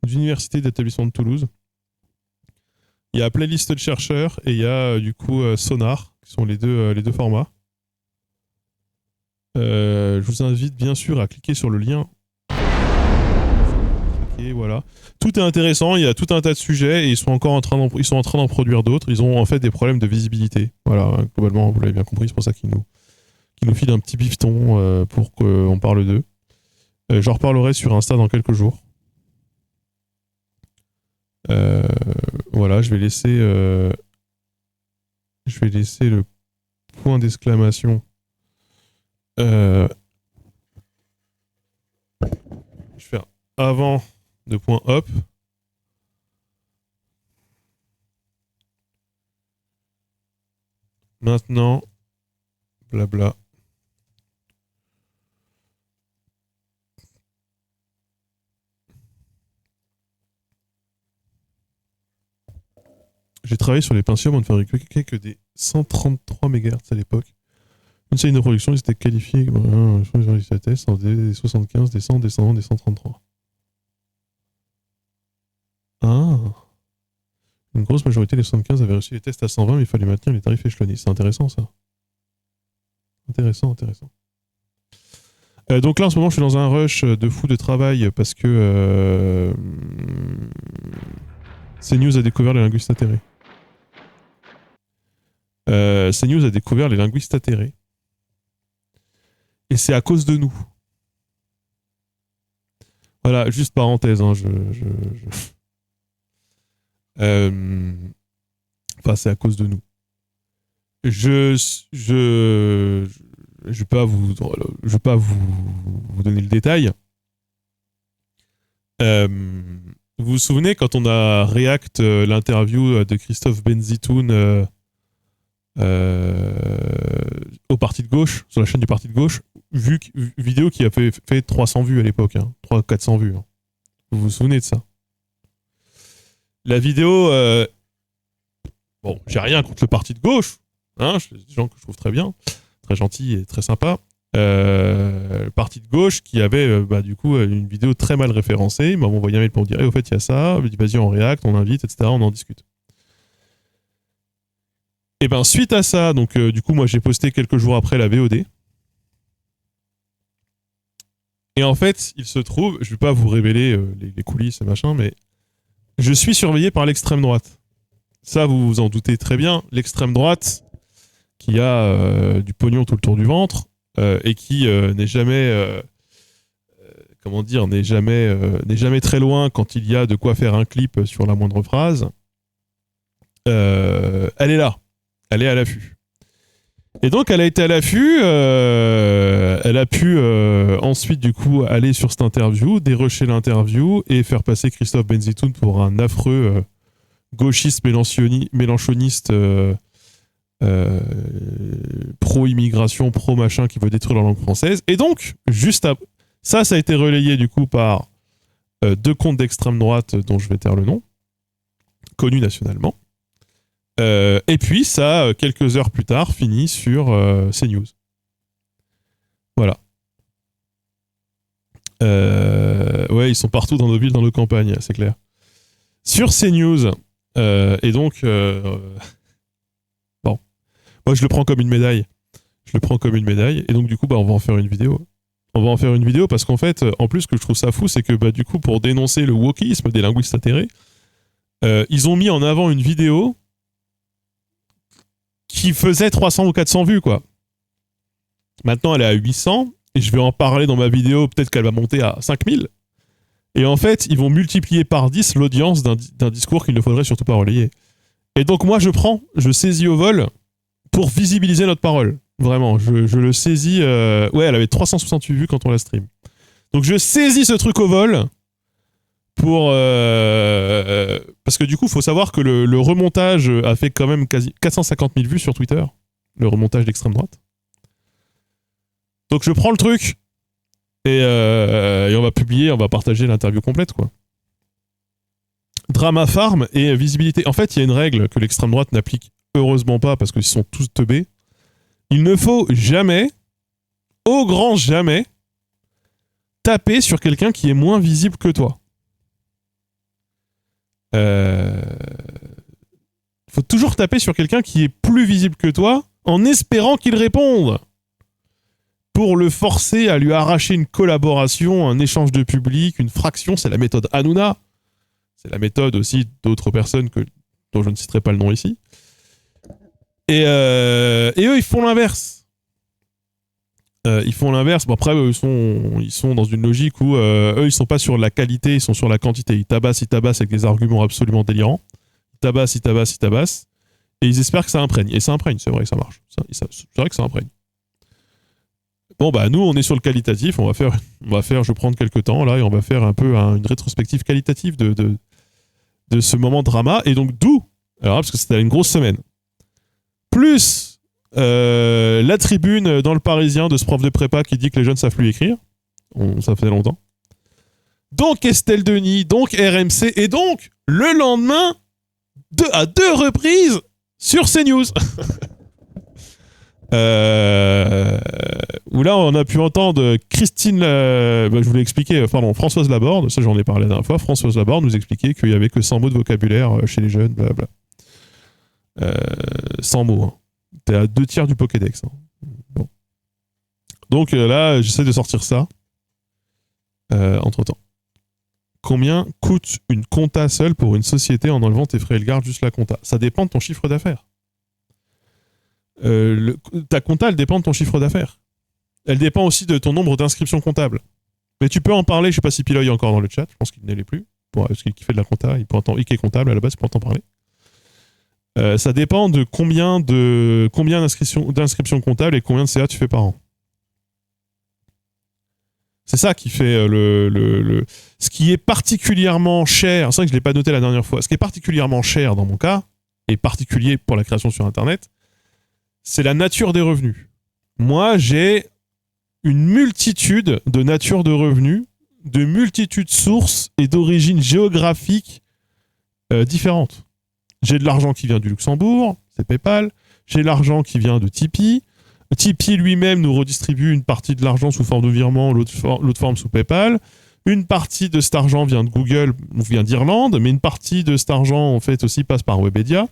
d'université d'établissement de Toulouse. Il y a Playlist de chercheurs et il y a du coup Sonar, qui sont les deux formats. Je vous invite bien sûr à cliquer sur le lien. Et voilà. Tout est intéressant, il y a tout un tas de sujets et ils sont en train d'en produire d'autres. Ils ont en fait des problèmes de visibilité. Voilà, globalement, vous l'avez bien compris, c'est pour ça qu'ils nous filent un petit bifton pour qu'on parle d'eux. J'en reparlerai sur Insta dans quelques jours. Voilà, je vais laisser le point d'exclamation. Je vais faire avant de point hop. Maintenant, blabla. J'ai travaillé sur les Pentium, on ne fabriquait que des 133 MHz à l'époque. Une série de production, ils étaient qualifiés des tests en des 75, des 100, des 120, des 133. Ah. Une grosse majorité des 75 avaient reçu les tests à 120, mais il fallait maintenir les tarifs échelonnés. C'est intéressant, ça. Intéressant. Donc là, en ce moment, je suis dans un rush de fou de travail parce que CNews a découvert les linguistes atterrés. CNews a découvert les linguistes atterrés. Et c'est à cause de nous. Voilà, juste parenthèse. Hein, Enfin, c'est à cause de nous. Je vais pas vous donner le détail. Vous vous souvenez quand on a react l'interview de Christophe Benzitoun au Parti de gauche, sur la chaîne du Parti de gauche, vidéo qui a fait 300 vues à l'époque, hein, 300-400 vues. Hein. Vous vous souvenez de ça? La vidéo, bon, j'ai rien contre le Parti de gauche, hein, c'est des gens que je trouve très bien, très gentils et très sympas. Le Parti de gauche qui avait du coup une vidéo très mal référencée, il m'a envoyé un mail pour me dire au fait il y a ça, je lui dis vas-y on react, on invite, etc., on en discute. Et ben suite à ça, donc du coup moi j'ai posté quelques jours après la VOD. Et en fait, il se trouve, je vais pas vous révéler les coulisses et machin, mais je suis surveillé par l'extrême droite. Ça, vous vous en doutez très bien. L'extrême droite, qui a du pognon tout le tour du ventre, et qui n'est jamais... n'est jamais très loin quand il y a de quoi faire un clip sur la moindre phrase. Elle est là. Elle est à l'affût. Et donc, elle a été à l'affût. Elle a pu ensuite, du coup, aller sur cette interview, dérusher l'interview et faire passer Christophe Benzitoun pour un affreux gauchiste mélanchoniste pro-immigration, pro-machin qui veut détruire la langue française. Et donc, ça a été relayé, du coup, par deux comptes d'extrême droite dont je vais taire le nom, connus nationalement. Et puis ça, quelques heures plus tard, finit sur CNews. Voilà. Ouais, ils sont partout dans nos villes, dans nos campagnes, c'est clair. Sur CNews, et donc, bon, moi je le prends comme une médaille. Et donc du coup, on va en faire une vidéo. Parce qu'en fait, en plus, ce que je trouve ça fou, c'est que du coup, pour dénoncer le wokisme des linguistes atterrés, ils ont mis en avant une vidéo qui faisait 300 ou 400 vues, quoi. Maintenant, elle est à 800, et je vais en parler dans ma vidéo, peut-être qu'elle va monter à 5000. Et en fait, ils vont multiplier par 10 l'audience d'un discours qu'il ne faudrait surtout pas relayer. Et donc, moi, je saisis au vol pour visibiliser notre parole. Vraiment, je le saisis... Ouais, elle avait 368 vues quand on la stream. Donc, je saisis ce truc au vol pour... parce que du coup, il faut savoir que le remontage a fait quand même quasi 450 000 vues sur Twitter. Le remontage d'extrême droite. Donc je prends le truc et on va publier, on va partager l'interview complète, quoi. Drama Farm et visibilité. En fait, il y a une règle que l'extrême droite n'applique heureusement pas parce qu'ils sont tous teubés. Il ne faut jamais, au grand jamais, taper sur quelqu'un qui est moins visible que toi. Faut toujours taper sur quelqu'un qui est plus visible que toi en espérant qu'il réponde. Pour le forcer à lui arracher une collaboration, un échange de public, une fraction, c'est la méthode Hanouna. C'est la méthode aussi d'autres personnes dont je ne citerai pas le nom ici. Et eux, ils font l'inverse. Ils font l'inverse. Bon, après, eux, ils sont dans une logique où eux, ils sont pas sur la qualité, ils sont sur la quantité. Ils tabassent avec des arguments absolument délirants. Ils tabassent. Et ils espèrent que ça imprègne. Et ça imprègne, c'est vrai que ça marche. C'est vrai que ça imprègne. Bon, bah, nous, on est sur le qualitatif. On va faire, je vais prendre quelques temps, là, et on va faire un peu une rétrospective qualitative de ce moment de drama. Et donc, alors, parce que c'était une grosse semaine. Plus la tribune dans le Parisien de ce prof de prépa qui dit que les jeunes savent plus écrire. Ça fait longtemps. Donc, Estelle Denis, donc RMC, et donc, le lendemain, à 2 reprises, sur CNews. Où là on a pu entendre Christine, je voulais expliquer, Françoise Laborde, ça j'en ai parlé la dernière fois. Françoise Laborde nous expliquait qu'il n'y avait que 100 mots de vocabulaire chez les jeunes, blablabla. 100 mots, hein. T'es à 2/3 du Pokédex, hein. Bon. Donc là j'essaie de sortir ça entre temps. Combien coûte une compta seule pour une société en enlevant tes frais de garde, juste la compta? Ça dépend de ton chiffre d'affaires. Ta compta, elle dépend de ton chiffre d'affaires. Elle dépend aussi de ton nombre d'inscriptions comptables. Mais tu peux en parler, je sais pas si Piloy est encore dans le chat, je pense qu'il ne l'est plus. Parce qu'il fait de la compta, il qui est comptable à la base, il peut en parler. Ça dépend de combien d'inscriptions comptables et combien de CA tu fais par an. C'est ça qui fait ce qui est particulièrement cher, c'est vrai que je ne l'ai pas noté la dernière fois, ce qui est particulièrement cher dans mon cas, et particulier pour la création sur Internet, c'est la nature des revenus. Moi, j'ai une multitude de natures de revenus, de multitudes sources et d'origines géographiques différentes. J'ai de l'argent qui vient du Luxembourg, c'est PayPal. J'ai l'argent qui vient de Tipeee. Tipeee lui-même nous redistribue une partie de l'argent sous forme de virement, l'autre forme sous PayPal. Une partie de cet argent vient de Google, ou vient d'Irlande, mais une partie de cet argent, en fait, aussi passe par Webedia.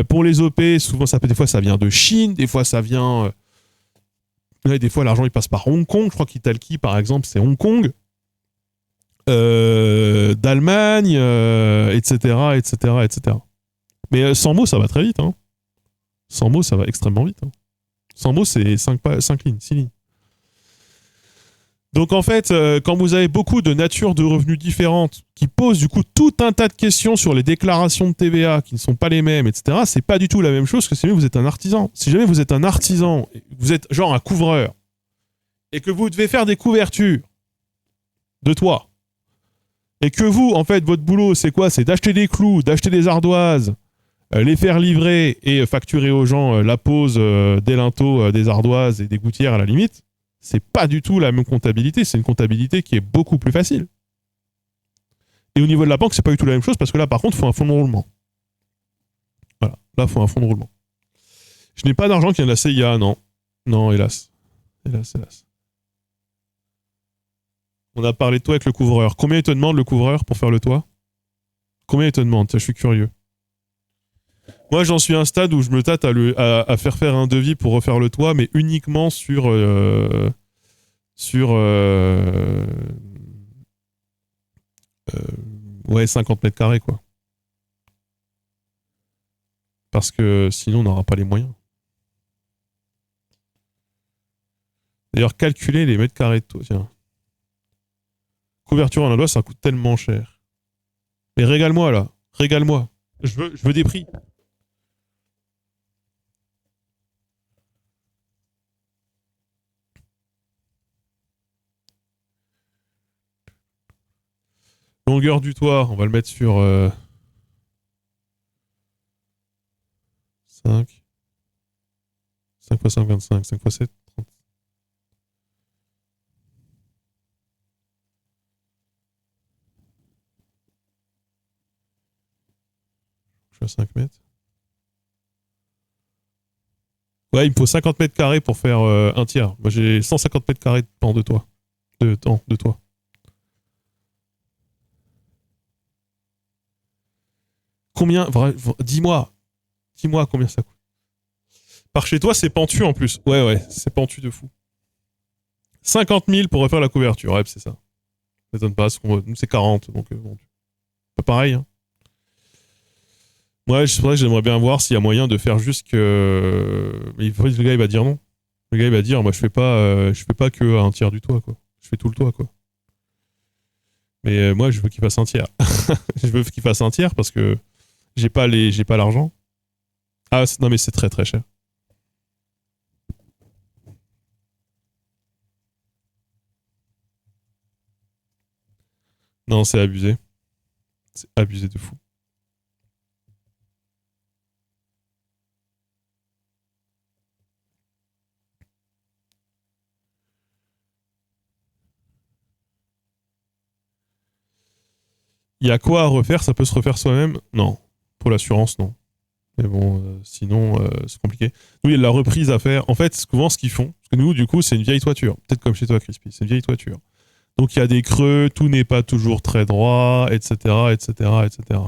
Pour les OP, souvent, des fois, ça vient de Chine, des fois, ça vient... des fois, l'argent, il passe par Hong Kong. Je crois qu'Italki, par exemple, c'est Hong Kong. D'Allemagne, etc., etc., etc. Mais 100 mots, ça va très vite. Hein. 100 mots, ça va extrêmement vite. Hein. 100 mots, c'est 5 lignes, 6 lignes. Donc en fait, quand vous avez beaucoup de natures de revenus différentes qui posent du coup tout un tas de questions sur les déclarations de TVA qui ne sont pas les mêmes, etc., c'est pas du tout la même chose que si jamais vous êtes un artisan. Si jamais vous êtes un artisan, vous êtes genre un couvreur, et que vous devez faire des couvertures de toit, et que vous, en fait, votre boulot, c'est quoi? C'est d'acheter des clous, d'acheter des ardoises, les faire livrer et facturer aux gens la pose des linteaux, des ardoises et des gouttières à la limite. C'est pas du tout la même comptabilité, c'est une comptabilité qui est beaucoup plus facile. Et au niveau de la banque, c'est pas du tout la même chose parce que là, par contre, il faut un fonds de roulement. Voilà, là, il faut un fonds de roulement. Je n'ai pas d'argent qui vient de la CIA, non. Non, hélas. Hélas. On a parlé de toi avec le couvreur. Combien il te demande le couvreur pour faire le toit? Combien il te demande? Je suis curieux. Moi, j'en suis à un stade où je me tâte à faire un devis pour refaire le toit, mais uniquement sur 50 mètres carrés, quoi. Parce que sinon, on n'aura pas les moyens. D'ailleurs, calculer les mètres carrés de toit, tiens. Couverture en ardoise, ça coûte tellement cher. Mais régale-moi, là. Régale-moi. Je veux des prix. Longueur du toit, on va le mettre sur 5. 5 x 5, 25. 5 x 7, 30. Je suis à 5 mètres. Ouais, il me faut 50 mètres carrés pour faire un tiers. Moi, j'ai 150 mètres carrés de pan de toit. De toit. Combien dis-moi combien ça coûte. Par chez toi, c'est pentu en plus. Ouais, c'est pentu de fou. 50 000 pour refaire la couverture. Ouais, c'est ça. Ça m'étonne pas. Nous, c'est 40. Donc, bon, pas pareil. Hein. Ouais, c'est vrai que j'aimerais bien voir s'il y a moyen de faire juste que. Mais le gars, il va dire non. Le gars, il va dire moi, je fais pas que un tiers du toit, quoi. Je fais tout le toit, quoi. Mais moi, je veux qu'il fasse un tiers. Je veux qu'il fasse un tiers parce que j'ai pas l'argent. Ah, non, mais c'est très très cher. Non, c'est abusé. C'est abusé de fou. Il y a quoi à refaire? Ça peut se refaire soi-même? Non. Pour l'assurance, non. Mais bon, sinon, c'est compliqué. Nous, il y a de la reprise à faire. En fait, souvent, ce qu'ils font, parce que nous, du coup, c'est une vieille toiture. Peut-être comme chez toi, Crispy. C'est une vieille toiture. Donc, il y a des creux, tout n'est pas toujours très droit, etc., etc., etc.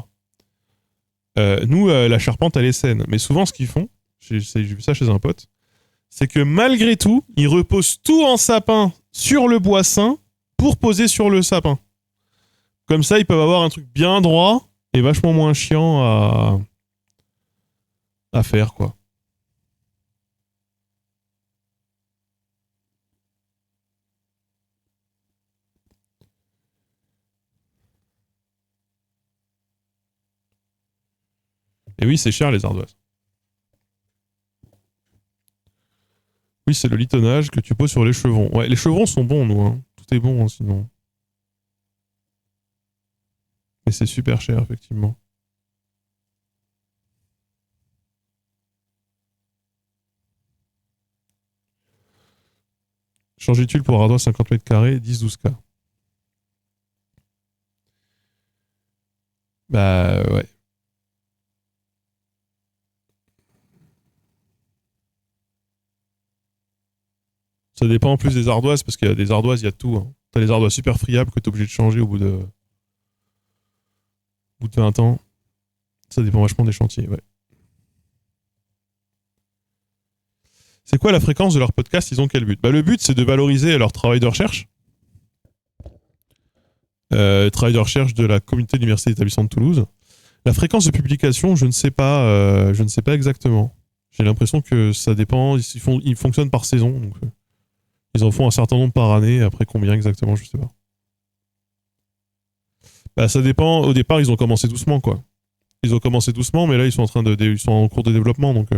Nous, la charpente, elle est saine. Mais souvent, ce qu'ils font, j'ai vu ça chez un pote, c'est que malgré tout, ils reposent tout en sapin sur le bois sain pour poser sur le sapin. Comme ça, ils peuvent avoir un truc bien droit et vachement moins chiant à faire, quoi. Et oui, c'est cher les ardoises. Oui, c'est le litonnage que tu poses sur les chevrons. Ouais, les chevrons sont bons, nous. Hein. Tout est bon, hein, sinon. Mais c'est super cher, effectivement. Changer tuile pour ardoise 50 mètres carrés, 10-12K. Bah ouais. Ça dépend en plus des ardoises, parce qu'il y a des ardoises, il y a de tout. Hein. T'as les ardoises super friables que t'es obligé de changer au bout de 20 ans. Ça dépend vachement des chantiers, ouais. C'est quoi la fréquence de leur podcast? Ils ont quel but? Bah, le but, c'est de valoriser leur travail de recherche. Travail de recherche de la communauté de l'Université d'établissement de Toulouse. La fréquence de publication, je ne sais pas exactement. J'ai l'impression que ça dépend. Ils fonctionnent par saison. Donc, ils en font un certain nombre par année. Après, combien exactement, je ne sais pas. Bah, ça dépend. Au départ, ils ont commencé doucement, quoi. Ils ont commencé doucement, mais là, ils sont en cours de développement, donc.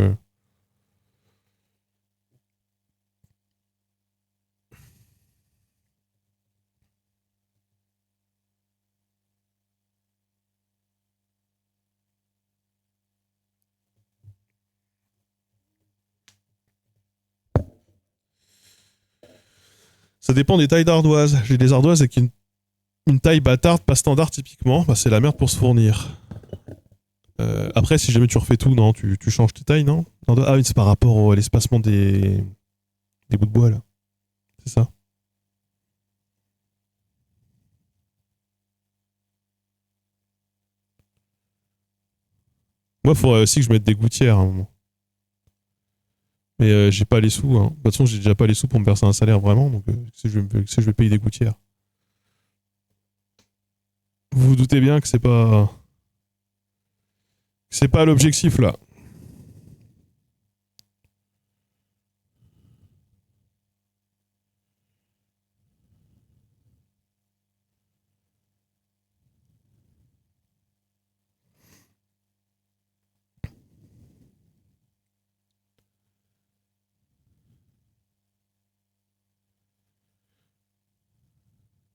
Ça dépend des tailles d'ardoises. J'ai des ardoises avec une taille bâtarde, pas standard typiquement. Bah, c'est la merde pour se fournir. Après, si jamais tu refais tout, non, tu changes tes tailles, non? Ah oui, c'est par rapport à l'espacement des bouts de bois, là. C'est ça. Moi, il faudrait aussi que je mette des gouttières à un moment. Mais j'ai pas les sous. Hein. De toute façon, j'ai déjà pas les sous pour me verser un salaire vraiment. Donc, je vais payer des gouttières. Vous vous doutez bien que c'est pas l'objectif là.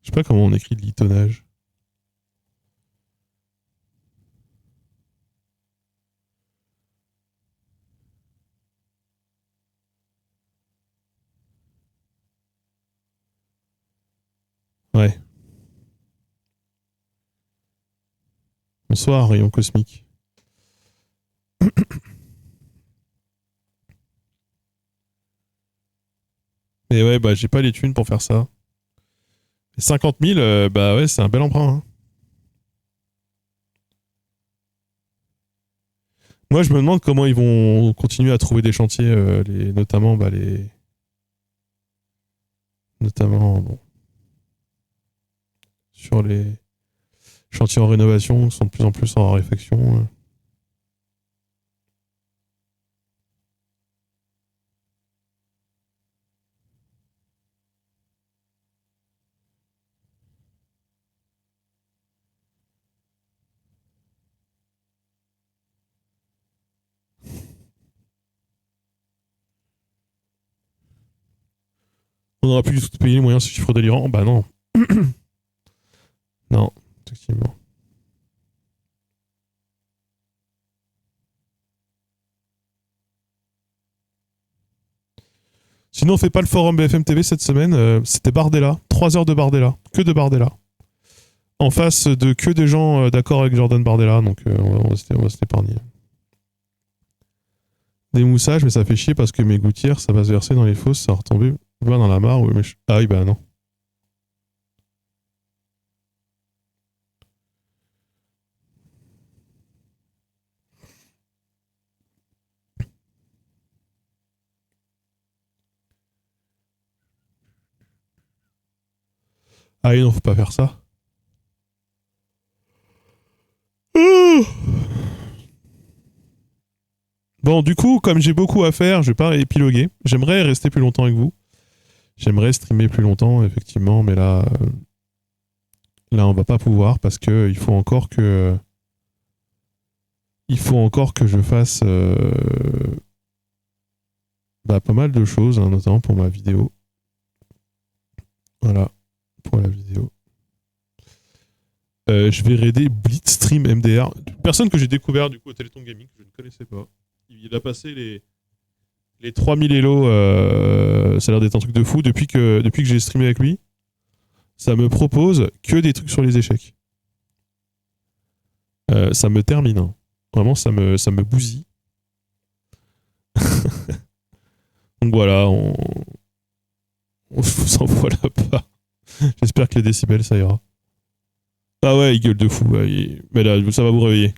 Je sais pas comment on écrit de litonnage. Ouais. Bonsoir, rayon cosmique. Et ouais, bah j'ai pas les thunes pour faire ça. Et 50 000, bah ouais, c'est un bel emprunt. Hein. Moi, je me demande comment ils vont continuer à trouver des chantiers, notamment sur les chantiers en rénovation, qui sont de plus en plus en raréfaction. On n'aura plus du tout payé les moyens de ce chiffre délirant. Bah non. Non, effectivement. Sinon, on fait pas le forum BFM TV cette semaine. C'était Bardella. 3 heures de Bardella. Que de Bardella. En face de que des gens d'accord avec Jordan Bardella. Donc, on va s'épargner. Des moussages, mais ça fait chier parce que mes gouttières, ça va se verser dans les fosses, ça va retomber dans la mare. Ah oui, bah non. Ah oui, non, faut pas faire ça. Bon, du coup, comme j'ai beaucoup à faire, je vais pas épiloguer. J'aimerais rester plus longtemps avec vous. J'aimerais streamer plus longtemps, effectivement, mais là, on va pas pouvoir parce que il faut encore que je fasse pas mal de choses, hein, notamment pour ma vidéo. Voilà, pour la vidéo. Je vais raider Blitzstream MDR. Personne que j'ai découvert du coup au Téléthon Gaming, que je ne connaissais pas. Il a passé les 3000 Elo, ça a l'air d'être un truc de fou. Depuis que j'ai streamé avec lui, ça me propose que des trucs sur les échecs. Ça me termine. Hein. Vraiment, ça me bousille. Donc voilà, on vous envoie là-bas. J'espère que les décibels, ça ira. Ah ouais, il gueule de fou. Ouais, mais là, ça va vous réveiller.